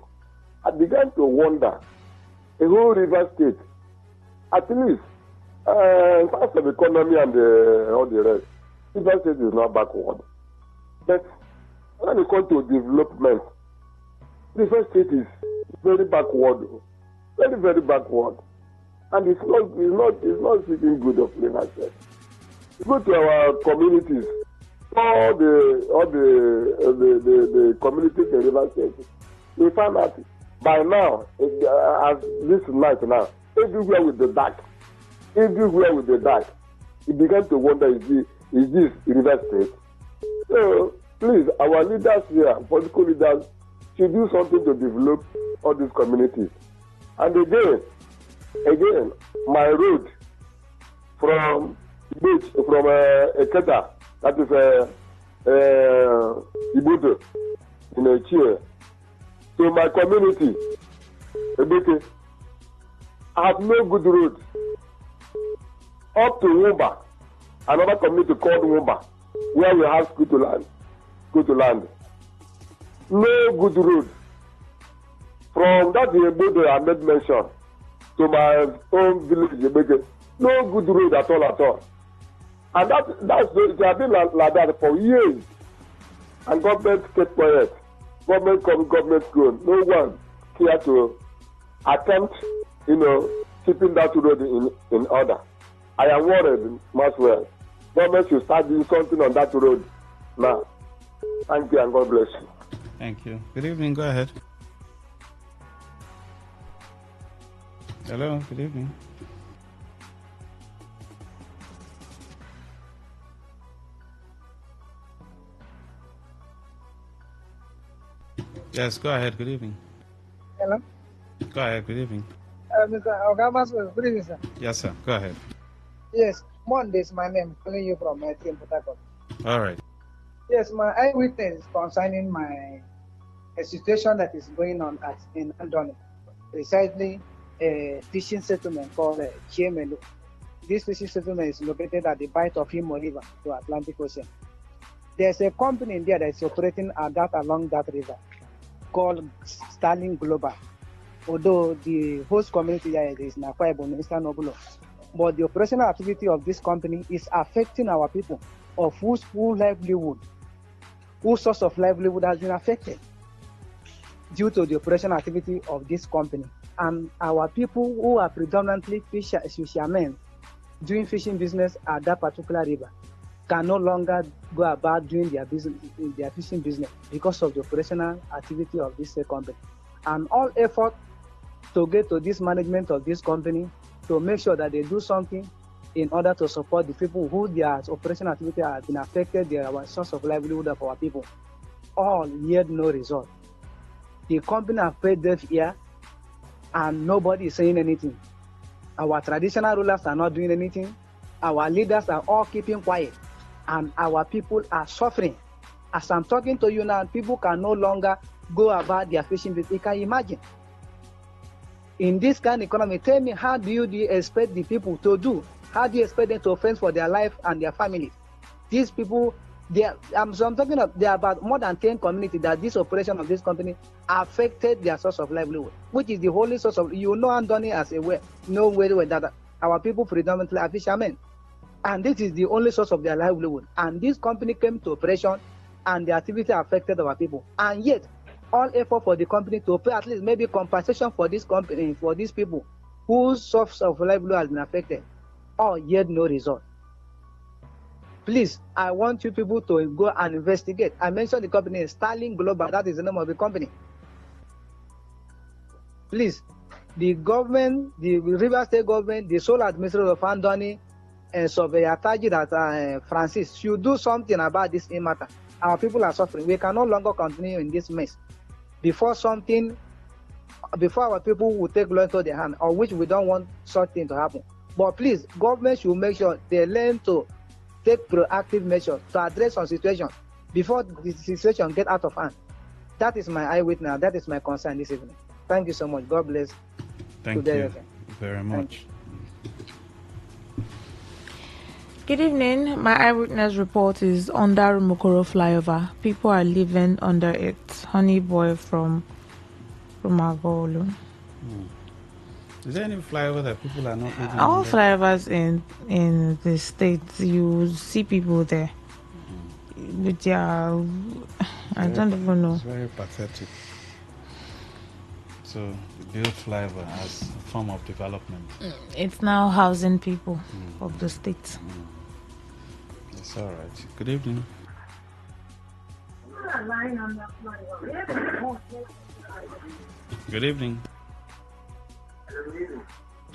I began to wonder, the whole River State, at least, in terms of economy and all the rest, River State is not backward. But when it comes to development, River State is very backward, very, very backward. And it's not sitting good of River State. Go to our communities, all the communities in River State, we find out by now, as this night now, everywhere with the dark, you begin to wonder, is this River State? So, please, our leaders here, political leaders, should do something to develop all these communities. And again, my road from Eketa, that is Ibudo, in Echie, to my community, Ebeke, I have no good road. Up to Wumba, another community called Wumba, where we have school to land. No good road. From that Ebodo I made mention to my own village, Ebeke, no good road at all. And that's it has been like that for years. And government kept quiet. Government go. No one care to attempt, keeping that road in order. I am worried, Maxwell. Government should start doing something on that road now. Thank you and God bless you. Thank you. Good evening, go ahead. Hello, good evening. Yes, go ahead, good evening. Hello? Go ahead, good evening. Mr. Ogamas, good evening, sir. Yes, sir, go ahead. Yes, Monday is my name, calling you from my team, Port Harcourt. All right. Yes, my eyewitness concerning a situation that is going on in Andoni, precisely a fishing settlement called Chiemelu. This fishing settlement is located at the bite of Imo River to Atlantic Ocean. There's a company in there that is operating along that river called Starling Global. Although the host community there is Nakwa Ibom, Eastern Obulo. But the operational activity of this company is affecting our people, of whose source of livelihood has been affected due to the operational activity of this company. And our people who are predominantly fishermen doing fishing business at that particular river can no longer go about doing their fishing business because of the operational activity of this company. And all effort to get to this management of this company to make sure that they do something in order to support the people who their operation activity has been affected, their source of livelihood of our people. All yet no result. The company have paid deaf ear and nobody is saying anything. Our traditional rulers are not doing anything. Our leaders are all keeping quiet and our people are suffering. As I'm talking to you now, people can no longer go about their fishing business. You can imagine. In this kind of economy, tell me, how do you expect the people to do? How do you expect them to fend for their life and their families? These people, I'm talking about, there are about more than 10 communities that this operation of this company affected their source of livelihood, which is the only source of, Andoni as a way, no way that our people predominantly are fishermen. And this is the only source of their livelihood. And this company came to operation and the activity affected our people. And yet, all effort for the company to pay at least maybe compensation for this company, for these people whose source of livelihood has been affected, all yet no result. Please, I want you people to go and investigate. I mentioned the company, Starling Global, that is the name of the company. Please, the government, the River State government, the sole administrator of Andoni, and Surveyor Taji, that Francis, should do something about this matter. Our people are suffering. We can no longer continue in this mess. Before our people will take law into their hand, or which we don't want such thing to happen. But please, government should make sure they learn to take proactive measures to address some situations before the situation get out of hand. That is my eyewitness. That is my concern this evening. Thank you so much. God bless. Thank you very much. Good evening. My eyewitness report is under Mokoro flyover. People are living under it. Honey boy from Agolo. Is there any flyover that people are not living All under? flyovers in the states, you see people there with their, I don't even know. It's very pathetic. So build flyover as a form of development. It's now housing people of the state. It's all right. Good evening. Good evening.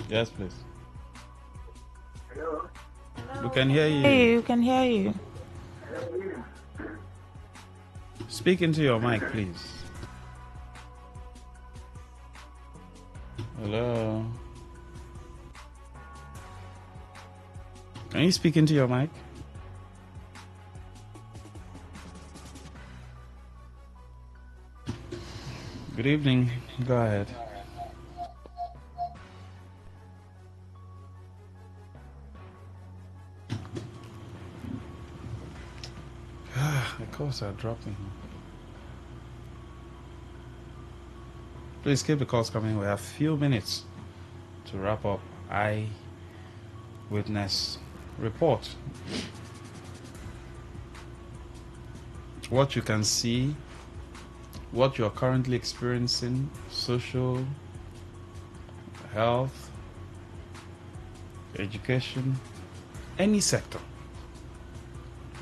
Yes, please. Hello. We can hear you. Hey, we can hear you. Speak into your mic, please. Hello. Can you speak into your mic? Good evening. Go ahead. The calls are dropping. Please keep the calls coming. We have a few minutes to wrap up Eyewitness Report. What you can see, what you are currently experiencing, social, health, education, any sector.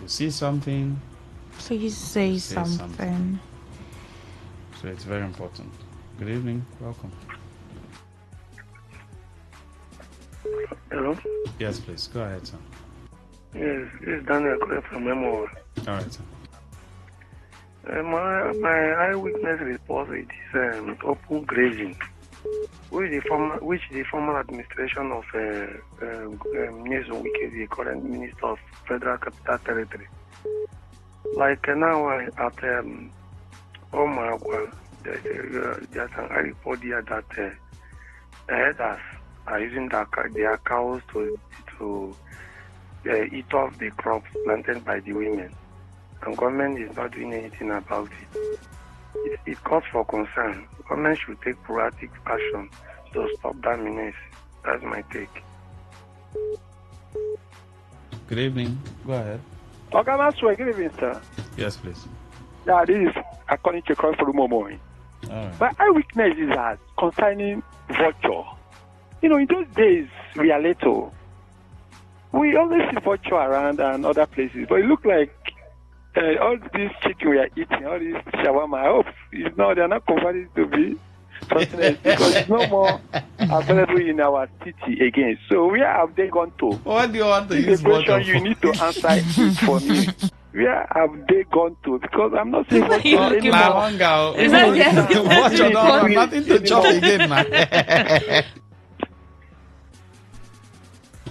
You see something, please say something. So it's very important. Good evening. Welcome. Hello? Yes, please. Go ahead, sir. Yes, this is Daniel calling from Memo. All right, sir. My eyewitness report is open grazing, which the former administration of Nyesom Wike, the current Minister of Federal Capital Territory. Like now at Omagwa, there's an report here that herders are using their cows to eat off the crops planted by the women. And government is not doing anything about it. It calls for concern. Government should take proactive action to stop that menace. That's my take. Good evening. Go ahead. Okay, Maswell, good evening, sir. Yes, please. Yeah, this is according to call for Momo. But eyewitness is that concerning vulture. In those days, we are little. We always see vulture around and other places, but it looked like all this chicken we are eating, all this shawarma, I hope they're not converted to be something else because it's no more available in our city again. So where have they gone to? What do you want to This use is a question water you for? need to answer it for me. Where have they gone to? Because I'm not seeing what Nah, anymore. hunger. Is that Watch your door. Nothing to chop again, man.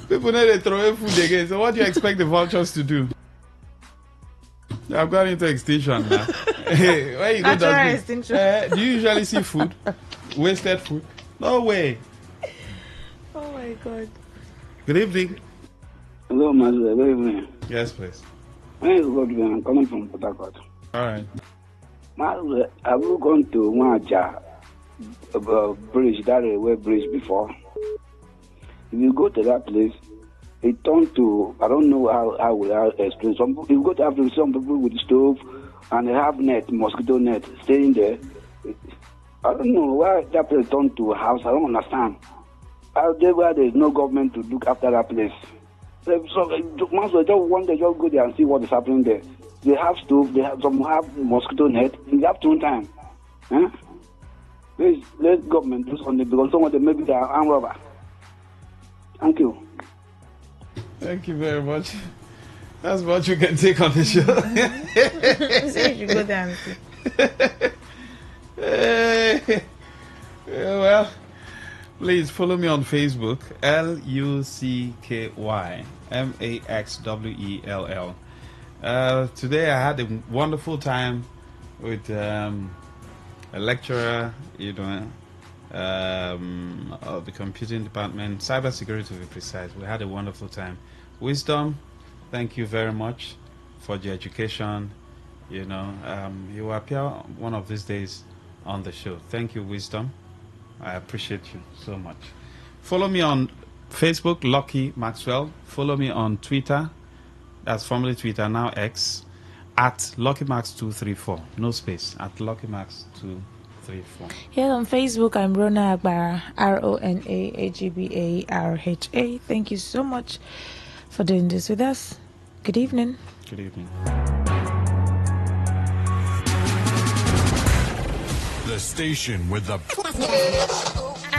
People need to throw away food again. So what do you expect the vultures to do? I've gone into extinction now. Hey, where you go, Natural dustbin? extinction. Do you usually see food? Wasted food? No way. Oh my God. Good evening. Hello, Master. Good evening. Yes, please. My name is Godwin. I'm coming from Port Harcourt. All right. Master, have you gone to Waja bridge, that railway bridge before? If you go to that place, it turned to, I don't know how will I explain. If you go to Africa, some people with stove and they have mosquito net, staying there. I don't know why that place turned to a house. I don't understand. Out there where there's no government to look after that place. So once they just want to just go there and see what is happening there. They have stove, some have mosquito net in the afternoon time. Huh? Please let government do something because some of them maybe they are armed robber. Thank you. Thank you very much. That's what you can take on the show. Say you go down. Well, please follow me on Facebook, LUCKYMAXWELL. Today I had a wonderful time with a lecturer, of the computing department, cybersecurity to be precise. We had a wonderful time. Wisdom, thank you very much for the education. You will appear one of these days on the show. Thank you, Wisdom. I appreciate you so much. Follow me on Facebook, Lucky Maxwell. Follow me on Twitter, that's formerly Twitter, now X, at LuckyMax234. No space, at LuckyMax234. Here on Facebook, I'm Rona Agbara, RonaAGBARHA. Thank you so much for doing this with us. Good evening. Good evening. The station with the...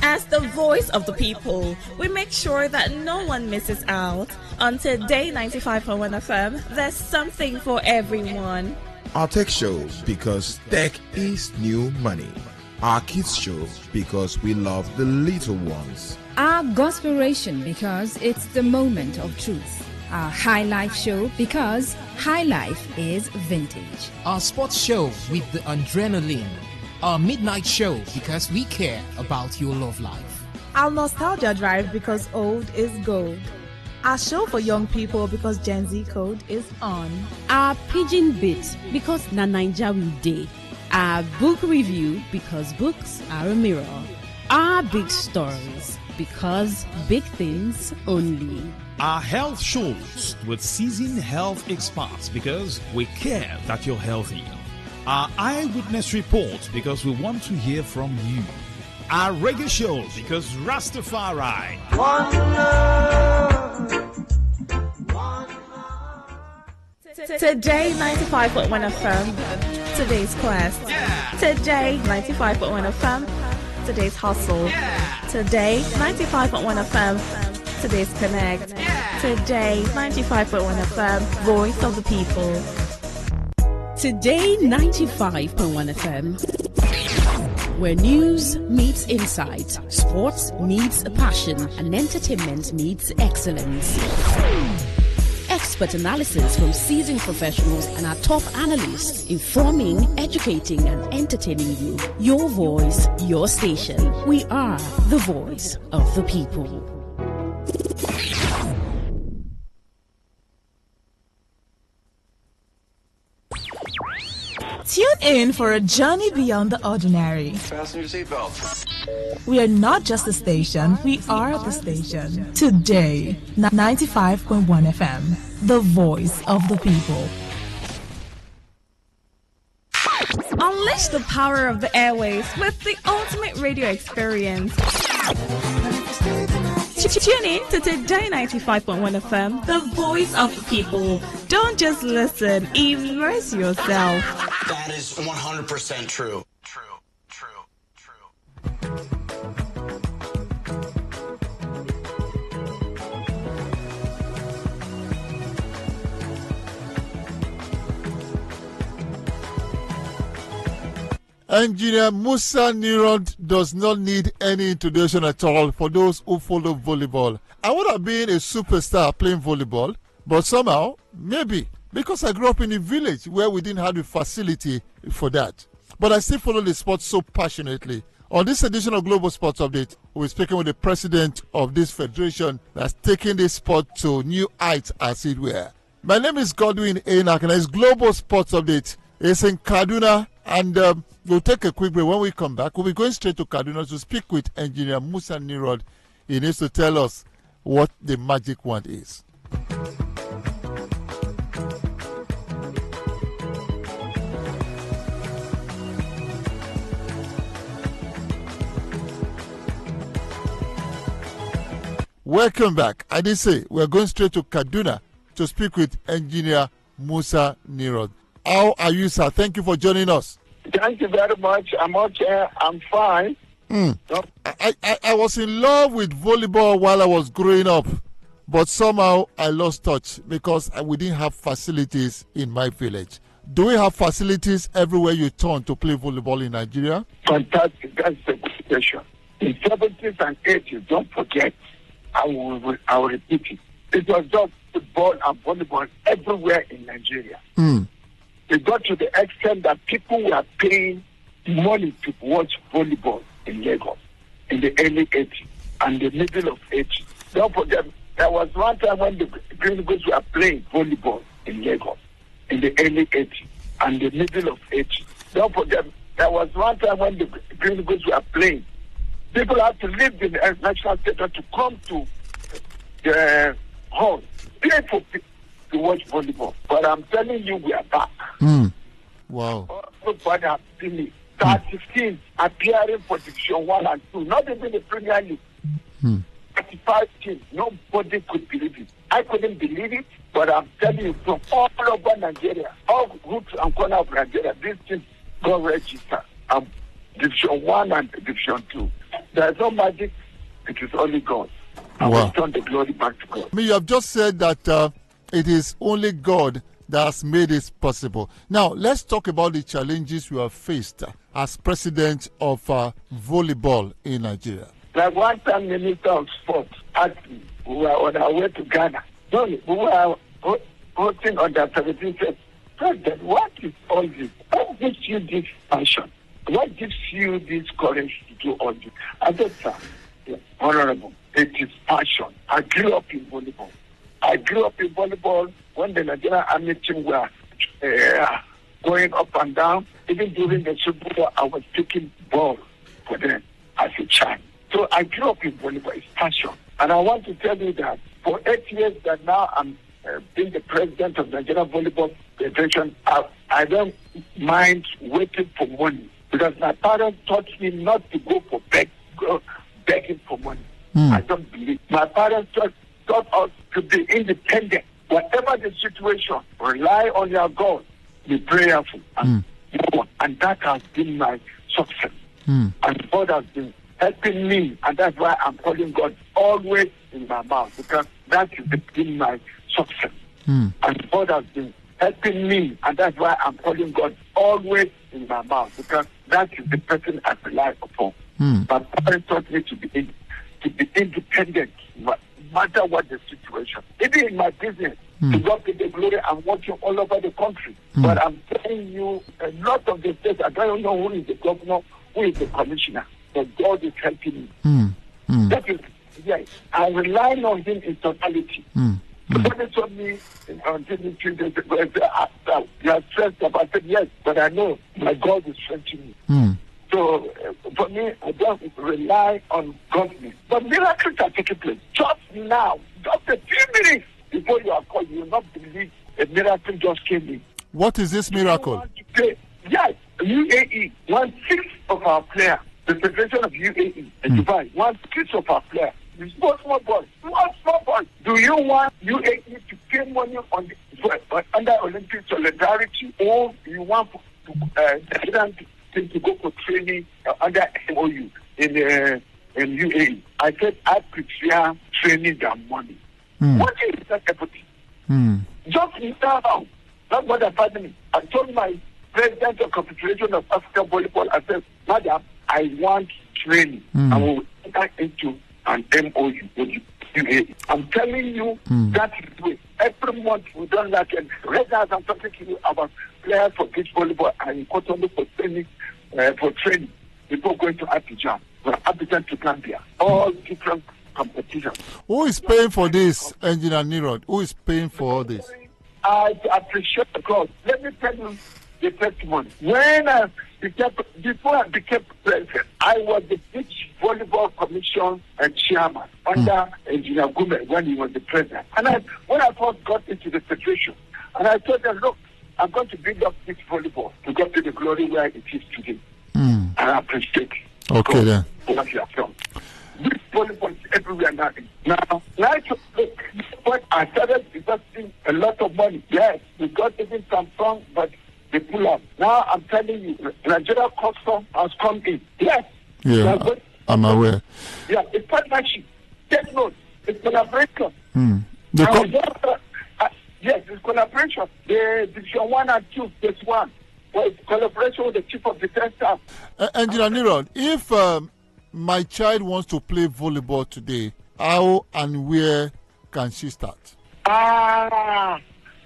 As the voice of the people, we make sure that no one misses out. On Today 95.1 FM, there's something for everyone. Our tech show, because tech is new money. Our kids show, because we love the little ones. Our Gospiration, because it's the moment of truth. Our High Life show, because high life is vintage. Our sports show with the adrenaline. Our midnight show, because we care about your love life. Our Nostalgia Drive, because old is gold. Our show for young people, because Gen Z code is on. Our Pidgin Bit, because na Naija we dey. Our book review, because books are a mirror. Our big stories, because big things only. Our health shows with seasoned health experts, because we care that you're healthy. Our eyewitness report, because we want to hear from you. Our reggae show, because Rastafari. One Today 95.1 FM, today's quest. Today 95.1 FM, today's hustle. Today 95.1 FM, today's connect. Today 95.1 FM, voice of the people. Today 95.1 FM, where news meets insight, sports meets passion, and entertainment meets excellence. Expert analysis from seasoned professionals and our top analysts, informing, educating, and entertaining you. Your voice, your station. We are the voice of the people. Tune in for a journey beyond the ordinary. Fasten your seatbelts. We are not just a station, we are the station. Today, 95.1 FM, the voice of the people. Unleash the power of the airwaves with the ultimate radio experience. Tune in to Today 95.1 FM, the voice of the people. Don't just listen, immerse yourself. That is 100% true. Engineer Musa Nirod does not need any introduction at all for those who follow volleyball. I would have been a superstar playing volleyball, but somehow, maybe, because I grew up in a village where we didn't have the facility for that. But I still follow the sport so passionately. On this edition of Global Sports Update, we're speaking with the president of this federation that's taking this sport to new heights, as it were. My name is Godwin Enak, and it's Global Sports Update. It's in Kaduna, and we'll take a quick break. When we come back, we'll be going straight to Kaduna to speak with Engineer Musa Nirod. He needs to tell us what the magic wand is. Welcome back. I did say we're going straight to Kaduna to speak with Engineer Musa Nirod. How are you, sir? Thank you for joining us. Thank you very much. I'm okay. I'm fine. I was in love with volleyball while I was growing up, but somehow I lost touch because we didn't have facilities in my village. Do we have facilities everywhere you turn to play volleyball in Nigeria? Fantastic. That's the good question. In 70s and 80s, don't forget, I will repeat it. It was just football and volleyball everywhere in Nigeria. It got to the extent that people were paying money to watch volleyball in Lagos in the early 80s and the middle of 80s. Don't forget, there was one time when the Green Eagles were playing volleyball in Lagos in the early 80s and the middle of 80s. Don't forget, there was one time when the Green Eagles were playing. People had to leave the national stadium to come to the hall, pay for to watch volleyball. But I'm telling you, we are back. Wow. Everybody has seen it. 30 teams appearing for Division 1 and 2, not even the Premier League. 35 teams. Nobody could believe it. I couldn't believe it, but I'm telling you, from all over Nigeria, all roots and corners of Nigeria, these teams got registered. Division 1 and Division 2. There's no magic. It is only God. And we turn the glory back to God. You have just said that it is only God that has made this possible. Now, let's talk about the challenges you have faced as president of volleyball in Nigeria. Like one time, Minister of Sports asked me, we were on our way to Ghana. We were hosting on the 17th. Said, President, what is all this? What gives you this passion? What gives you this courage to do all this? I said, sir, Honorable, it is passion. I grew up in volleyball. When the Nigerian Army team were going up and down. Even during the Super Bowl, I was taking ball for them as a child. So I grew up in volleyball. It's passion. And I want to tell you that for 8 years that now I'm being the president of the Nigerian Volleyball Federation, I don't mind waiting for money. Because my parents taught me not to go for begging for money. I don't believe. My parents taught us to be independent. Whatever the situation, rely on your God. Be prayerful. And that has been my success. And God has been helping me. And that's why I'm calling God always in my mouth. Because that has been my success. And God has been helping me. And that's why I'm calling God always in my mouth. Because that is the person I rely upon. My parents taught me to be independent, no matter what the situation. Even in my business, to God be the glory, I'm working all over the country. But I'm telling you, a lot of the states, I don't know who is the governor, who is the commissioner, but God is helping me. That is, yes, I'm relying on Him in totality. Somebody told me on TV 2 days ago, you are stressed up. I said, yes, but I know my God is strengthening me. So, for me, I don't rely on government. But miracles are taking place. Just now, just a few minutes before you are called, you will not believe a miracle just came in. What is this miracle? Yes, UAE, 1/6 of our players, the Federation of UAE, in Dubai, 1/6 of our players. Small boys. Do you want UAE to pay money on under Olympic solidarity, or you want to go for training under MOU in UAE? I said I prefer training than money. What is that equity? Just now, not more than 5 minutes, I told my President of Confederation of African Volleyball, I said, Madam, I want training. I will enter into an MOU with you. I'm telling you, that is the way. Every month we don't like it. Right now, I'm talking to you about players for beach volleyball and Kotonou for training before going to Abidjan, from Abidjan to Gambia. All different competitions. Who is paying for this, Engineer Nirod? Who is paying for all this? I appreciate the God. Let me tell you the testimony. Before I became president, I was the Beach Volleyball Commission chairman under Engineer Gume when he was the president. And when I first got into the federation, and I told them, look, I'm going to build up beach volleyball to get to the glory where it is today. And I appreciate okay, then. What you have done. Beach volleyball is everywhere now. Now, look, when I started investing a lot of money, yes, we got even some funds, but they pull up. Now I'm telling you, Nigeria Custom has come in. Yes. Yeah, I'm aware. Yeah, it's partnership. Take note. It's collaboration. Yes, it's collaboration. The Division 1 and 2, this one. Well, it's collaboration with the Chief of Defense Staff. Engineer Nirod, if my child wants to play volleyball today, how and where can she start?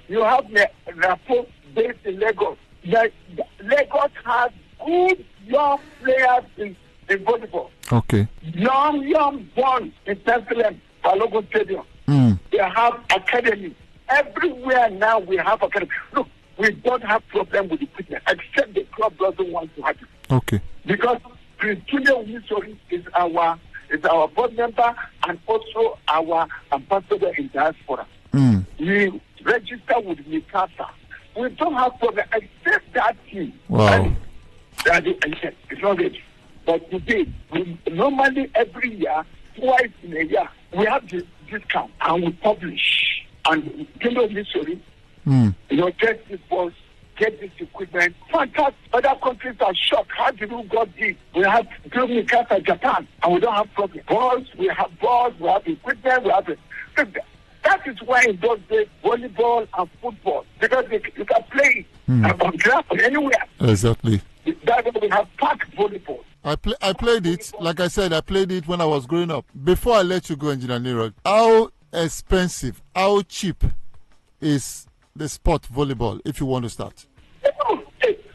You have Rapport based in Lagos. Lagos has good young players in volleyball. Okay. Young boys in Pennsylvania, Balogun Stadium. They have academy. Everywhere now we have academy. Look, we don't have problem with equipment, except the club doesn't want to have it. Okay. Because Prince Julian Missouri is our board member and also our ambassador in diaspora. We register with Mikasa. We don't have problem except that team. Wow. It's not ready. But today, normally every year, twice in a year, we have this discount and we publish. And Missouri, get this balls, get this equipment. Fantastic. Other countries are shocked. How did we got this? We have Mikasa, Japan, and we don't have problem. We have equipment, we have it. That is why in those days, volleyball and football, because you can play on ground anywhere. Exactly. That's why we have park volleyball. I played it, like I said, I played it when I was growing up. Before I let you go, Engineer Nirod, how expensive, how cheap is the sport volleyball if you want to start?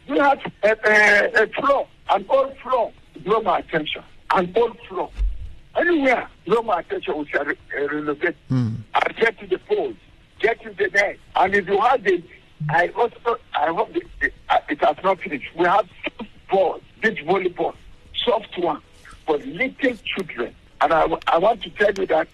We have a floor, an old floor, draw my attention, an old floor. Anywhere, draw my attention, we shall relocate. I get to the poles, get to the net. And if you have it, I hope it has not finished. We have soft balls, beach volleyball, soft one for little children. And I want to tell you that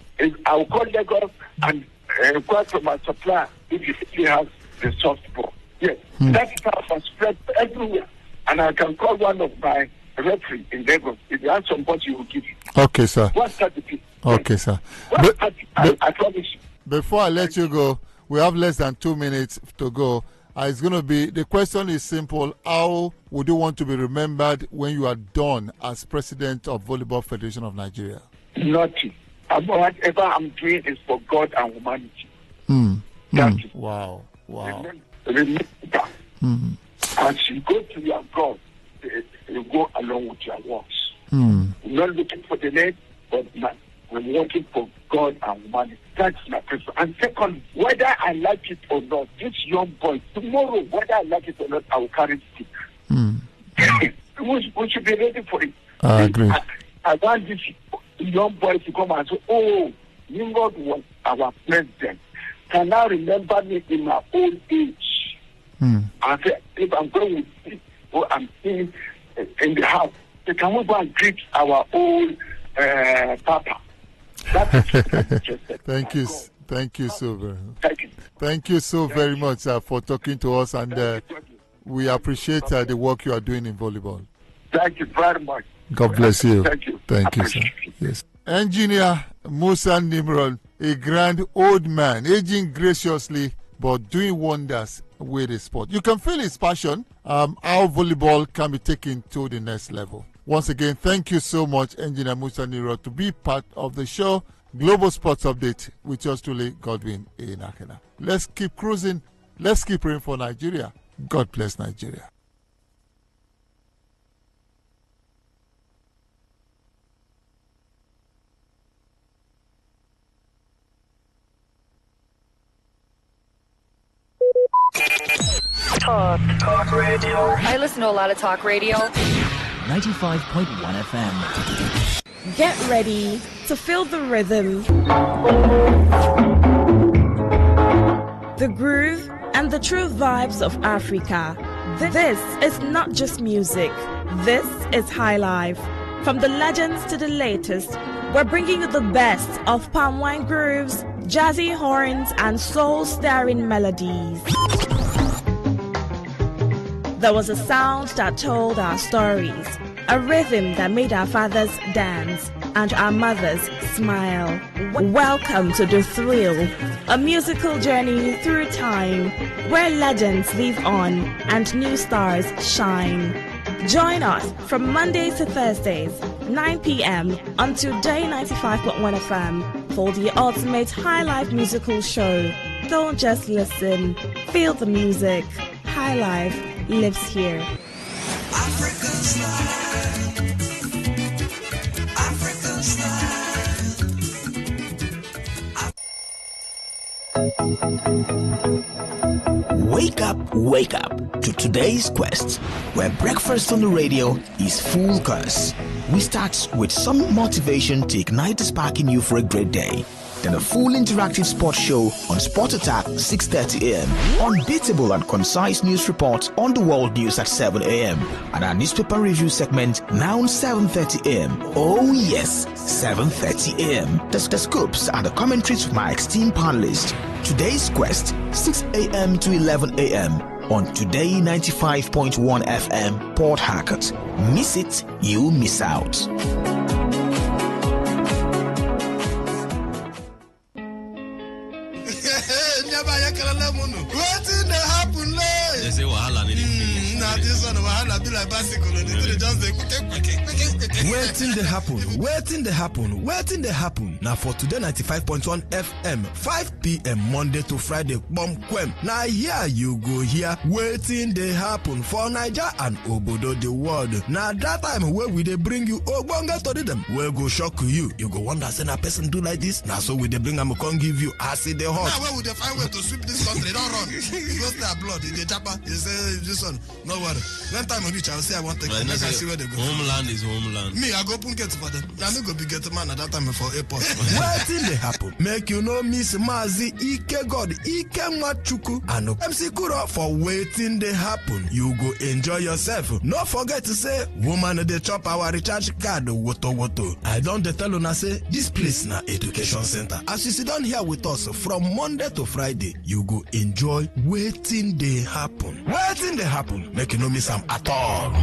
I will call Lagos and inquire from my supplier if he has the soft ball. Yes, that is how I spread everywhere. And I can call one of my referee in Lagos. If you have some balls, he will give you. Okay, sir. What's that? Okay, sir. I promise you. Before I let you go, we have less than 2 minutes to go. It's going to be, the question is simple. How would you want to be remembered when you are done as president of Volleyball Federation of Nigeria? Nothing. Whatever I'm doing is for God and humanity. Wow. Remember, as you go to your God, you go along with your works. You're not looking for the name, but I'm working for God and humanity. That's my preference. And second, whether I like it or not, this young boy, tomorrow, whether I like it or not, I will carry stick. We should be ready for it. I agree. I want this young boy to come and say, oh, Nimrod was our president. Can I remember me in my old age? I said, if I'm going with people I'm seeing in the house, can we go and greet our old papa? Thank you so very much. Thank you so very much for talking to us, and we appreciate the work you are doing in volleyball. Thank you very much. God bless you. Thank you, sir. Yes. Engineer Musa Nimrod, a grand old man, aging graciously but doing wonders with the sport. You can feel his passion, how volleyball can be taken to the next level. Once again, thank you so much, Engineer Musa Nimrod, to be part of the show, Global Sports Update, with yours truly, Godwin Enakena. Let's keep cruising. Let's keep praying for Nigeria. God bless Nigeria. Talk radio. I listen to a lot of talk radio. 95.1 FM. Get ready to feel the rhythm, the groove, and the true vibes of Africa. This is not just music. This is High Life. From the legends to the latest, we're bringing you the best of palm wine grooves, jazzy horns, and soul-stirring melodies. There was a sound that told our stories, a rhythm that made our fathers dance and our mothers smile. Welcome to The Thrill, a musical journey through time where legends live on and new stars shine. Join us from Mondays to Thursdays, 9 p.m. on Today 95.1 FM for the ultimate High Life musical show. Don't just listen, feel the music. High Life lives here. Africa's life. Africa's life. Wake up to today's quest, where breakfast on the radio is full course. We start with some motivation to ignite the spark in you for a great day. Then a full interactive sports show on Sport Attack 6:30 a.m. Unbeatable and concise news reports on the world news at 7 a.m. And our newspaper review segment now 7:30 a.m. Oh yes, 7:30 a.m. The scoops and the commentaries with my esteemed panelists. Today's quest 6 a.m. to 11 a.m. on Today 95.1 FM Port Harcourt. Miss it, you miss out. Waiting they happen. Now for Today 95.1 FM, 5 p.m. Monday to Friday, bomb quem. Now here you go here, waiting they happen for Niger and Obodo the world. Now that time where we they bring you Ogbonga to them, where go shock you. You go wonder, say a person do like this. Now so we they bring them, can't give you acid the hot. Now where would they find way to sweep this country? Don't run. You go start blood, the chopper, you say this one, no worry. When time I reach, I'll say I want to take them. I see where they go. Homeland is homeland. Me, I go open gate for them. Now me go be get man at that time for airport. Waiting they happen. Make you know Miss Mazi Ike God Ike Machuku and MC Kuro for waiting they happen. You go enjoy yourself. Not forget to say woman they chop our recharge card woto. I don't tell you say this place na education center. As you sit down here with us from Monday to Friday, you go enjoy waiting they happen. Waiting they happen. Make you know miss them at all.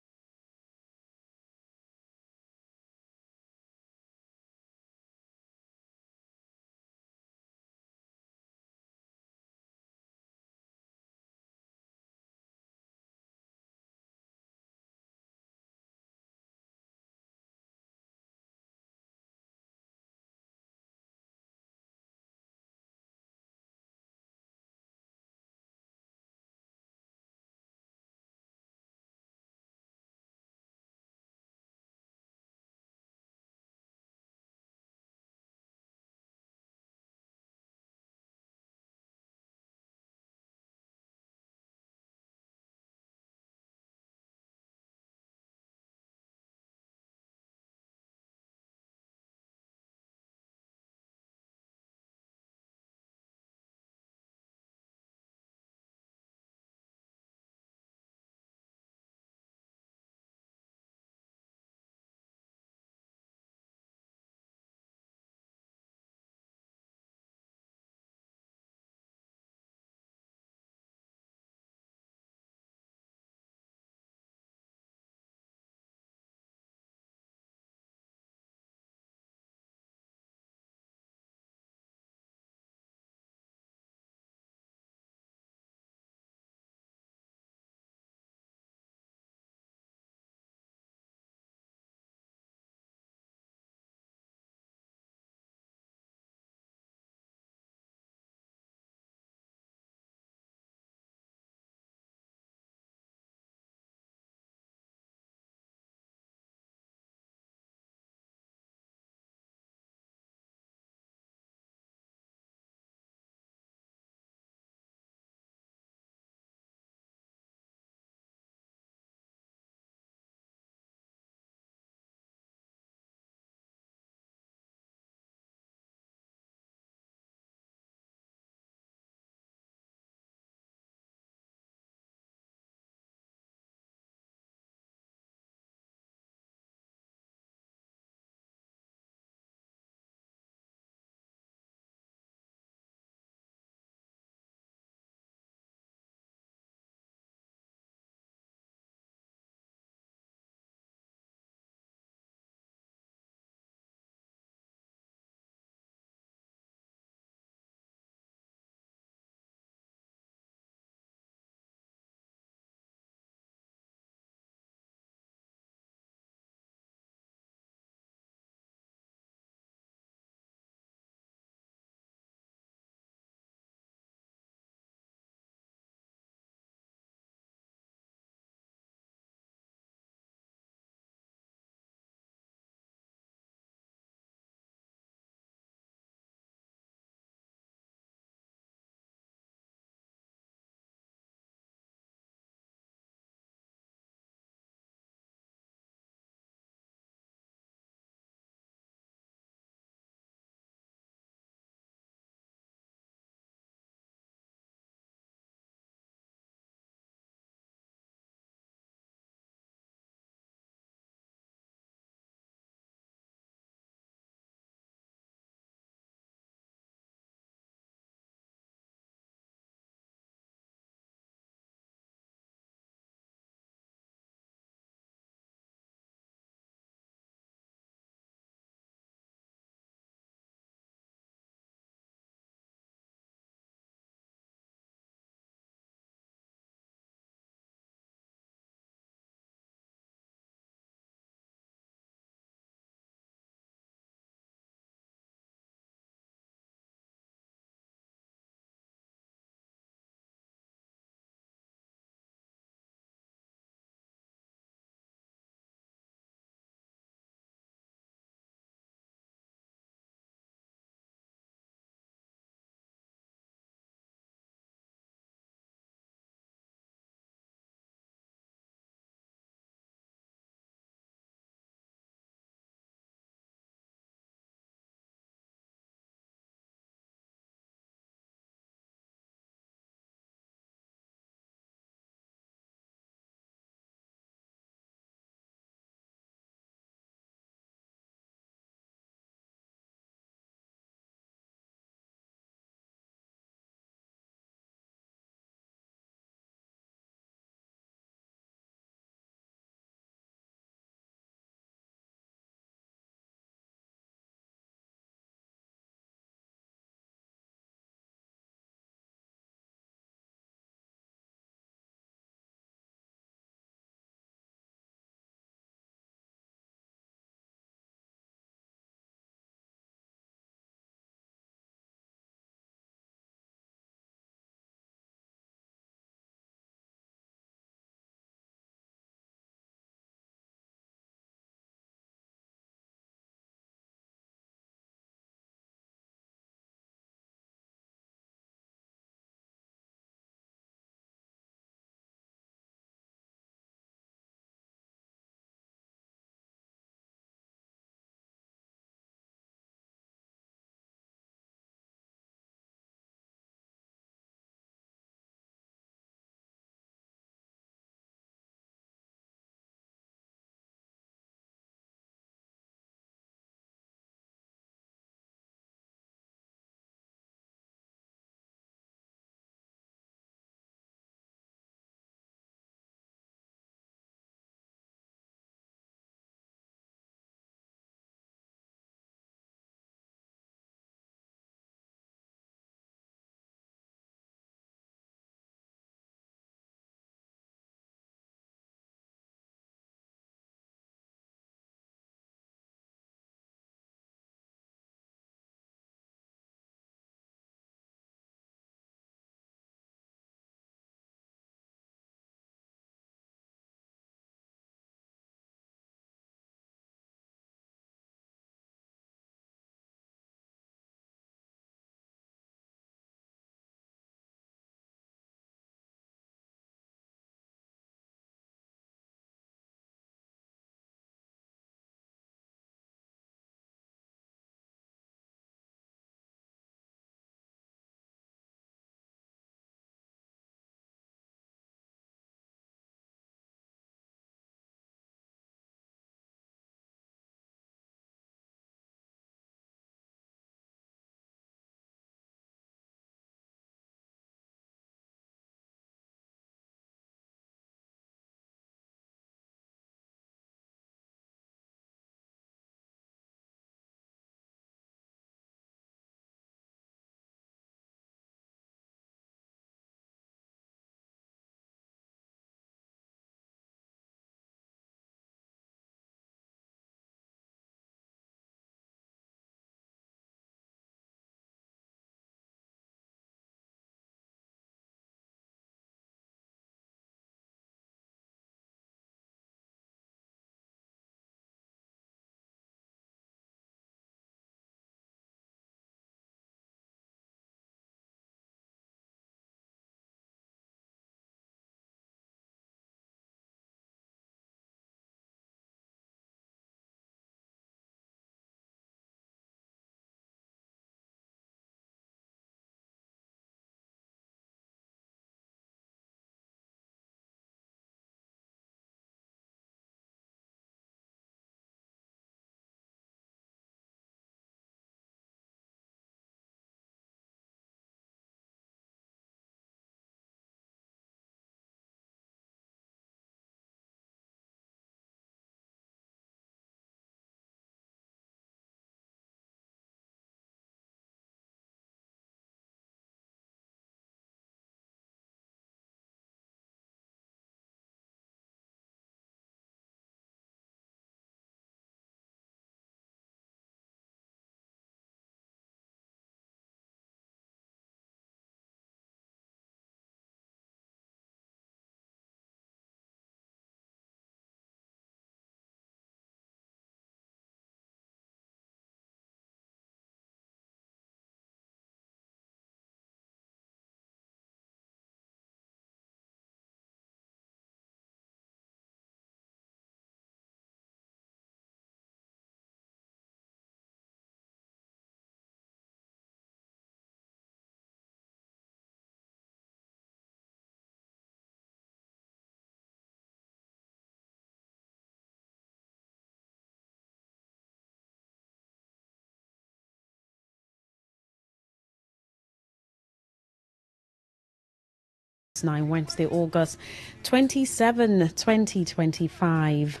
9, Wednesday, August 27, 2025.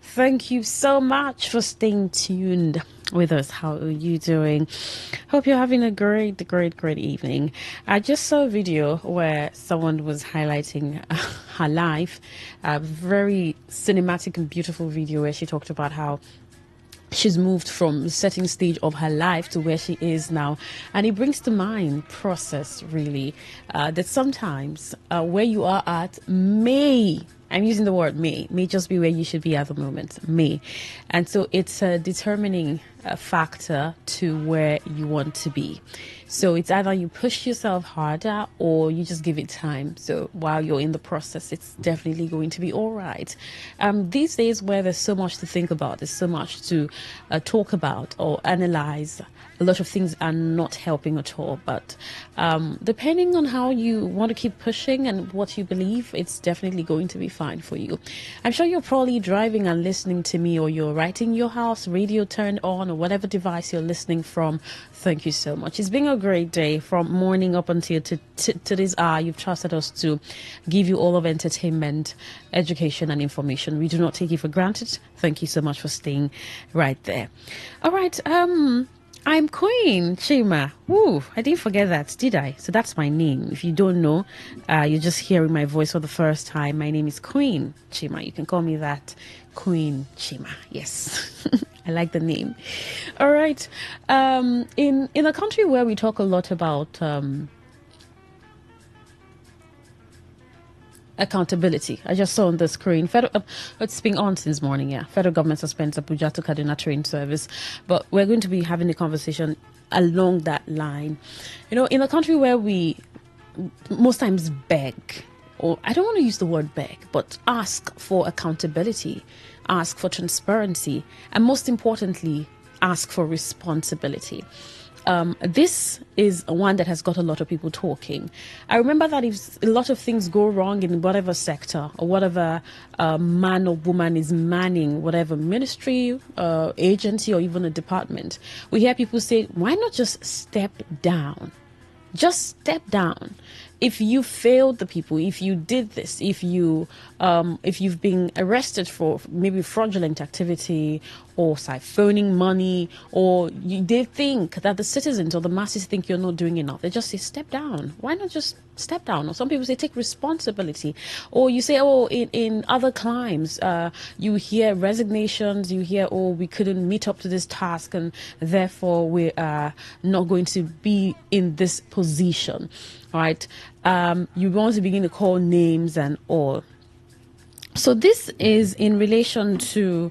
Thank you so much for staying tuned with us. How are you doing? Hope you're having a great evening. I just saw a video where someone was highlighting her life, a very cinematic and beautiful video where she talked about how she's moved from the setting stage of her life to where she is now. And it brings to mind process, really, that sometimes where you are at I'm using the word may just be where you should be at the moment, and so it's a determining factor to where you want to be. So it's either you push yourself harder or you just give it time. So while you're in the process, it's definitely going to be all right. These days where there's so much to think about, there's so much to talk about or analyze, a lot of things are not helping at all. But depending on how you want to keep pushing and what you believe, it's definitely going to be fine for you. I'm sure you're probably driving and listening to me, or you're right in your house, radio turned on, or whatever device you're listening from. Thank you so much. It's been a great day from morning up until to this hour. You've trusted us to give you all of entertainment, education, and information. We do not take it for granted. Thank you so much for staying right there. All right. I'm Queen Chima. Woo, I didn't forget that, did I? So that's my name. If you don't know, you're just hearing my voice for the first time. My name is Queen Chima. You can call me that, Queen Chima. Yes, I like the name. All right. In a country where we talk a lot about accountability. I just saw on the screen. It's been on since morning, yeah. Federal government suspends Abuja to Kaduna train service. But we're going to be having a conversation along that line. You know, in a country where we most times beg, or I don't want to use the word beg, but ask for accountability, ask for transparency, and most importantly, ask for responsibility. This is one that has got a lot of people talking. I remember that if a lot of things go wrong in whatever sector or whatever man or woman is manning, whatever ministry, agency, or even a department, we hear people say, why not just step down? Just step down. If you failed the people, if you did this, if you've been arrested for maybe fraudulent activity or siphoning money, or they think that the citizens or the masses think you're not doing enough, they just say, step down. Why not just step down? Or some people say, take responsibility. Or you say, in other climes, you hear resignations, you hear, we couldn't meet up to this task, and therefore we are not going to be in this position. Right? You want to begin to call names and all. So this is in relation to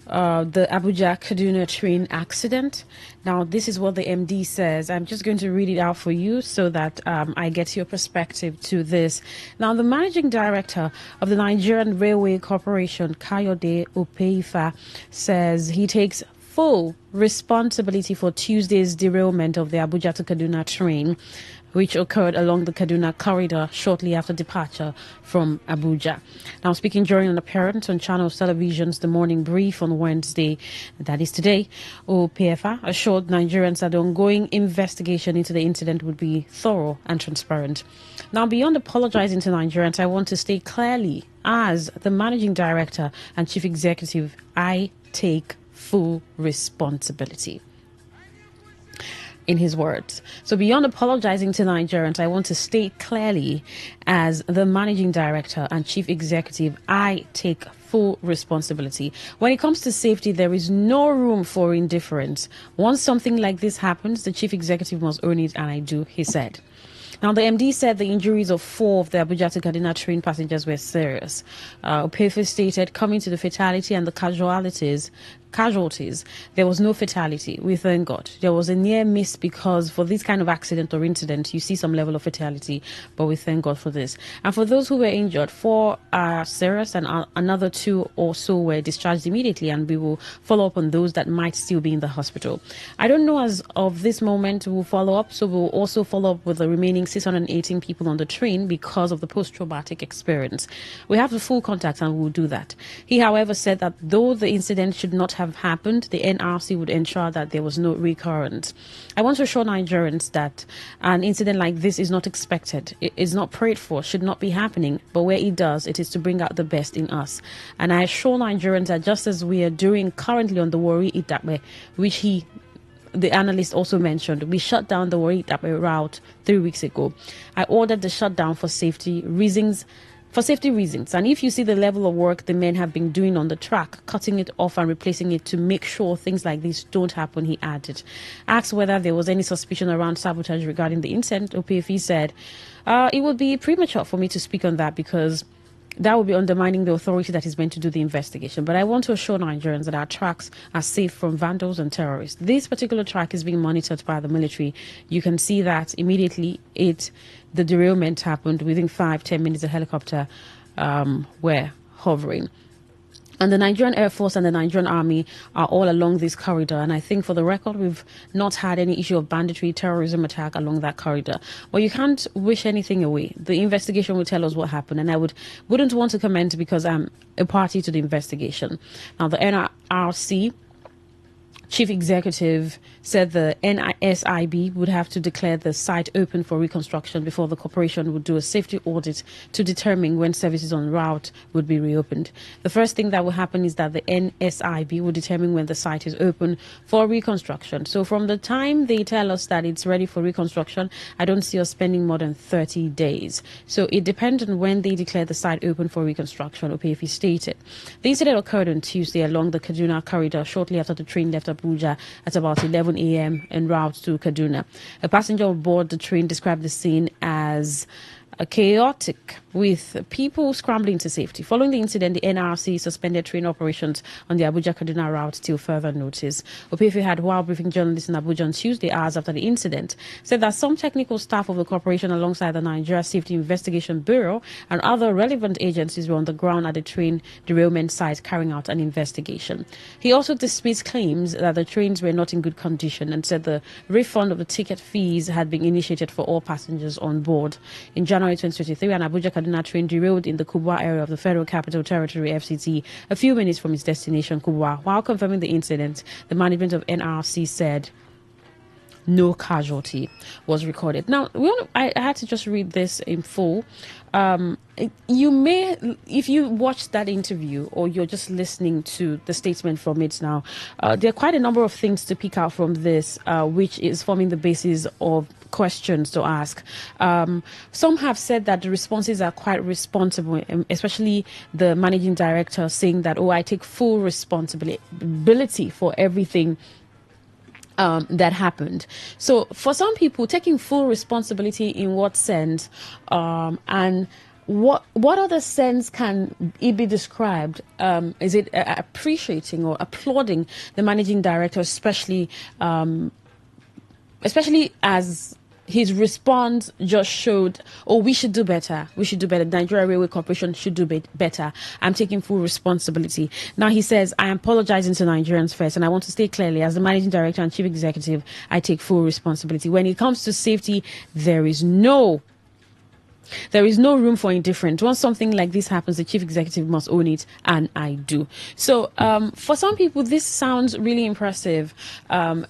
the Abuja Kaduna train accident. Now, this is what the MD says. I'm just going to read it out for you so that I get your perspective to this. Now, the managing director of the Nigerian Railway Corporation, Kayode Opeifa, says he takes full responsibility for Tuesday's derailment of the Abuja to Kaduna train, which occurred along the Kaduna corridor shortly after departure from Abuja. Now, speaking during an appearance on Channels Television's The Morning Brief on Wednesday, that is today, OPFA assured Nigerians that the ongoing investigation into the incident would be thorough and transparent. Now, beyond apologizing to Nigerians, I want to state clearly, as the Managing Director and Chief Executive, I take full responsibility. In his words. So beyond apologizing to Nigerians, I want to state clearly, as the Managing Director and Chief Executive, I take full responsibility. When it comes to safety, there is no room for indifference. Once something like this happens, the Chief Executive must own it, and I do, he said. Now, the MD said the injuries of 4 of the Abuja to Kaduna train passengers were serious. Opeifa stated, coming to the fatality and the casualties, there was no fatality. We thank God. There was a near miss, because for this kind of accident or incident, you see some level of fatality, but we thank God for this. And for those who were injured, 4 are serious and another 2 or so were discharged immediately, and we will follow up on those that might still be in the hospital. I don't know as of this moment, we'll follow up, so we'll also follow up with the remaining 618 people on the train because of the post-traumatic experience. We have the full contact and we'll do that. He, however, said that though the incident should not have have happened, the NRC would ensure that there was no recurrence. I want to assure Nigerians that an incident like this is not expected. It is not prayed for, should not be happening. But where it does, it is to bring out the best in us. And I assure Nigerians that just as we are doing currently on the Warri Itakpe, which the analyst also mentioned, we shut down the Warri Itakpe route 3 weeks ago. I ordered the shutdown for safety reasons. And if you see the level of work the men have been doing on the track, cutting it off and replacing it to make sure things like this don't happen, he added. Asked whether there was any suspicion around sabotage regarding the incident, OPFE said, it would be premature for me to speak on that because that would be undermining the authority that is meant to do the investigation. But I want to assure Nigerians that our tracks are safe from vandals and terrorists. This particular track is being monitored by the military. You can see that immediately the derailment happened. Within 5-10 minutes, the helicopter were hovering. And the Nigerian Air Force and the Nigerian Army are all along this corridor. And I think for the record, we've not had any issue of banditry, terrorism attack along that corridor. Well, you can't wish anything away. The investigation will tell us what happened. And I wouldn't want to comment because I'm a party to the investigation. Now, the NRC Chief Executive said the NISIB would have to declare the site open for reconstruction before the corporation would do a safety audit to determine when services on route would be reopened. The first thing that will happen is that the NSIB will determine when the site is open for reconstruction. So from the time they tell us that it's ready for reconstruction, I don't see us spending more than 30 days. So it depends on when they declare the site open for reconstruction, OPFE stated. The incident occurred on Tuesday along the Kaduna corridor shortly after the train left Abuja at about 11 a.m. en route to Kaduna. A passenger on board the train described the scene as chaotic, with people scrambling to safety. Following the incident, the NRC suspended train operations on the Abuja-Kaduna route till further notice. OPFE had, while briefing journalists in Abuja on Tuesday, hours after the incident, said that some technical staff of the corporation alongside the Nigeria Safety Investigation Bureau and other relevant agencies were on the ground at the train derailment site carrying out an investigation. He also dismissed claims that the trains were not in good condition and said the refund of the ticket fees had been initiated for all passengers on board. In January 2023, an Abuja-Kaduna train derailed in the Kubwa area of the Federal Capital Territory, FCT, a few minutes from its destination, Kubwa. While confirming the incident, the management of NRC said no casualty was recorded. Now, I had to just read this in full. You may, if you watch that interview or you're just listening to the statement from it now, there are quite a number of things to pick out from this, which is forming the basis of questions to ask. Some have said that the responses are quite responsible, especially the managing director saying that, I take full responsibility for everything that happened. So for some people, taking full responsibility in what sense, and what other sense can it be described? Is it appreciating or applauding the managing director, especially as his response just showed, we should do better. We should do better. Nigeria Railway Corporation should do better. I'm taking full responsibility. Now he says, I am apologizing to Nigerians first, and I want to state clearly, as the managing director and chief executive, I take full responsibility. When it comes to safety, there is no room for indifference. Once something like this happens, the chief executive must own it, and I do. So for some people, this sounds really impressive,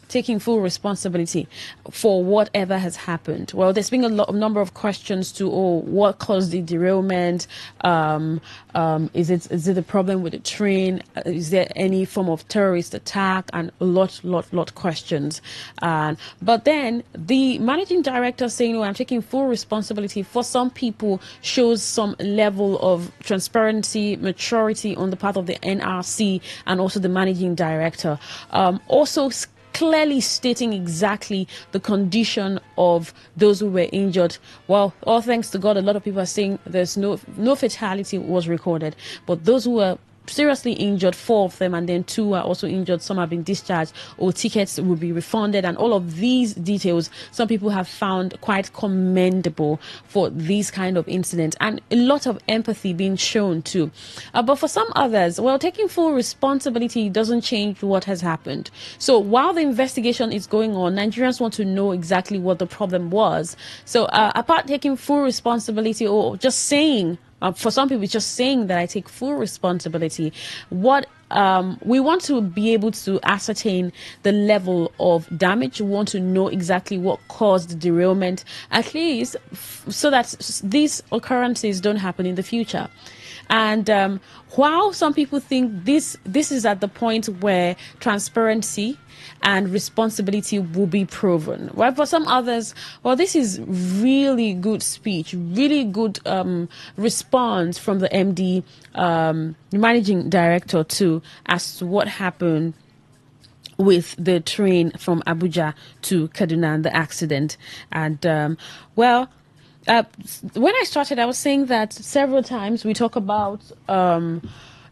taking full responsibility for whatever has happened. Well, there's been a number of questions to, what caused the derailment? Is it a problem with the train? Is there any form of terrorist attack? And a lot questions. But then the managing director saying, I'm taking full responsibility, for some people shows some level of transparency, maturity on the part of the NRC and also the managing director. Also clearly stating exactly the condition of those who were injured. Well, all thanks to God, a lot of people are saying there's no fatality was recorded, but those who were seriously injured, 4 of them, and then 2 are also injured. Some have been discharged, or tickets will be refunded, and all of these details some people have found quite commendable for these kind of incidents, and a lot of empathy being shown too. But for some others, taking full responsibility doesn't change what has happened. So while the investigation is going on, Nigerians want to know exactly what the problem was. So apart taking full responsibility or just saying For some people, it's just saying that I take full responsibility. What we want to be able to ascertain the level of damage. We want to know exactly what caused the derailment, at least so that these occurrences don't happen in the future. And while some people think this is at the point where transparency and responsibility will be proven, right? For some others, well, this is really good speech, really good response from the MD, managing director too, as to what happened with the train from Abuja to Kaduna and the accident. And when I started, I was saying that several times we talk about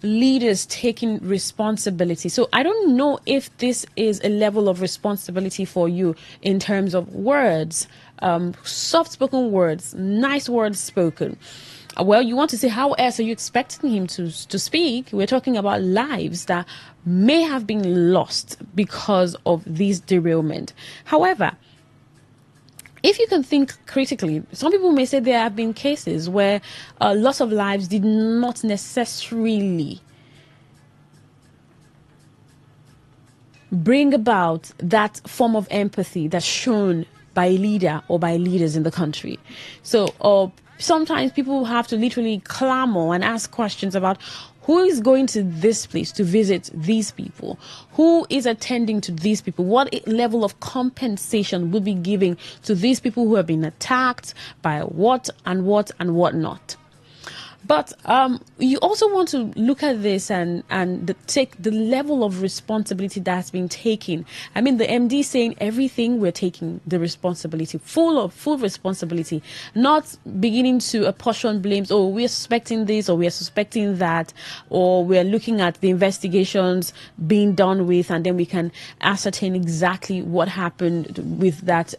leaders taking responsibility. So I don't know if this is a level of responsibility for you in terms of words, soft-spoken words, nice words spoken. Well, you want to say, how else are you expecting him to speak? We're talking about lives that may have been lost because of this derailment. However, if you can think critically, some people may say there have been cases where loss of lives did not necessarily bring about that form of empathy that's shown by a leader or by leaders in the country. So sometimes people have to literally clamor and ask questions about who is going to this place to visit these people? Who is attending to these people? What level of compensation will be giving to these people who have been attacked by what and what and what not? But you also want to look at this and take the level of responsibility that's been taken. I mean, the MD saying everything, we're taking the responsibility, full responsibility, not beginning to apportion blames. Oh, we're suspecting this or we're suspecting that, or we're looking at the investigations being done with, and then we can ascertain exactly what happened with that,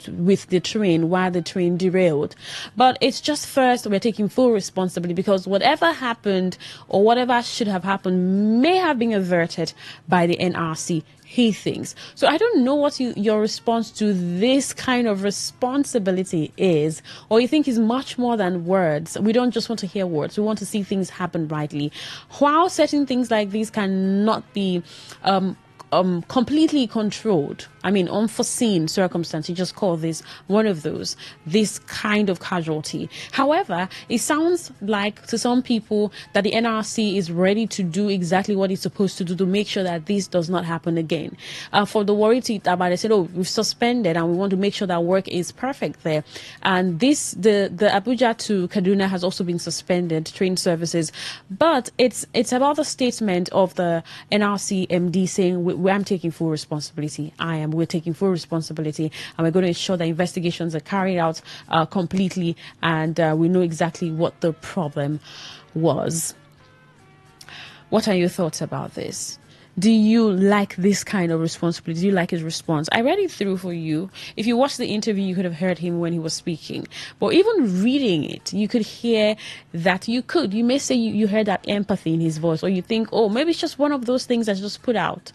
with the train, why the train derailed. But it's just first, we're taking full responsibility, because whatever happened or whatever should have happened may have been averted by the NRC, he thinks. So I don't know what your response to this kind of responsibility is, or you think is much more than words. We don't just want to hear words. We want to see things happen rightly. While certain things like these cannot be completely controlled, I mean, unforeseen circumstance, you just call this one of those, this kind of casualty. However, it sounds like to some people that the NRC is ready to do exactly what it's supposed to do to make sure that this does not happen again. For the worry about it, said, oh, we've suspended and we want to make sure that work is perfect there. And the Abuja to Kaduna has also been suspended, train services. But it's about the statement of the NRC MD saying, I'm taking full responsibility. We're taking full responsibility, and we're going to ensure that investigations are carried out completely, and we know exactly what the problem was. What are your thoughts about this? Do you like this kind of responsibility? Do you like his response? I read it through for you. If you watched the interview, you could have heard him when he was speaking. But even reading it, you could hear that you may say you heard that empathy in his voice, or you think, oh, maybe it's just one of those things that's just put out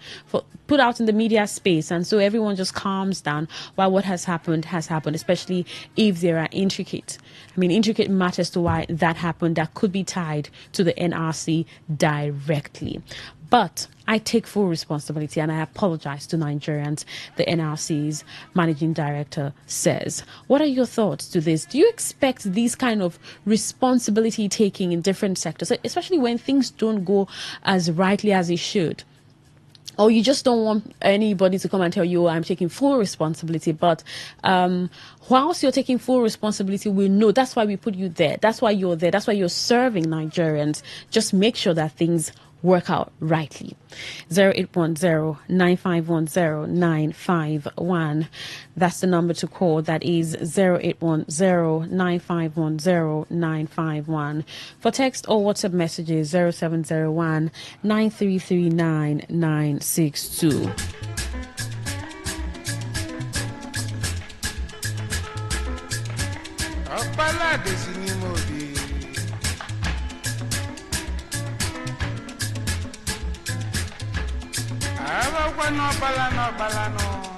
in the media space. And so everyone just calms down while what has happened, especially if there are intricate matters to why that happened that could be tied to the NRC directly. But I take full responsibility and I apologize to Nigerians, the NRC's managing director says. What are your thoughts to this? Do you expect these kind of responsibility taking in different sectors, especially when things don't go as rightly as it should? Or you just don't want anybody to come and tell you, I'm taking full responsibility. But whilst you're taking full responsibility, we know that's why we put you there. That's why you're there. That's why you're serving Nigerians. Just make sure that things work out rightly. 0810-9510-951. That's the number to call. That is 0810-9510-951. For text or WhatsApp messages, 0701-9339-962. No balano.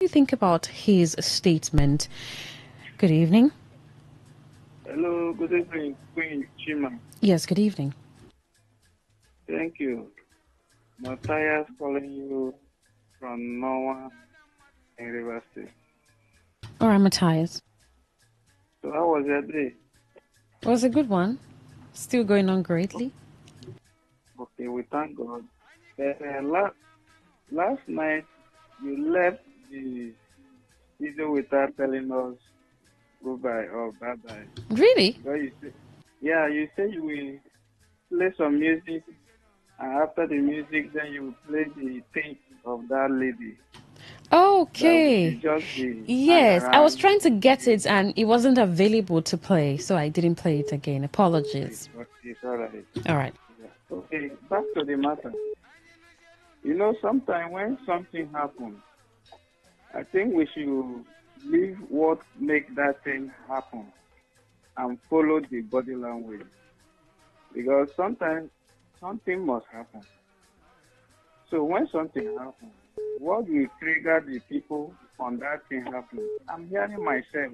you think about his statement? Good evening. Hello, good evening, Queen Chima. Yes, good evening. Thank you. Matthias calling you from Noah in River State. All right, Matthias. So how was your day? It was a good one. Still going on greatly. Okay, we thank God. Last night, you left the studio without telling us goodbye or bye-bye. Really? So you said you will play some music, and after the music, then you will play the thing of that lady. Okay. Yes, I was around. trying to get it and it wasn't available to play, so I didn't play it again. Apologies. It's all right. All right. Okay, back to the matter. You know, sometimes when something happens, I think we should leave what make that thing happen and follow the body language. Because sometimes something must happen. So when something happens, what will trigger the people on that thing happening? I'm hearing myself.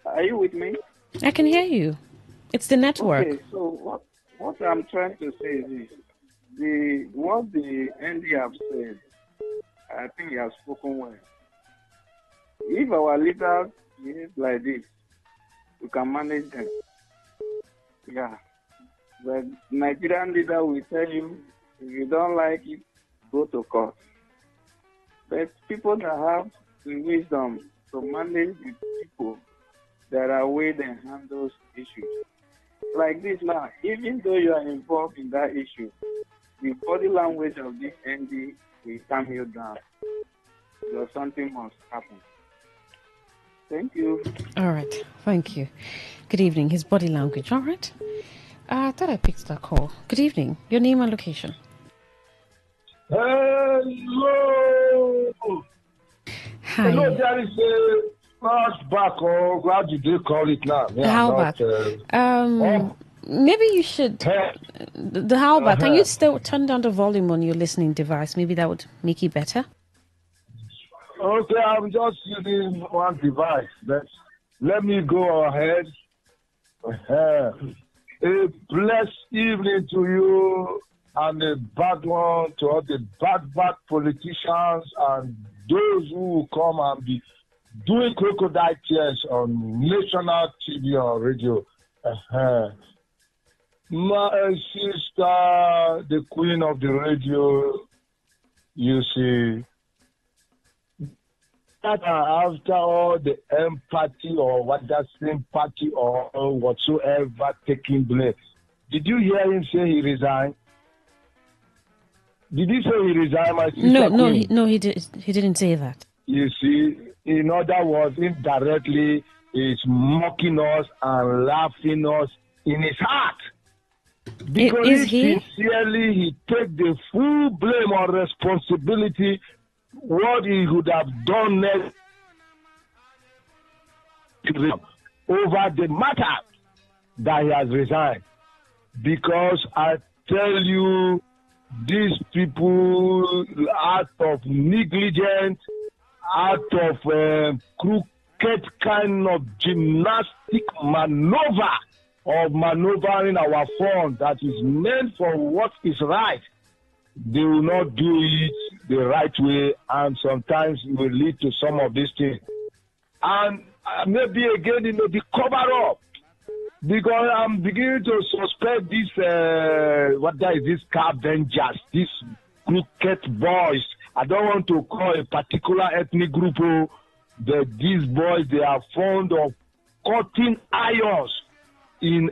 Are you with me? I can hear you. It's the network. Okay, so what I'm trying to say is this. What the ND have said, I think he has spoken well. If our leaders behave like this, we can manage them. Yeah. The Nigerian leader will tell you, if you don't like it, go to court. But people that have the wisdom to manage the people, there are ways they handle issues. Like this now, even though you are involved in that issue, the body language of this ND will calm you down. So something must happen. Thank you. All right. Thank you. Good evening. His body language. All right. I thought I picked that call. Good evening. Your name and location. Hello. Hi. Hello, there is a flashback, or how do they call it now? Yeah, How back? Maybe you should. The how back. Can you still turn down the volume on your listening device? Maybe that would make it better. Okay, I'm just using one device. Let me go ahead. A blessed evening to you, and a bad one to all the bad politicians and those who will come and be doing crocodile tears on national TV or radio. My sister, the queen of the radio, you see, that after all the empathy or what that sympathy or whatsoever taking place, did you hear him say he resigned? Did he say he resigned, my sister? He didn't say that. You see, in other words, indirectly, he's mocking us and laughing us in his heart. Because sincerely, he take the full blame or responsibility what he would have done next over the matter that he has resigned. Because I tell you, these people, out of negligence, out of crooked kind of gymnastic maneuver of maneuvering our fund that is meant for what is right, they will not do it the right way, and sometimes it will lead to some of these things. And maybe again it may be covered up, because I'm beginning to suspect this these scavengers, these crooked boys. I don't want to call a particular ethnic group, but these boys, they are fond of cutting irons in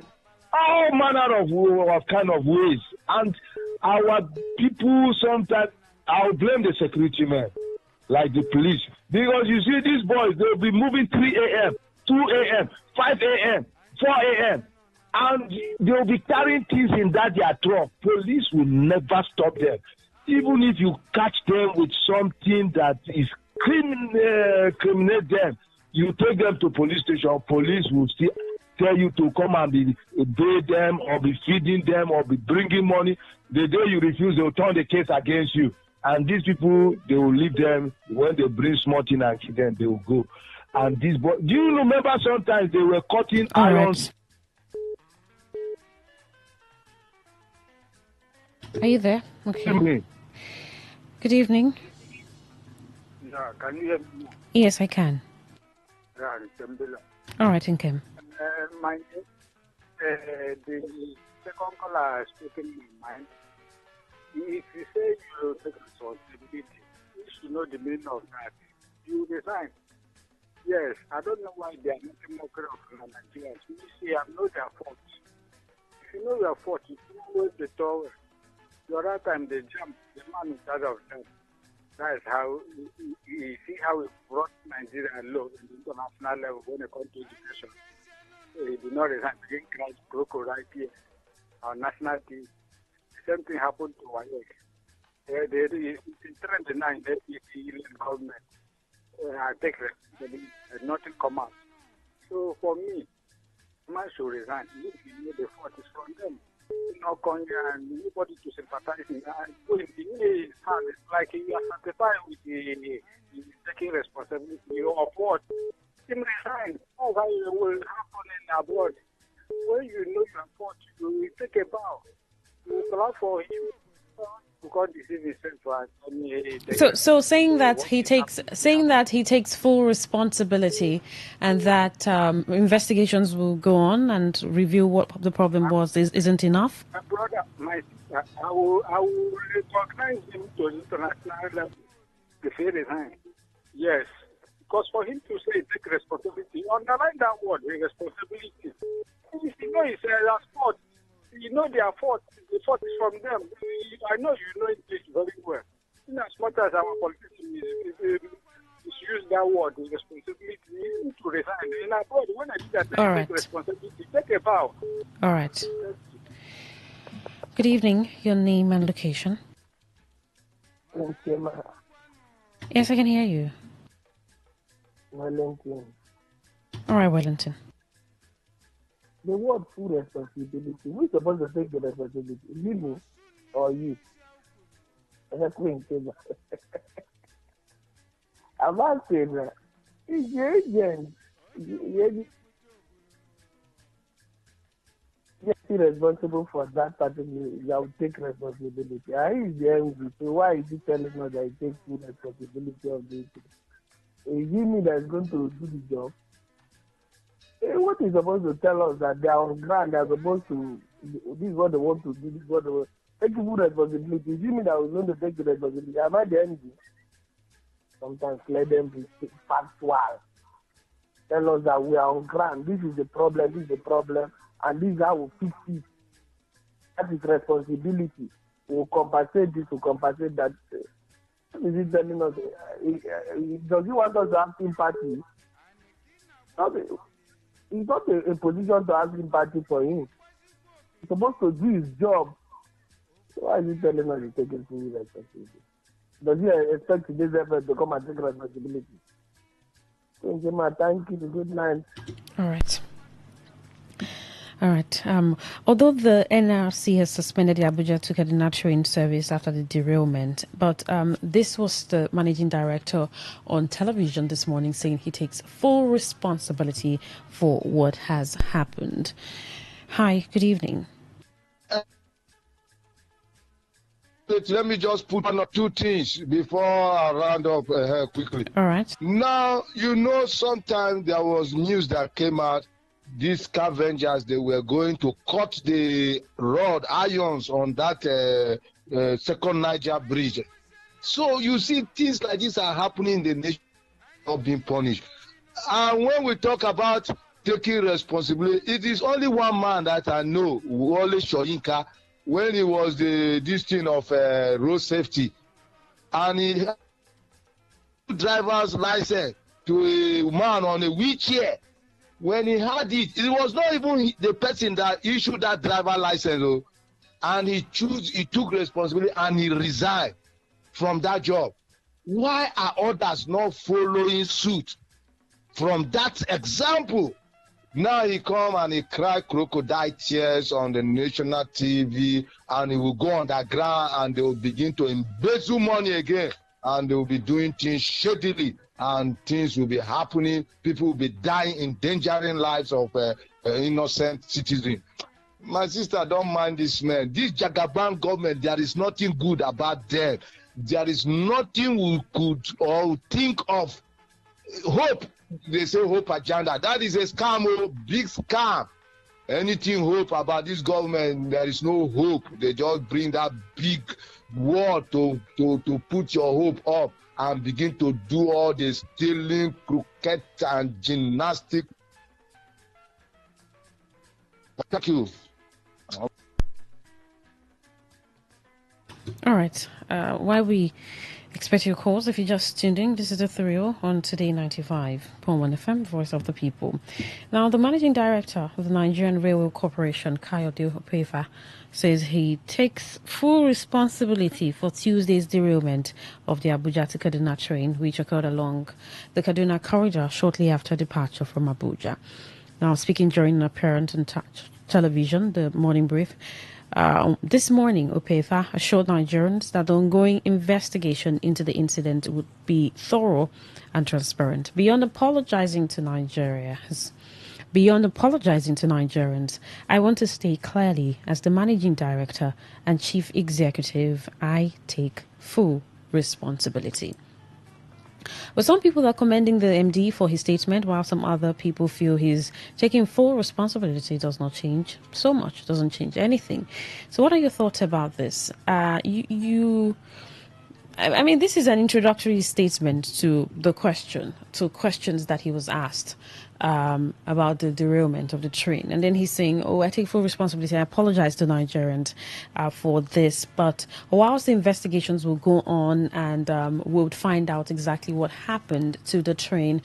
all manner of kind of ways. And our people sometimes, I'll blame the security men, like the police. Because you see, these boys, they'll be moving 3 a.m., 2 a.m., 5 a.m., 4 a.m., and they'll be carrying things in that their truck. Police will never stop them. Even if you catch them with something that is criminate them, you take them to police station, police will still tell you to come and be bathe them or be feeding them or be bringing money. The day you refuse, they'll turn the case against you. And these people, they will leave them when they bring small thing and kill them, they will go. And this boy, do you remember sometimes they were cutting irons? Are you there? Okay. Good evening. Yeah, can you hear me? Yes, I can. Yeah, Tembela. All right, Nkem. My the second caller speaking in mind. If you say you take responsibility, you should know the meaning of that. You resign. Yes, I don't know why they are making mockery of Nigerians. You see, I know their fault. If you know your fault, you always the tower. The other time they jump, the man is out of them. That is how you see how it brought Nigeria low in the international level when it comes to education. He did not resign against Christ, crocodile here on national team. The same thing happened to Wayek. In trend now in the government. I take responsibility and nothing come out. So for me, man should resign. If you know the fault is from them. No Konya and nobody to sympathize with. It's like you are satisfied with the taking responsibility of what? In resign. Oh, why will happen in abroad? When you know your fault, you will take a bow. You will clap for him. So saying that he takes full responsibility and that investigations will go on and review what the problem was isn't enough. My brother, my sister, I will recognize him to international level if he resign. Yes, because for him to say take responsibility, underline that word, responsibility. If you know it's a sport. You know their fault. The fault is from them. I know you know English very well. In as much as our politicians use that word, responsibility, you need to resign. In abroad, when I did that, take responsibility, take a bow. All right. Good evening. Your name and location. Yes, I can hear you. Wellington. All right, Wellington. The word full responsibility. Who's supposed to take the responsibility? Me or you? I'm not saying that. It's your agent. You're responsible for that particular. You will take responsibility. I is the MD. So why is he telling us that he takes full responsibility of this? Is he me that's going to do the job? What is supposed to tell us that they are on ground, they are supposed to, this is what they want to do, this is what they want. Take full responsibility. You mean that we're going to take the responsibility? Am I the enemy? Sometimes let them be factual. Tell us that we are on ground. This is the problem, and this is how we fix it. That is responsibility. We'll compensate this, we'll compensate that. What is he telling us? Does he want us to have sympathy? It's not a position to have sympathy for him. He's supposed to do his job. So why is he telling us he's taking full responsibility? Does he expect today's effort to come and take responsibility? Thank you. Good night. All right. All right. Although the NRC has suspended the Abuja to Kaduna train service after the derailment, but this was the managing director on television this morning saying he takes full responsibility for what has happened. Hi, good evening. Let me just put one or two things before I round up quickly. All right. Now, sometimes there was news that came out. These scavengers, they were going to cut the irons on that second Niger bridge. So you see things like this are happening in the nation, not being punished. And when we talk about taking responsibility, it is only one man that I know, Wole Soyinka, when he was this thing of road safety. And he had driver's license to a man on a wheelchair. When he had it was not even the person that issued that driver license, and he took responsibility and he resigned from that job. Why are others not following suit from that example? Now he come and he cry crocodile tears on the national TV, and he will go underground and they will begin to embezzle money again, and they will be doing things shadily, and things will be happening. People will be dying, endangering lives of innocent citizens. My sister, don't mind this man. This Jagaban government, there is nothing good about them. There is nothing we could or think of. Hope, they say hope agenda. That is a scam, big scam. Anything hope about this government, there is no hope. They just bring that big word to put your hope up and begin to do all the stealing, croquet, and gymnastic. Thank you. All right. While we expect your calls, if you just tuned in, this is the Thrill on Today 95.1 FM, Voice of the People. Now, the managing director of the Nigerian Railway Corporation, Kayode Opefa, says he takes full responsibility for Tuesday's derailment of the Abuja to Kaduna train, which occurred along the Kaduna corridor shortly after departure from Abuja. Now, speaking during an appearance on television, the morning brief, this morning, Opefa assured Nigerians that the ongoing investigation into the incident would be thorough and transparent. Beyond apologizing to Nigerians, I want to state clearly, as the managing director and chief executive, I take full responsibility. But some people are commending the MD for his statement, while some other people feel he's taking full responsibility. Does not change so much, doesn't change anything. So what are your thoughts about this? I mean, this is an introductory statement to questions that he was asked about the derailment of the train. And then he's saying, I take full responsibility. I apologize to Nigerians for this. But whilst the investigations will go on and we'll find out exactly what happened to the train,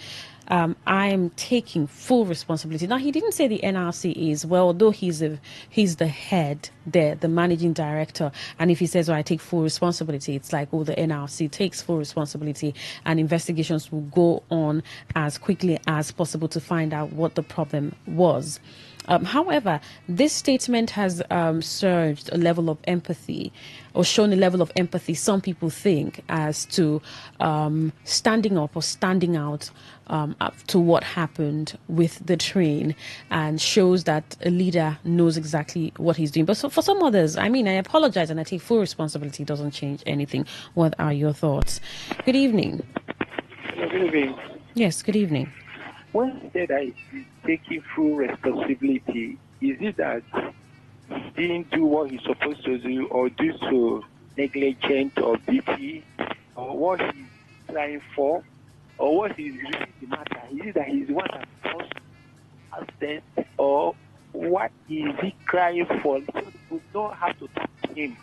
I am taking full responsibility. Now, he didn't say the NRC is, well, although he's the head there, the managing director, and if he says, I take full responsibility, it's like, the NRC takes full responsibility and investigations will go on as quickly as possible to find out what the problem was. However, this statement has surged a level of empathy, or shown a level of empathy, some people think, as to standing up or standing out up to what happened with the train, and shows that a leader knows exactly what he's doing. But for some others, I apologize and I take full responsibility. It doesn't change anything. What are your thoughts? Good evening. Good evening. Yes, good evening. When he said that he's taking full responsibility, is it that he didn't do what he's supposed to do, or due to negligence or duty, or what he's trying for, or what is really the matter? Is it that he's the one that caused accident, or what is he crying for? So we don't have to talk to him.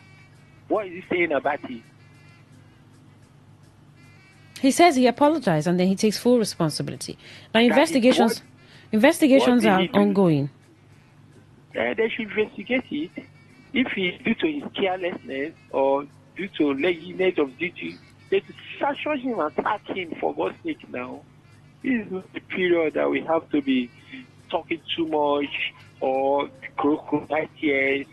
What is he saying about it? He says he apologized and then he takes full responsibility. Now, investigations are ongoing. They should investigate it. If it's due to his carelessness or due to laziness of duty, they should sanction him and sack him, for God's sake now. This is not the period that we have to be talking too much or crocodile tears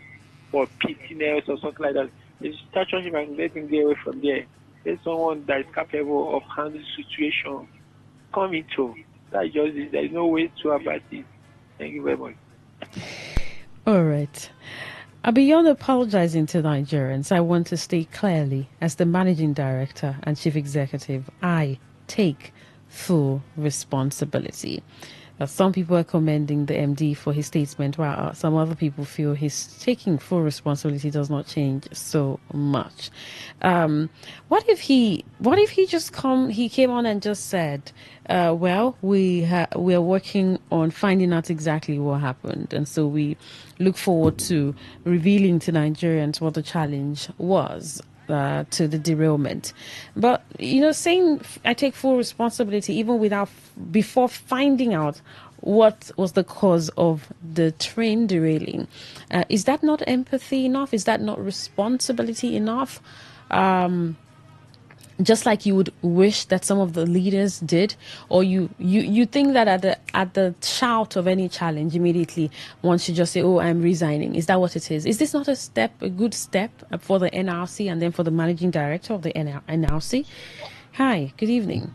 or pittiness or something like that. They should sanction him and let him get away from there. There's someone that is capable of handling the situation. Come into. That's just it. There's no way to about it. Thank you very much. All right. Beyond apologizing to Nigerians, I want to state clearly, as the managing director and chief executive, I take full responsibility. Some people are commending the MD for his statement, while some other people feel his taking full responsibility does not change so much. What if he came on and just said, we are working on finding out exactly what happened, and so we look forward to revealing to Nigerians what the challenge was to the derailment. But saying I take full responsibility even before finding out what was the cause of the train derailing, is that not empathy enough? Is that not responsibility enough? just like you would wish that some of the leaders did, or you think that at the shout of any challenge, immediately one should just say, "Oh, I'm resigning." Is that what it is? Is this not a good step for the NRC and then for the managing director of the NRC? Hi, good evening.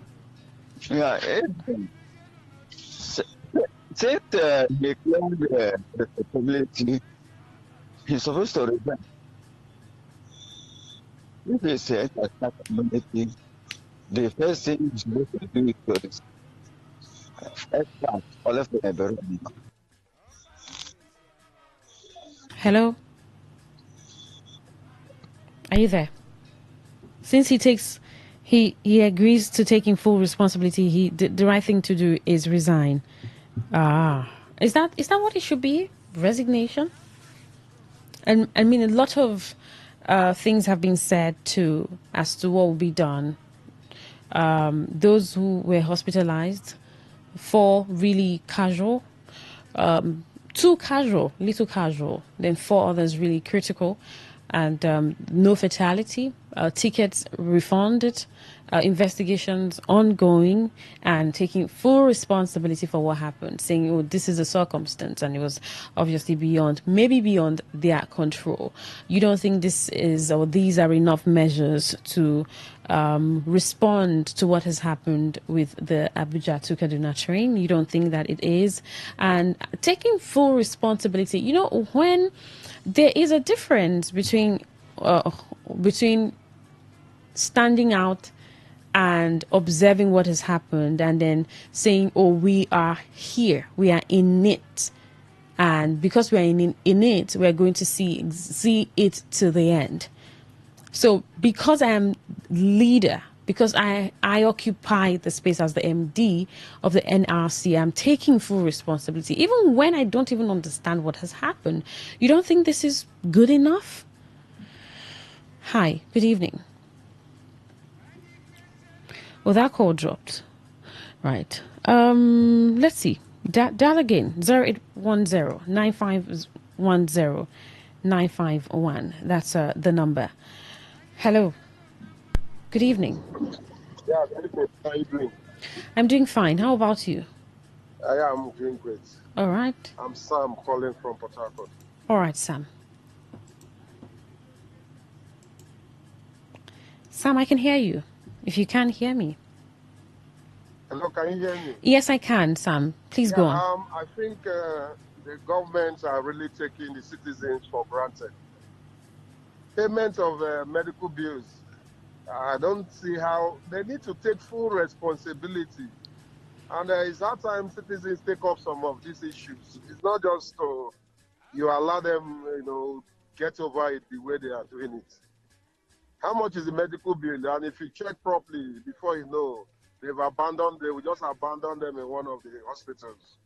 Yeah, said they claim the responsibility. He's supposed to resign. If he says attack community, the first thing he's supposed to do is extract all of the environment. Hello, are you there? Since he agrees to taking full responsibility, the right thing to do is resign. Is that what it should be? Resignation? And I mean, a lot of things have been said too as to what will be done. Those who were hospitalized, 4 really casual, 2 casual, little casual, then 4 others really critical, and no fatality, tickets refunded, investigations ongoing, and taking full responsibility for what happened, saying, "Oh, this is a circumstance," and it was obviously beyond their control. You don't think this is, or these are enough measures to respond to what has happened with the Abuja to Kaduna train? You don't think that it is? And taking full responsibility, when there is a difference between standing out and observing what has happened and then saying, "Oh, we are here, we are in it, and because we are in it, we are going to see it to the end." So because I am leader, because I occupy the space as the MD of the NRC, I'm taking full responsibility, even when I don't even understand what has happened. You don't think this is good enough? Hi, good evening. Well, that call dropped. Right. Let's see. Dial again. 0810-9510-951. That's the number. Hello. Good evening. Yeah, how are you doing? I'm doing fine. How about you? Yeah, I'm doing great. All right. I'm Sam calling from Port Harcourt. All right, Sam. Sam, I can hear you. If you can hear me. Hello, can you hear me? Yes, I can, Sam. Please go on. I think the governments are really taking the citizens for granted. Payment of medical bills. I don't see how they need to take full responsibility. And it's our time citizens take up some of these issues. It's not just you allow them, get over it the way they are doing it. How much is the medical bill? And if you check properly, before you know, they will just abandon them in one of the hospitals.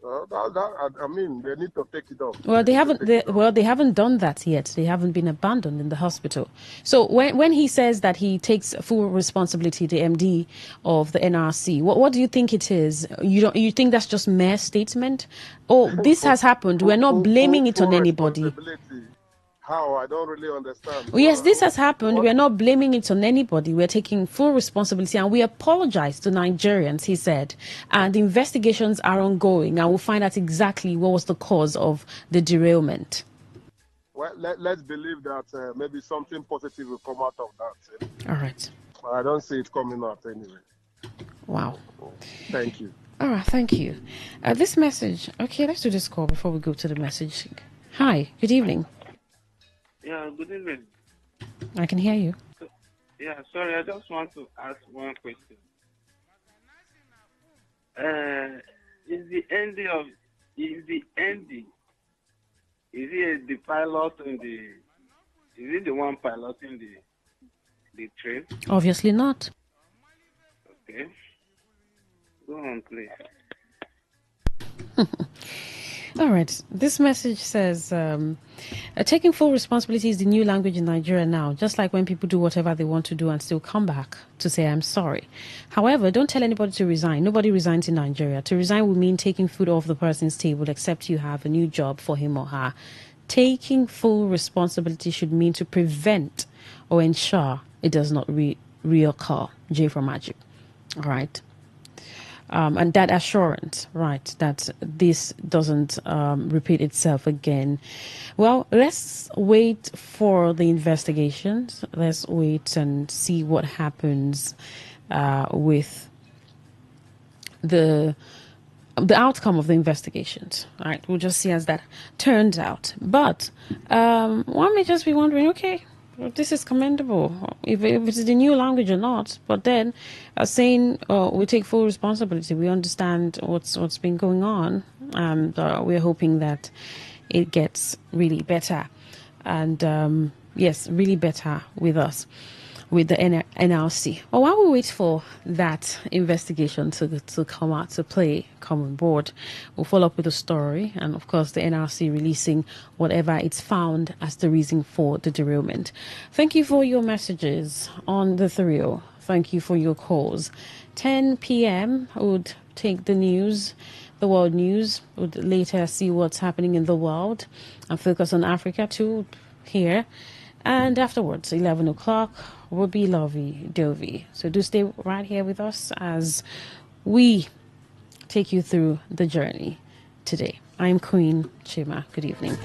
They need to take it off. Well, they haven't done that yet. They haven't been abandoned in the hospital. So when he says that he takes full responsibility, the MD of the NRC, what do you think it is? You think that's just mere statement? Oh, this has happened. We're not blaming it on anybody. How? I don't really understand. Well, yes, this has happened. We're not blaming it on anybody. We're taking full responsibility, and we apologize to Nigerians, he said. And the investigations are ongoing, and we'll find out exactly what was the cause of the derailment. Well, let's believe that maybe something positive will come out of that. All right. I don't see it coming out anyway. Wow. Thank you. All right, thank you. This message. Okay, let's do this call before we go to the message. Hi, good evening. Yeah, good evening. I can hear you. Yeah, sorry, I just want to ask one question. Is the pilot is it the one piloting the train? Obviously not. Okay. Go on, please. All right. This message says, taking full responsibility is the new language in Nigeria now, just like when people do whatever they want to do and still come back to say, "I'm sorry." However, don't tell anybody to resign. Nobody resigns in Nigeria. To resign would mean taking food off the person's table, except you have a new job for him or her. Taking full responsibility should mean to prevent or ensure it does not reoccur. J for magic. All right. And that assurance, right, that this doesn't repeat itself again. Well, let's wait for the investigations. Let's wait and see what happens with the outcome of the investigations. All right, we'll just see as that turns out. But one may just be wondering, okay, well, this is commendable, if it's the new language or not. But then, saying we take full responsibility, we understand what's been going on, and we're hoping that it gets really better, and yes, really better with us, with the NRC. Well, while we wait for that investigation to come out, to come on board, we'll follow up with the story, and of course the NRC releasing whatever it's found as the reason for the derailment. Thank you for your messages on the thrill. Thank you for your calls. 10 p.m. would take the news, the world news, would later see what's happening in the world and focus on Africa too here. And afterwards, 11 o'clock, will be Lovey Dovey. So do stay right here with us as we take you through the journey today. I'm Queen Chima. Good evening.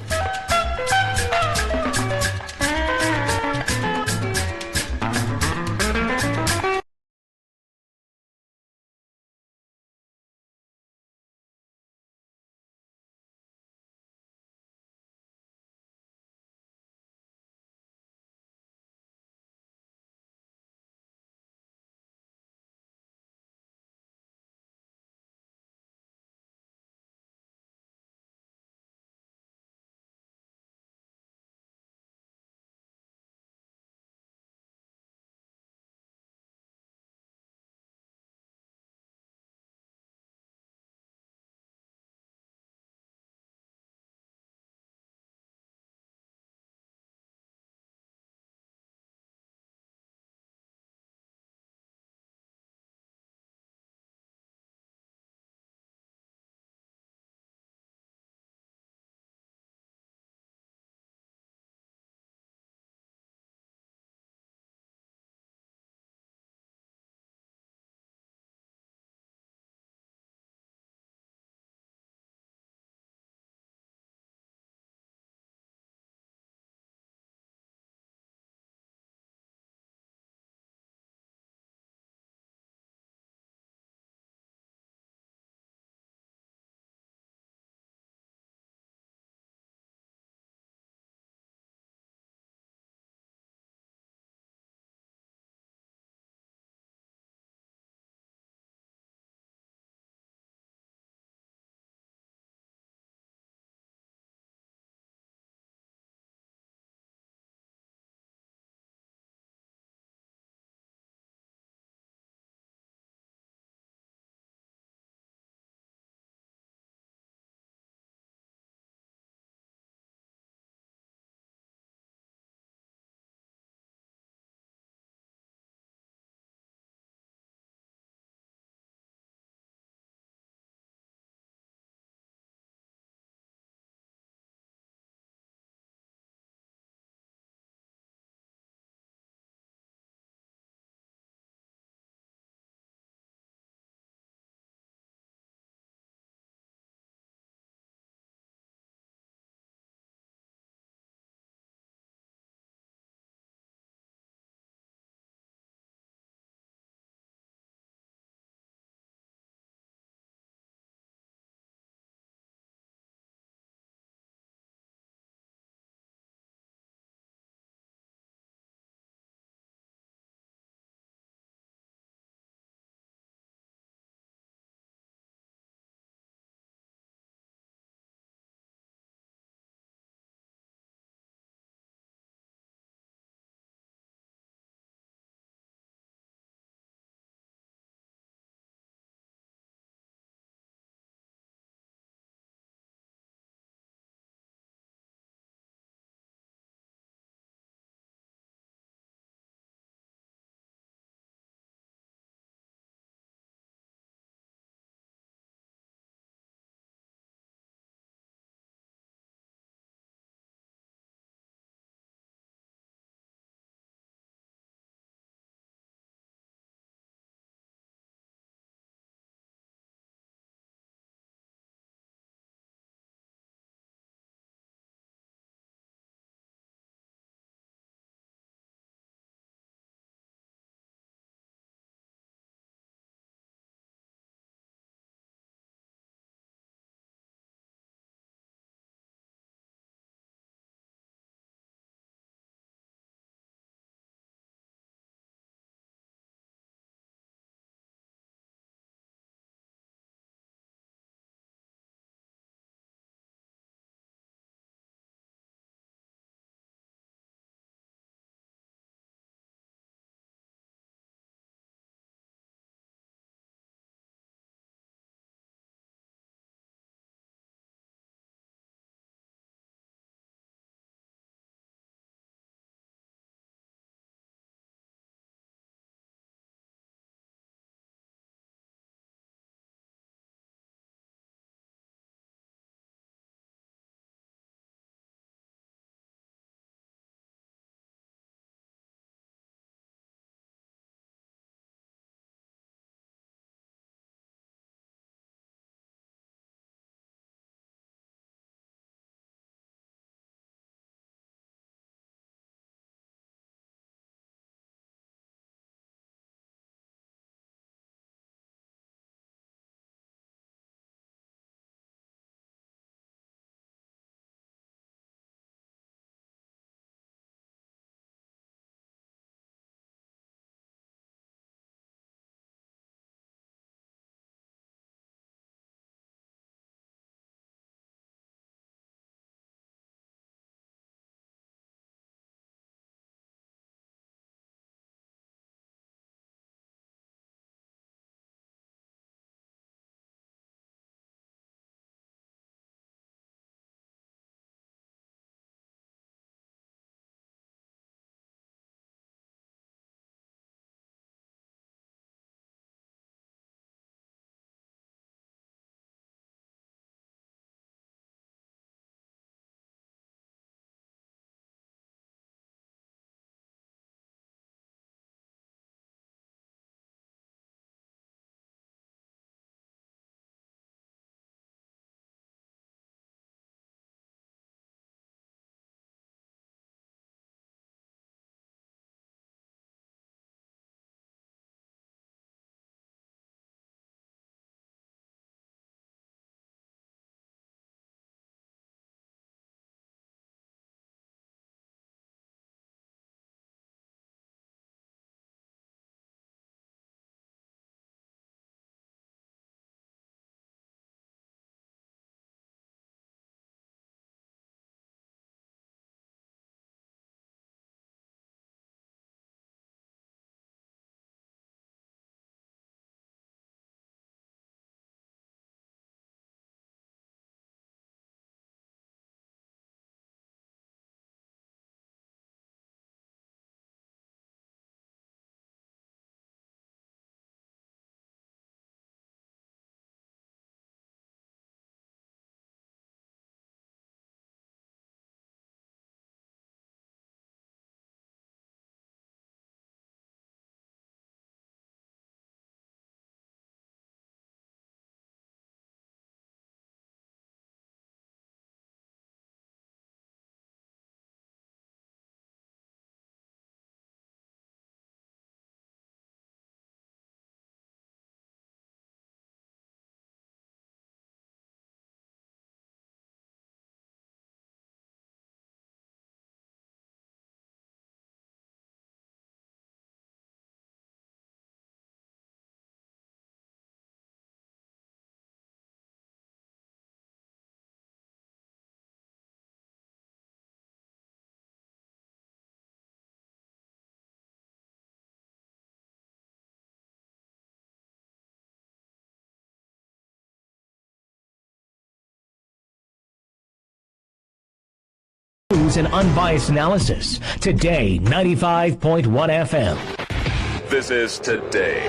News and unbiased analysis. Today, 95.1 FM. This is Today,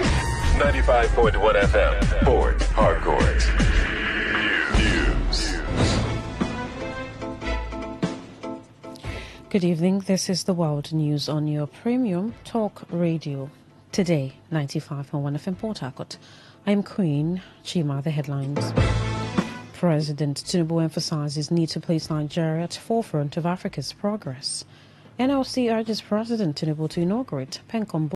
95.1 FM. Sport Hardcore. News. Good evening. This is the World News on your premium talk radio. Today, 95.1 FM Port Harcourt. I'm Queen Chima. The headlines. President Tinubu emphasizes need to place Nigeria at the forefront of Africa's progress. NLC urges President Tinubu to inaugurate Pencom